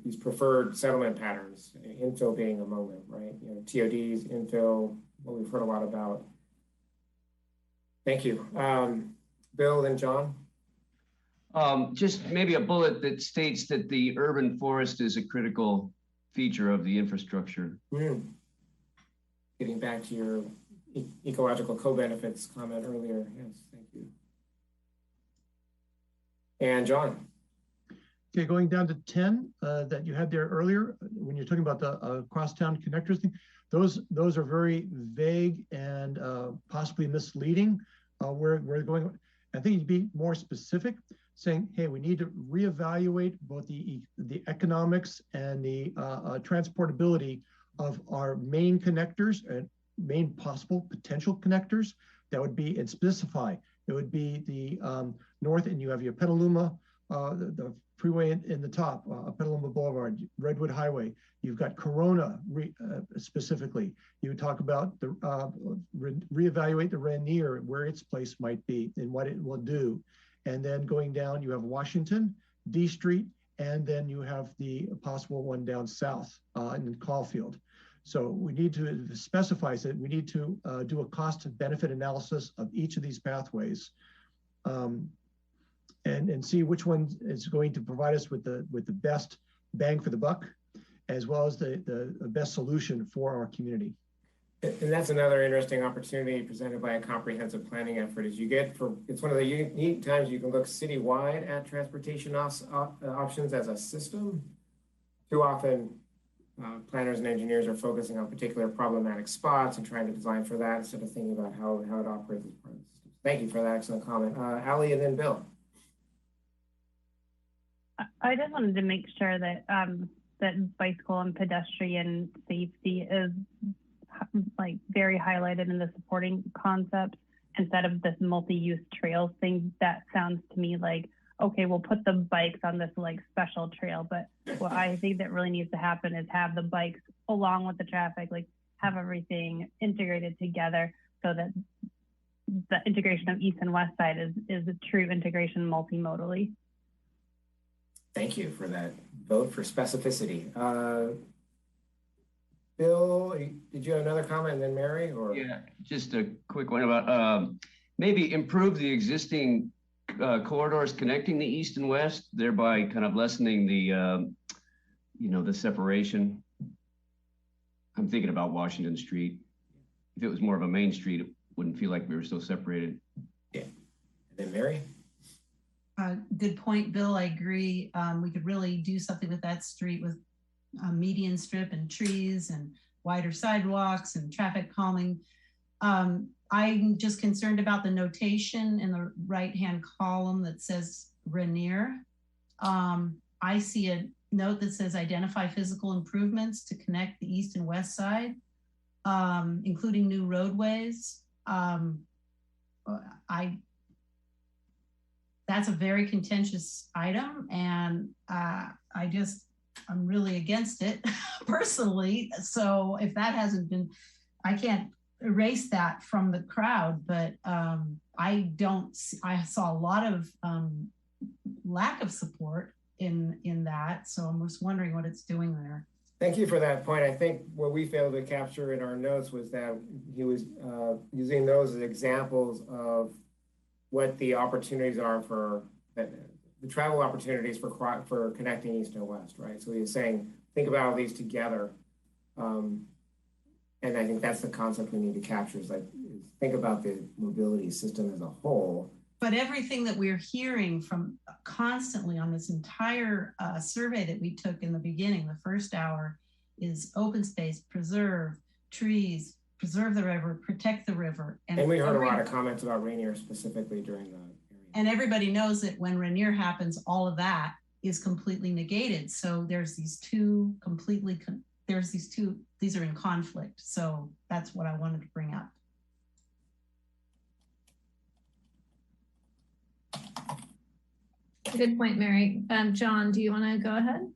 these preferred settlement patterns, infill being among them, right? TODs, infill, what we've heard a lot about. Thank you. Bill and John? Just maybe a bullet that states that the urban forest is a critical feature of the infrastructure. Getting back to your ecological co-benefits comment earlier. Yes, thank you. And John? Okay, going down to 10 that you had there earlier, when you're talking about the crosstown connectors thing, those are very vague and possibly misleading. We're going, I think you'd be more specific, saying, hey, we need to reevaluate both the economics and the transportability of our main connectors and main possible potential connectors. That would be, and specify, it would be the north, and you have your Petaluma, the freeway in the top, Petaluma Boulevard, Redwood Highway. You've got Corona specifically. You would talk about the reevaluate the Rainier, where its place might be and what it will do. And then going down, you have Washington, D Street, and then you have the possible one down south in Caulfield. So we need to specify that we need to do a cost and benefit analysis of each of these pathways. And see which one is going to provide us with the best bang for the buck, as well as the best solution for our community. And that's another interesting opportunity presented by a comprehensive planning effort. Is it's one of the unique times you can look citywide at transportation options as a system. Too often, planners and engineers are focusing on particular problematic spots and trying to design for that instead of thinking about how it operates as part of the system. Thank you for that excellent comment. Ali and then Bill. I just wanted to make sure that that bicycle and pedestrian safety is very highlighted in the supporting concepts instead of this multi-use trails thing. That sounds to me like, okay, we'll put the bikes on this special trail, but what I think that really needs to happen is have the bikes along with the traffic, have everything integrated together so that the integration of east and west side is a true integration multimodally. Thank you for that vote for specificity. Bill, did you have another comment and then Mary? Or yeah, just a quick one about maybe improve the existing corridors connecting the east and west, thereby kind of lessening the the separation. I'm thinking about Washington Street. If it was more of a main street, it wouldn't feel like we were so separated. Yeah. And then Mary? Good point, Bill. I agree. We could really do something with that street with a median strip and trees and wider sidewalks and traffic calming. I'm just concerned about the notation in the right-hand column that says Rainier. I see a note that says identify physical improvements to connect the east and west side, including new roadways. That's a very contentious item, and I'm really against it personally. So if that hasn't been, I can't erase that from the crowd, but I saw a lot of lack of support in that. So I'm just wondering what it's doing there. Thank you for that point. I think what we failed to capture in our notes was that he was using those as examples of what the opportunities are for the travel opportunities for connecting east and west, right? So he was saying, think about all these together. And I think that's the concept we need to capture is think about the mobility system as a whole. But everything that we're hearing from constantly on this entire survey that we took in the beginning, the first hour, is open space, preserve trees, preserve the river, protect the river. And we heard a lot of comments about Rainier specifically during the hearing. And everybody knows that when Rainier happens, all of that is completely negated. So there's these two these are in conflict. So that's what I wanted to bring up. Good point, Mary. John, do you want to go ahead?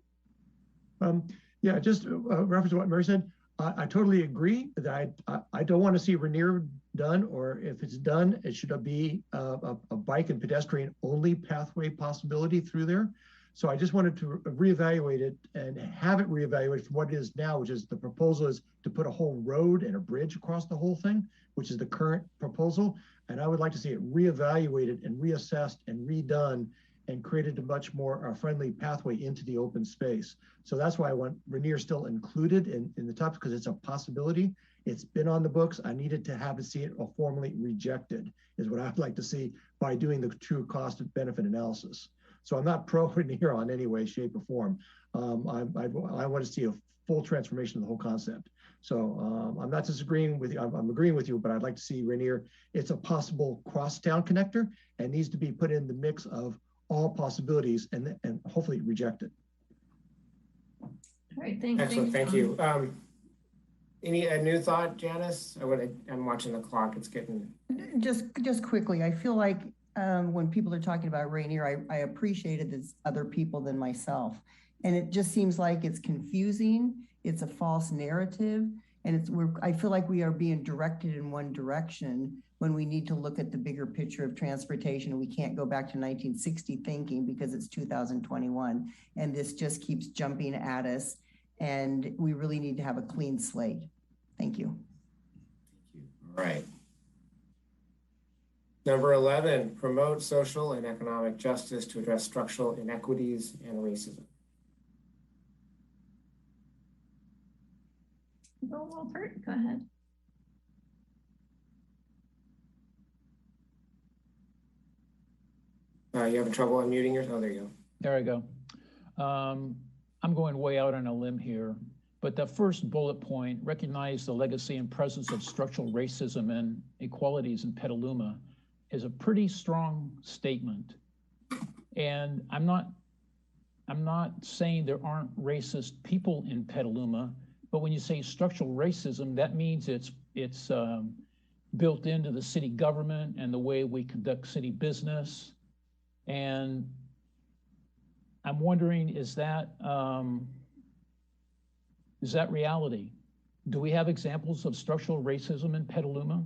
Yeah, just reference to what Mary said. I totally agree that I don't want to see Rainier done, or if it's done, it should be a bike and pedestrian only pathway possibility through there. So I just wanted to reevaluate it and have it reevaluated from what it is now, which is the proposal is to put a whole road and a bridge across the whole thing, which is the current proposal. And I would like to see it reevaluated and reassessed and redone and created a much more friendly pathway into the open space. So that's why I want Rainier still included in the top, because it's a possibility. It's been on the books. I needed to have it see it formally rejected is what I'd like to see by doing the true cost and benefit analysis. So I'm not pro Rainier on any way, shape, or form. I want to see a full transformation of the whole concept. So I'm not disagreeing with you. I'm agreeing with you, but I'd like to see Rainier. It's a possible cross-town connector and needs to be put in the mix of all possibilities and hopefully rejected. All right, thanks. Excellent, thank you. A new thought, Janice? I'm watching the clock. It's getting. Just quickly, I feel like when people are talking about Rainier, I appreciated this other people than myself. And it just seems like it's confusing. It's a false narrative. And I feel like we are being directed in one direction when we need to look at the bigger picture of transportation. We can't go back to 1960 thinking because it's 2021. And this just keeps jumping at us. And we really need to have a clean slate. Thank you. All right. Number 11, promote social and economic justice to address structural inequities and racism. Bill Walpert, go ahead. You having trouble unmuting yourself? Oh, there you go. There I go. I'm going way out on a limb here, but the first bullet point, recognize the legacy and presence of structural racism and inequalities in Petaluma, is a pretty strong statement. And I'm not saying there aren't racist people in Petaluma, but when you say structural racism, that means it's built into the city government and the way we conduct city business. And I'm wondering, is that reality? Do we have examples of structural racism in Petaluma?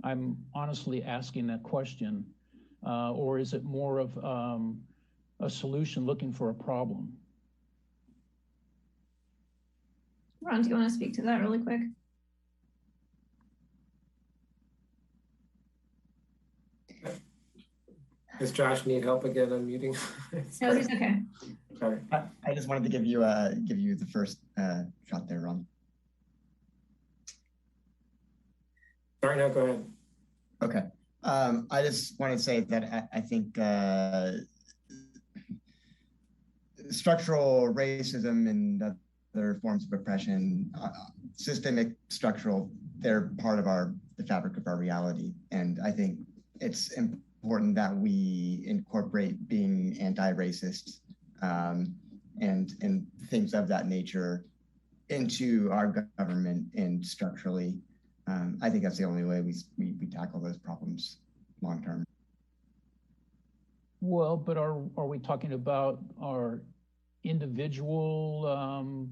I'm honestly asking that question. Or is it more of a solution looking for a problem? Ron, do you want to speak to that really quick? Does Josh need help again unmuting? No, he's okay. Sorry. I just wanted to give you the first shot there, Ron. Sorry, no, go ahead. Okay. I just want to say that I think structural racism and other forms of oppression, systemic, structural, they're part of the fabric of our reality. And I think it's important that we incorporate being anti-racist and things of that nature into our government and structurally. I think that's the only way we tackle those problems long term. Well, but are we talking about our individual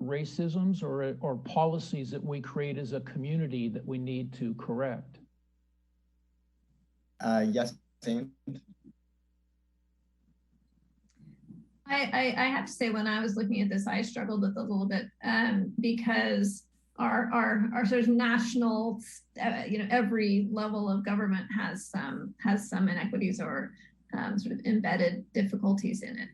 racisms or policies that we create as a community that we need to correct? Yes, Sam. I have to say, when I was looking at this, I struggled with it a little bit because our sort of national, every level of government has some inequities or sort of embedded difficulties in it.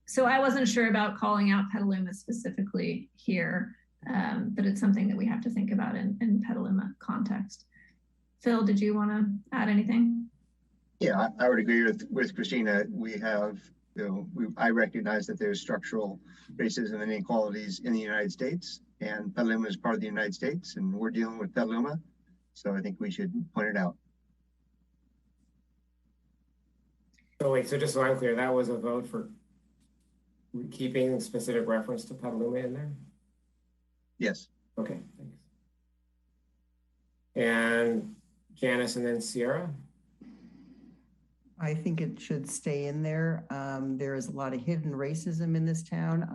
So I wasn't sure about calling out Petaluma specifically here, but it's something that we have to think about in Petaluma context. Phil, did you want to add anything? Yeah, I would agree with Christina. We have, I recognize that there's structural racism and inequalities in the United States, and Petaluma is part of the United States, and we're dealing with Petaluma. So I think we should point it out. So wait, so just so I'm clear, that was a vote for keeping specific reference to Petaluma in there? Yes. Okay, thanks. And Janice and then Sierra? I think it should stay in there. There is a lot of hidden racism in this town.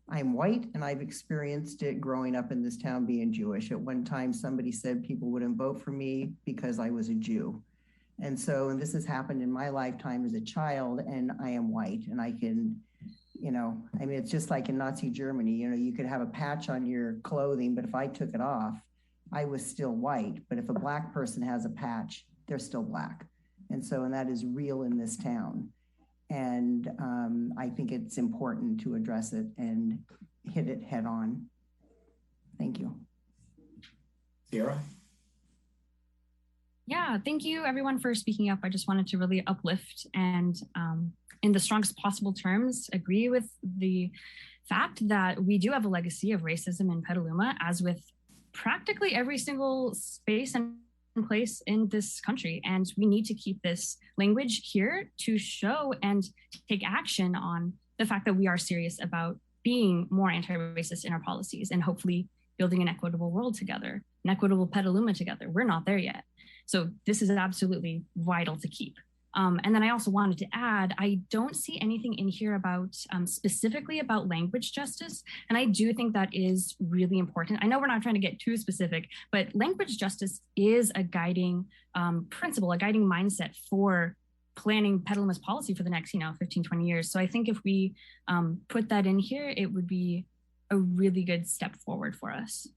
I'm white and I've experienced it growing up in this town being Jewish. At one time, somebody said people wouldn't vote for me because I was a Jew. And this has happened in my lifetime as a child, and I am white, and I can, it's just like in Nazi Germany, you could have a patch on your clothing, but if I took it off, I was still white. But if a Black person has a patch, they're still Black. And that is real in this town. And I think it's important to address it and hit it head on. Thank you. Sierra? Yeah, thank you everyone for speaking up. I just wanted to really uplift and in the strongest possible terms, agree with the fact that we do have a legacy of racism in Petaluma, as with practically every single space and place in this country. And we need to keep this language here to show and take action on the fact that we are serious about being more anti-racist in our policies and hopefully building an equitable world together, an equitable Petaluma together. We're not there yet. So this is absolutely vital to keep. And then I also wanted to add, I don't see anything in here about specifically about language justice. And I do think that is really important. I know we're not trying to get too specific, but language justice is a guiding principle, a guiding mindset for planning Petaluma's policy for the next, 15, 20 years. So I think if we put that in here, it would be a really good step forward for us.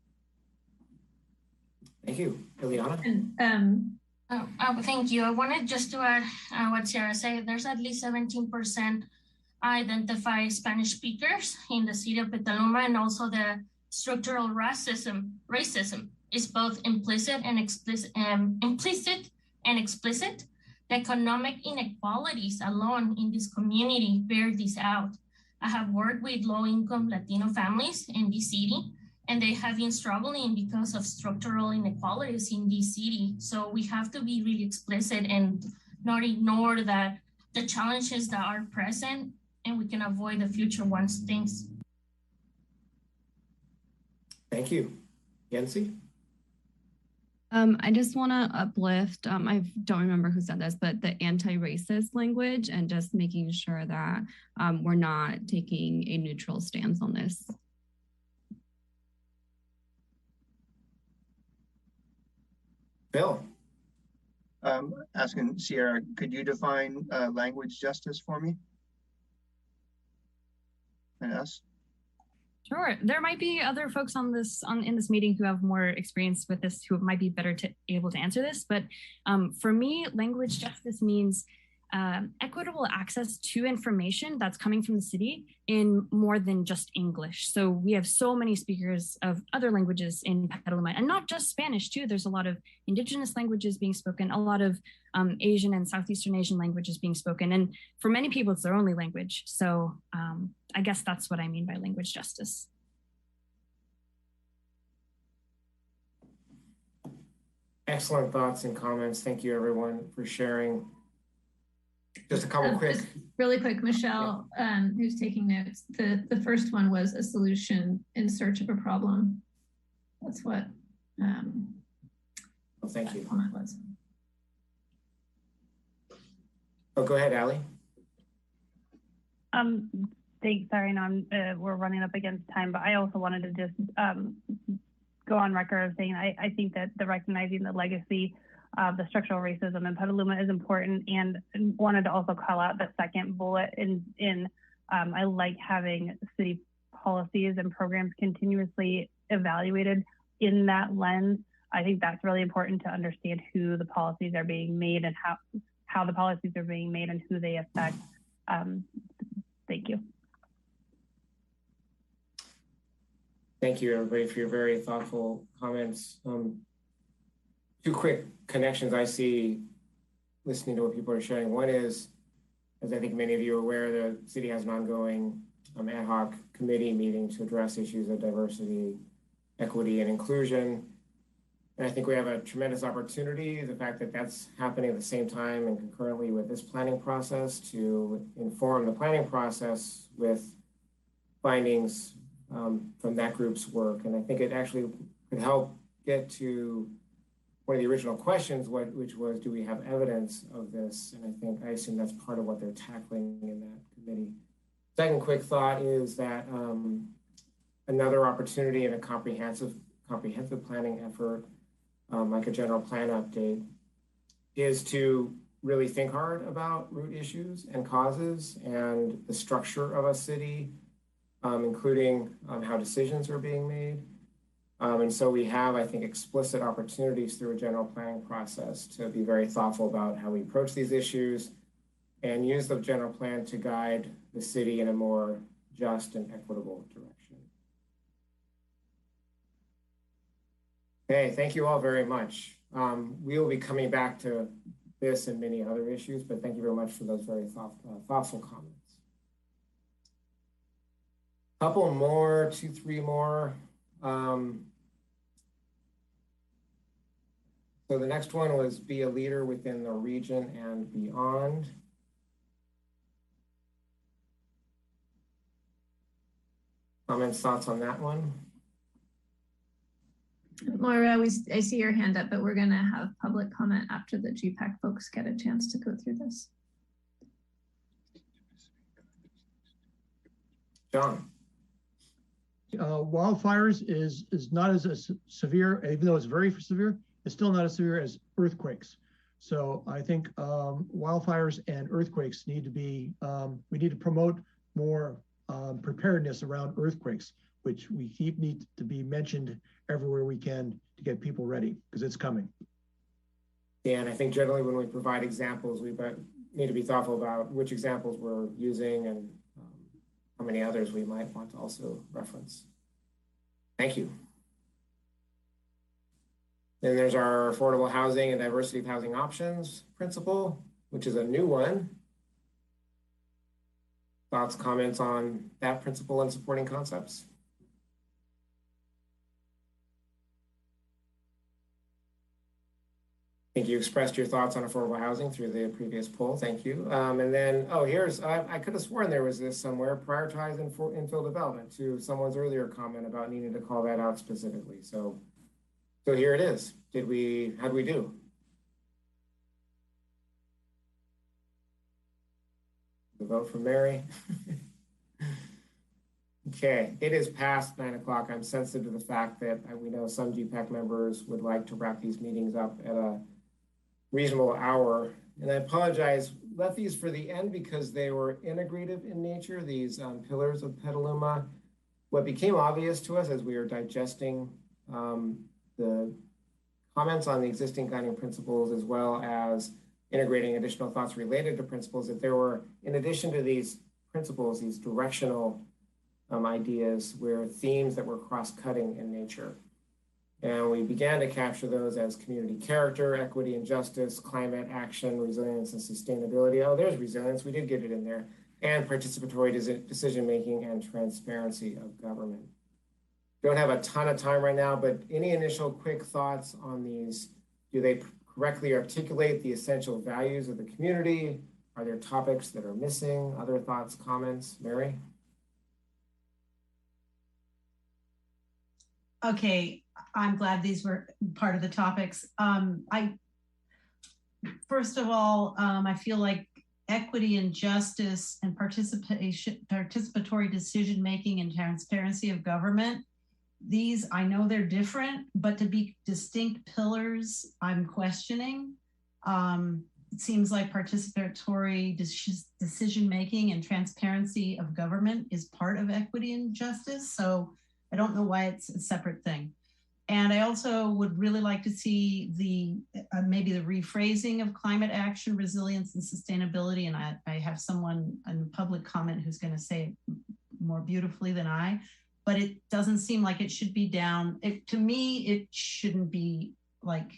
Thank you. Ileana? Thank you. I wanted just to add what Sarah said. There's at least 17% identify Spanish speakers in the city of Petaluma, and also the structural racism is both implicit and explicit. The economic inequalities alone in this community bear this out. I have worked with low-income Latino families in this city, and they have been struggling because of structural inequalities in this city. So we have to be really explicit and not ignore that the challenges that are present, and we can avoid the future ones. Thanks. Thank you. Yancy? I just want to uplift, I don't remember who said this, but the anti-racist language and just making sure that we're not taking a neutral stance on this. Bill? Asking Sierra, could you define language justice for me? ask? Sure. There might be other folks in this meeting who have more experience with this, who might be better able to answer this. But for me, language justice means equitable access to information that's coming from the city in more than just English. So we have so many speakers of other languages in Petaluma, and not just Spanish too. There's a lot of indigenous languages being spoken, a lot of Asian and Southeastern Asian languages being spoken. And for many people, it's their only language. So I guess that's what I mean by language justice. Excellent thoughts and comments. Thank you everyone for sharing. Just a couple quick. Really quick, Michelle, who's taking notes. The first one was a solution in search of a problem. That's what well, thank you. Comment was. Oh, go ahead, Allie. Thanks. Sorry, no, we're running up against time, but I also wanted to just go on record of saying I think that the recognizing the legacy of the structural racism in Petaluma is important, and wanted to also call out the second bullet in I like having city policies and programs continuously evaluated in that lens. I think that's really important to understand who the policies are being made and how the policies are being made and who they affect. Thank you. Thank you, everybody, for your very thoughtful comments. Two quick connections I see listening to what people are sharing. One is, as I think many of you are aware, the city has an ongoing ad hoc committee meeting to address issues of diversity, equity, and inclusion. And I think we have a tremendous opportunity, the fact that that's happening at the same time and concurrently with this planning process, to inform the planning process with findings from that group's work. And I think it actually could help get to one of the original questions, which was, do we have evidence of this? And I assume that's part of what they're tackling in that committee. Second quick thought is that another opportunity in a comprehensive planning effort, like a general plan update, is to really think hard about root issues and causes and the structure of a city, including how decisions are being made. And so we have, I think, explicit opportunities through a general planning process to be very thoughtful about how we approach these issues and use the general plan to guide the city in a more just and equitable direction. Okay, thank you all very much. We will be coming back to this and many other issues, but thank you very much for those very thoughtful comments. Couple more, 2, 3 more. So the next one was be a leader within the region and beyond. Comments, thoughts on that one? Moira, I see your hand up, but we're going to have public comment after the GPAC folks get a chance to go through this. John. Wildfires is not as severe, even though it's very severe, it's still not as severe as earthquakes. So I think wildfires and earthquakes need to be, we need to promote more preparedness around earthquakes, which we need to be mentioned everywhere we can to get people ready, because it's coming. Yeah, and I think generally when we provide examples, we need to be thoughtful about which examples we're using and how many others we might want to also reference. Thank you. Then there's our affordable housing and diversity of housing options principle, which is a new one. Thoughts, comments on that principle and supporting concepts? I think you expressed your thoughts on affordable housing through the previous poll. Thank you. And then, oh, here's, I could have sworn there was this somewhere, prioritize infill development, to someone's earlier comment about needing to call that out specifically. So here it is. How'd we do? The vote for Mary. Okay, it is past 9 o'clock. I'm sensitive to the fact that we know some GPAC members would like to wrap these meetings up at a reasonable hour. And I apologize, left these for the end because they were integrative in nature, these pillars of Petaluma. What became obvious to us as we were digesting the comments on the existing guiding principles, as well as integrating additional thoughts related to principles, that there were, in addition to these principles, these directional ideas were themes that were cross-cutting in nature. And we began to capture those as community character, equity and justice, climate action, resilience and sustainability. Oh, there's resilience, we did get it in there. And participatory decision-making and transparency of government. Don't have a ton of time right now, but any initial quick thoughts on these? Do they correctly articulate the essential values of the community? Are there topics that are missing? Other thoughts, comments? Mary? Okay, I'm glad these were part of the topics. First of all, I feel like equity and justice and participatory decision-making and transparency of government, these, I know they're different, but to be distinct pillars, I'm questioning. It seems like participatory decision-making and transparency of government is part of equity and justice. So I don't know why it's a separate thing. And I also would really like to see the maybe the rephrasing of climate action, resilience, and sustainability. And I have someone in public comment who's going to say it more beautifully than I, but it doesn't seem like it should be down. To me, it shouldn't be like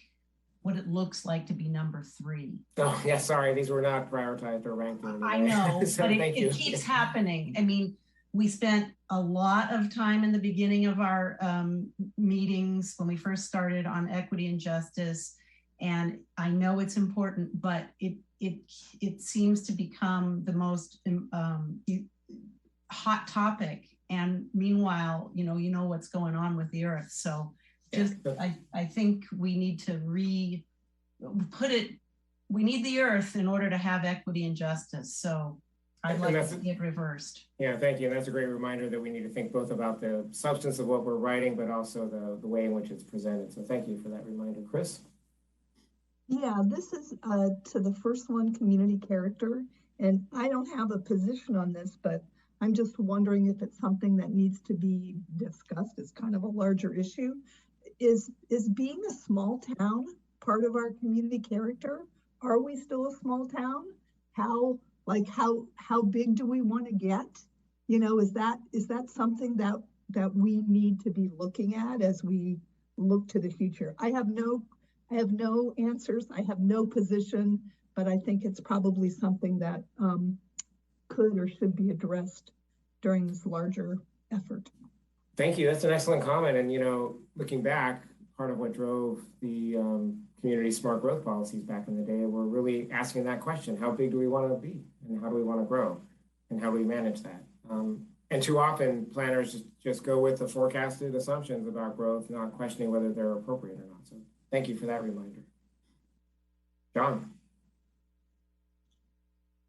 what it looks like to be number 3. Oh, yeah, sorry, these were not prioritized or ranked. I know, So but it keeps happening. I mean, we spent a lot of time in the beginning of our meetings when we first started on equity and justice. And I know it's important, but it seems to become the most hot topic. And meanwhile, you know what's going on with the earth. So just, I think we need to we need the earth in order to have equity and justice. So I'd like to see it reversed. Yeah, thank you. And that's a great reminder that we need to think both about the substance of what we're writing, but also the way in which it's presented. So thank you for that reminder. Chris? Yeah, this is to the first one, community character. And I don't have a position on this, but I'm just wondering if it's something that needs to be discussed as kind of a larger issue. Is being a small town part of our community character? Are we still a small town? How big do we want to get? You know, is that something that we need to be looking at as we look to the future? I have no answers. I have no position, but I think it's probably something that could or should be addressed during this larger effort. Thank you. That's an excellent comment. And, looking back, part of what drove the community smart growth policies back in the day were really asking that question: how big do we want to be, and how do we want to grow, and how do we manage that? And too often planners just go with the forecasted assumptions about growth, not questioning whether they're appropriate or not. So thank you for that reminder. John.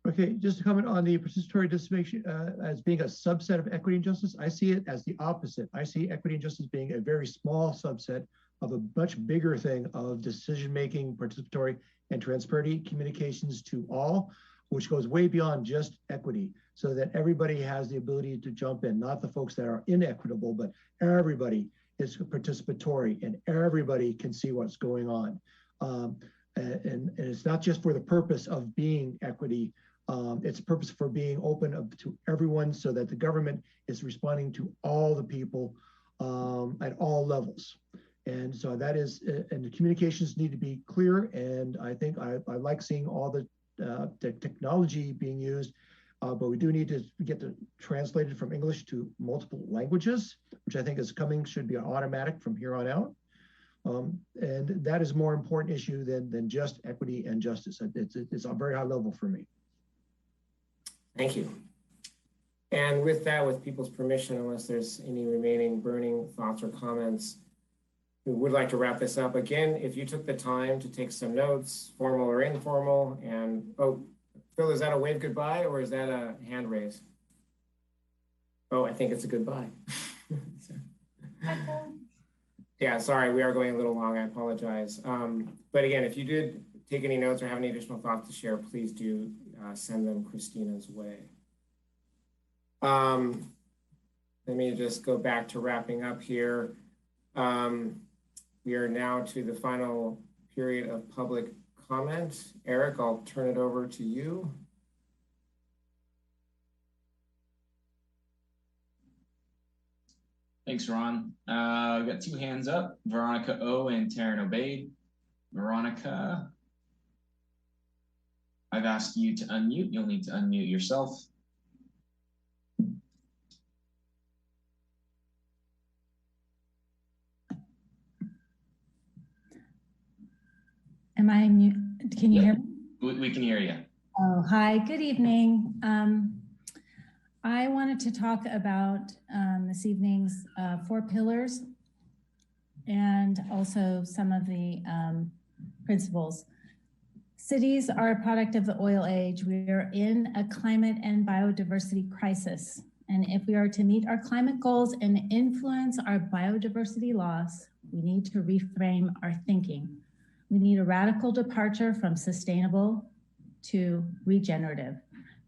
Okay, just to comment on the participatory decision as being a subset of equity and justice, I see it as the opposite. I see equity and justice being a very small subset of a much bigger thing of decision-making, participatory, and transparency communications to all, which goes way beyond just equity, so that everybody has the ability to jump in, not the folks that are inequitable, but everybody is participatory and everybody can see what's going on. And it's not just for the purpose of being equity, it's a purpose for being open up to everyone so that the government is responding to all the people at all levels. And so that is, and the communications need to be clear. And I think I like seeing all the technology being used, but we do need to get it translated from English to multiple languages, which I think is coming, should be automatic from here on out. And that is a more important issue than just equity and justice. It's a very high level for me. Thank you. And with that, with people's permission, unless there's any remaining burning thoughts or comments, we would like to wrap this up. Again, if you took the time to take some notes, formal or informal, and, oh, Phil, is that a wave goodbye or is that a hand raise? Oh, I think it's a goodbye. Yeah, sorry, we are going a little long, I apologize. But again, if you did take any notes or have any additional thoughts to share, please do send them Christina's way. Let me just go back to wrapping up here. We are now to the final period of public comment. Eric, I'll turn it over to you. Thanks, Ron. We've got two hands up, Veronica O and Taryn Obeid. Veronica, I've asked you to unmute. You'll need to unmute yourself. Am I mute? Can you hear me? We can hear you. Oh, hi, good evening. I wanted to talk about this evening's 4 pillars and also some of the principles. Cities are a product of the oil age. We are in a climate and biodiversity crisis. And if we are to meet our climate goals and influence our biodiversity loss, we need to reframe our thinking. We need a radical departure from sustainable to regenerative,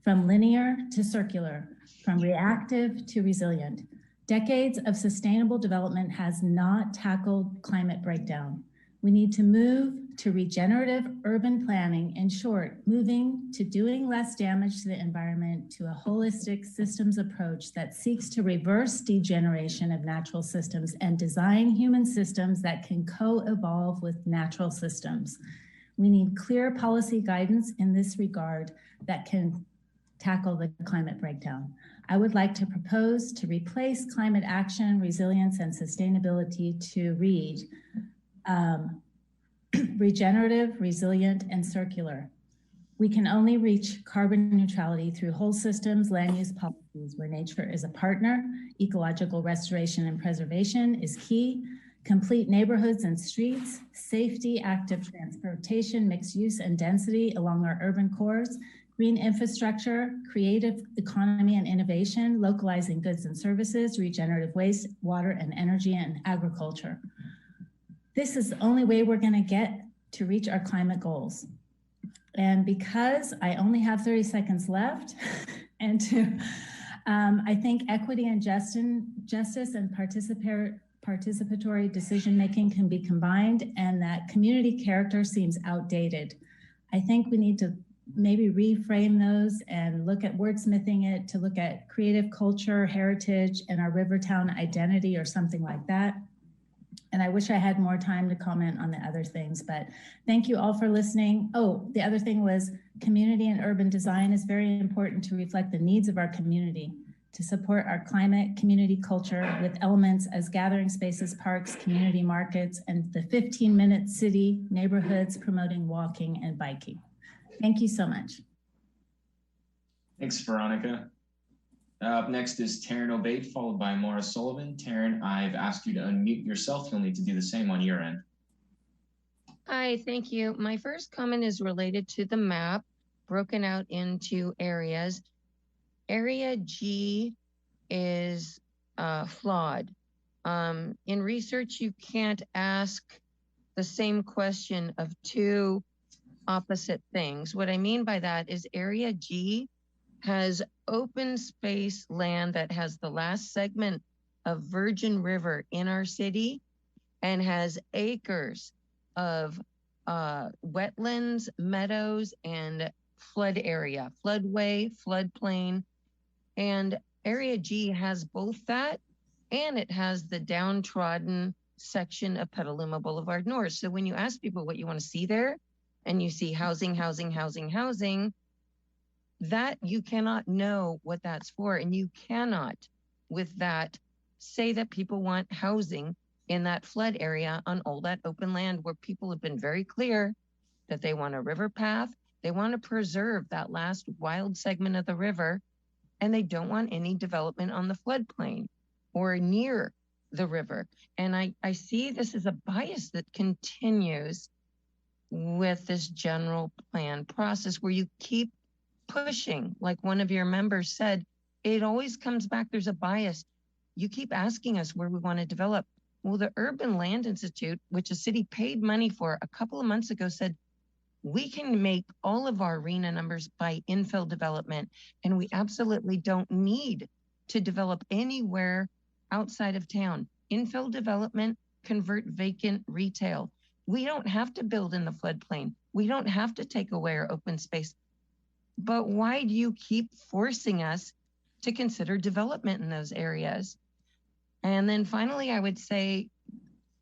from linear to circular, from reactive to resilient. Decades of sustainable development has not tackled climate breakdown. We need to move to regenerative urban planning, in short, moving to doing less damage to the environment, to a holistic systems approach that seeks to reverse degeneration of natural systems and design human systems that can co-evolve with natural systems. We need clear policy guidance in this regard that can tackle the climate breakdown. I would like to propose to replace climate action, resilience, and sustainability to read regenerative, resilient, and circular. We can only reach carbon neutrality through whole systems, land use policies where nature is a partner, ecological restoration and preservation is key, complete neighborhoods and streets, safety, active transportation, mixed use and density along our urban cores, green infrastructure, creative economy and innovation, localizing goods and services, regenerative waste, water and energy, and agriculture. This is the only way we're going to get to reach our climate goals. And because I only have 30 seconds left, and I think equity and justice and participatory decision-making can be combined, and that community character seems outdated. I think we need to maybe reframe those and look at wordsmithing it to look at creative culture, heritage, and our Rivertown identity or something like that. And I wish I had more time to comment on the other things, but thank you all for listening. Oh, the other thing was community and urban design is very important to reflect the needs of our community, to support our climate, community culture with elements as gathering spaces, parks, community markets, and the 15-minute city neighborhoods promoting walking and biking. Thank you so much. Thanks, Veronica. Up next is Taryn Obeid, followed by Maura Sullivan. Taryn, I've asked you to unmute yourself. You'll need to do the same on your end. Hi, thank you. My first comment is related to the map, broken out into areas. Area G is flawed. In research, you can't ask the same question of two opposite things. What I mean by that is Area G has open space land that has the last segment of Virgin River in our city and has acres of wetlands, meadows, and flood area, floodway, floodplain. And Area G has both that, and it has the downtrodden section of Petaluma Boulevard North. So when you ask people what you want to see there, and you see housing, housing, housing, housing, that you cannot know what that's for. And you cannot, with that, say that people want housing in that flood area on all that open land where people have been very clear that they want a river path. They want to preserve that last wild segment of the river, and they don't want any development on the floodplain or near the river. And I see this as a bias that continues with this general plan process where you keep pushing, like one of your members said, it always comes back, there's a bias. You keep asking us where we want to develop. Well, the Urban Land Institute, which the city paid money for a couple of months ago, said, We can make all of our arena numbers by infill development, and we absolutely don't need to develop anywhere outside of town. Infill development, convert vacant retail. We don't have to build in the floodplain. We don't have to take away our open space. But why do you keep forcing us to consider development in those areas? And then finally, I would say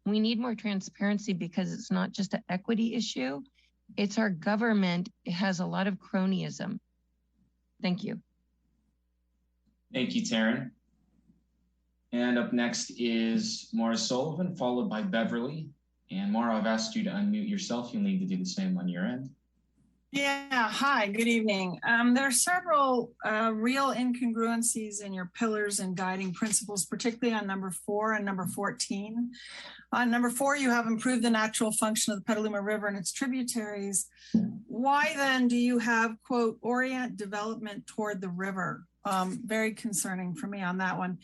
we need more transparency, because it's not just an equity issue. It's our government. It has a lot of cronyism. Thank you. Thank you, Taryn. And up next is Maura Sullivan, followed by Beverly. And Maura, I've asked you to unmute yourself. You'll need to do the same on your end. Yeah, hi, good evening. There are several real incongruencies in your pillars and guiding principles, particularly on number 4 and number 14. On number 4, you have improved the natural function of the Petaluma River and its tributaries. Why then do you have, quote, orient development toward the river? Very concerning for me on that one.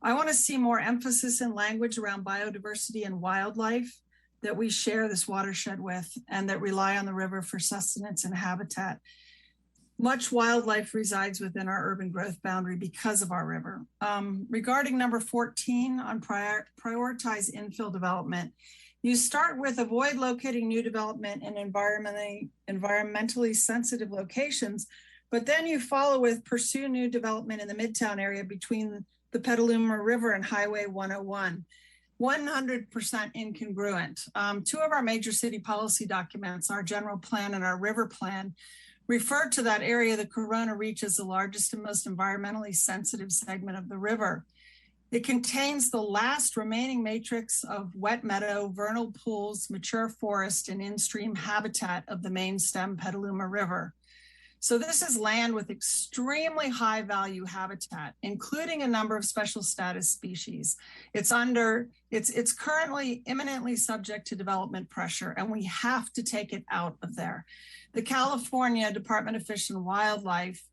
I want to see more emphasis in language around biodiversity and wildlife that we share this watershed with and that rely on the river for sustenance and habitat. Much wildlife resides within our urban growth boundary because of our river. Regarding number 14 on prioritize infill development, you start with avoid locating new development in environmentally sensitive locations, but then you follow with pursue new development in the Midtown area between the Petaluma River and Highway 101. 100% incongruent. 2 of our major city policy documents, our general plan and our river plan, refer to that area the Corona Reach as the largest and most environmentally sensitive segment of the river. It contains the last remaining matrix of wet meadow, vernal pools, mature forest, and in-stream habitat of the main stem Petaluma River. So this is land with extremely high value habitat, including a number of special status species. It's currently imminently subject to development pressure, and we have to take it out of there. The California Department of Fish and Wildlife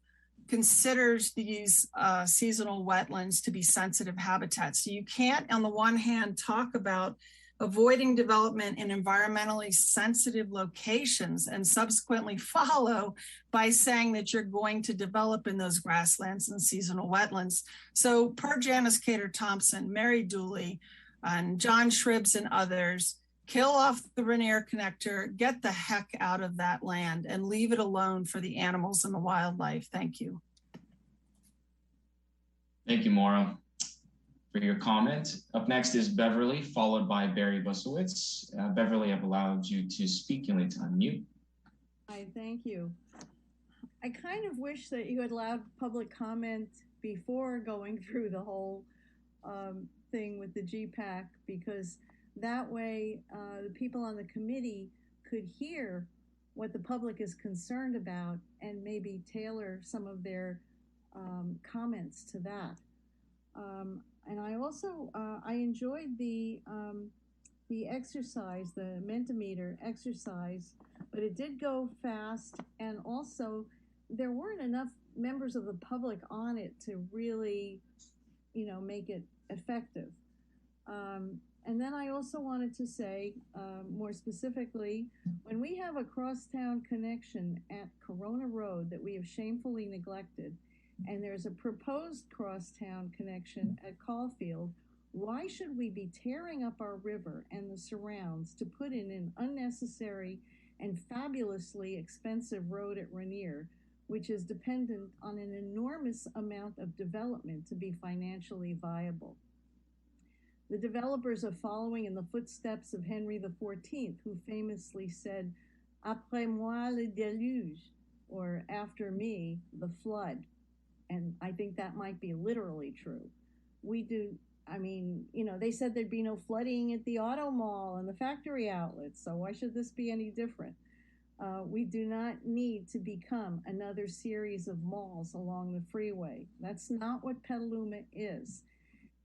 considers these seasonal wetlands to be sensitive habitats. So you can't, on the one hand, talk about avoiding development in environmentally sensitive locations and subsequently follow by saying that you're going to develop in those grasslands and seasonal wetlands. So per Janice Cater-Thompson, Mary Dooley, and John Shribs and others, kill off the Rainier Connector, get the heck out of that land and leave it alone for the animals and the wildlife. Thank you. Thank you, Maura, for your comment. Up next is Beverly, followed by Barry Busowitz. Beverly, I've allowed you to speak. You'll need to unmute. Hi, thank you. I kind of wish that you had allowed public comment before going through the whole thing with the GPAC, because that way the people on the committee could hear what the public is concerned about and maybe tailor some of their comments to that. And I also, I enjoyed the exercise, the Mentimeter exercise, but it did go fast. And also there weren't enough members of the public on it to really, make it effective. And then I also wanted to say, more specifically, when we have a crosstown connection at Corona Road that we have shamefully neglected, and there's a proposed crosstown connection at Caulfield, why should we be tearing up our river and the surrounds to put in an unnecessary and fabulously expensive road at Rainier, which is dependent on an enormous amount of development to be financially viable? The developers are following in the footsteps of Henry XIV, who famously said, "Après moi le déluge," or "after me the flood." And I think that might be literally true. They said there'd be no flooding at the auto mall and the factory outlets, so why should this be any different? We do not need to become another series of malls along the freeway. That's not what Petaluma is.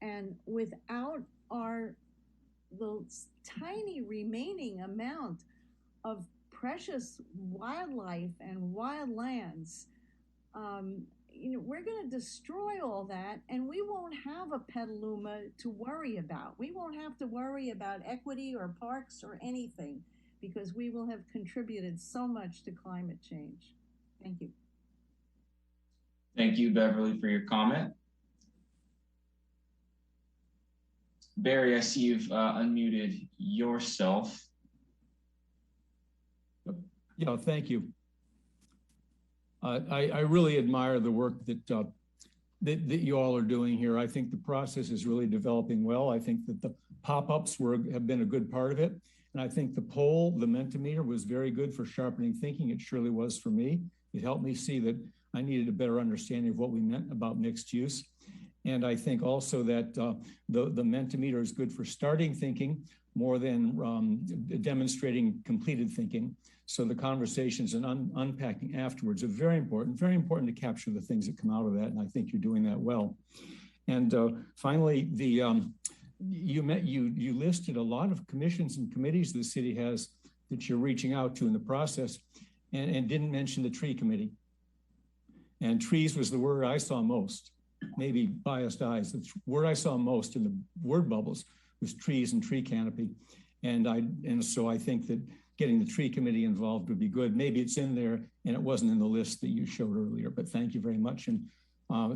And without the tiny remaining amount of precious wildlife and wild lands, we're going to destroy all that, and we won't have a Petaluma to worry about. We won't have to worry about equity or parks or anything. because we will have contributed so much to climate change. Thank you. Thank you, Beverly, for your comment. Barry, I see you've unmuted yourself. Yeah, thank you. I really admire the work that you all are doing here. I think the process is really developing well. I think that the pop-ups have been a good part of it. And I think the poll, the Mentimeter, was very good for sharpening thinking. It surely was for me. It helped me see that I needed a better understanding of what we meant about mixed use. And I think also that the Mentimeter is good for starting thinking more than demonstrating completed thinking. So the conversations and unpacking afterwards are very important to capture the things that come out of that. And I think you're doing that well. And finally, you listed a lot of commissions and committees the city has that you're reaching out to in the process, and didn't mention the tree committee. And trees was the word I saw most, maybe biased eyes. The word I saw most in the word bubbles was trees and tree canopy. And so I think that getting the tree committee involved would be good. Maybe it's in there and it wasn't in the list that you showed earlier, but thank you very much. And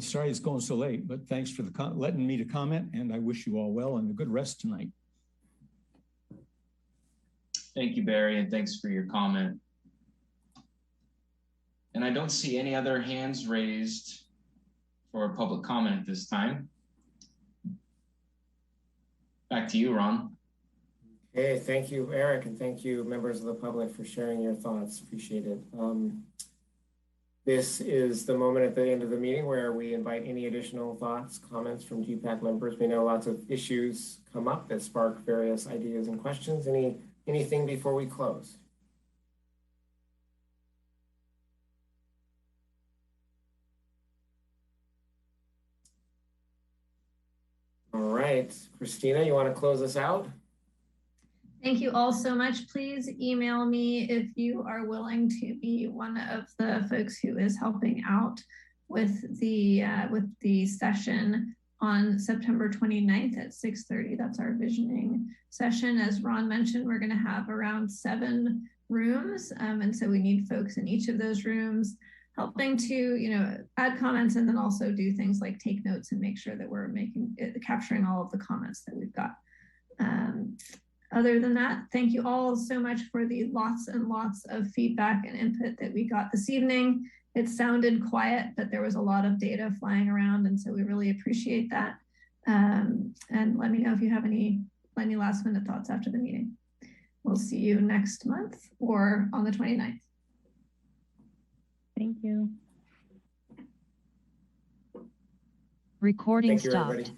sorry it's going so late, but thanks for letting me to comment, and I wish you all well and a good rest tonight. Thank you, Barry, and thanks for your comment. And I don't see any other hands raised for public comment at this time. Back to you, Ron. Hey, thank you, Eric, and thank you, members of the public, for sharing your thoughts. Appreciate it. This is the moment at the end of the meeting where we invite any additional thoughts, comments from GPAC members. We know lots of issues come up that spark various ideas and questions. Anything before we close? All right, Christina, you want to close us out? Thank you all so much. Please email me if you are willing to be one of the folks who is helping out with the session on September 29th at 6:30. That's our visioning session. As Ron mentioned, we're going to have around 7 rooms. And so we need folks in each of those rooms helping to, add comments, and then also do things like take notes and make sure that we're capturing all of the comments that we've got. Other than that, thank you all so much for the lots and lots of feedback and input that we got this evening. It sounded quiet, but there was a lot of data flying around, and so we really appreciate that. And let me know if you have any last minute thoughts after the meeting. We'll see you next month or on the 29th. Thank you. Recording stopped. Everybody.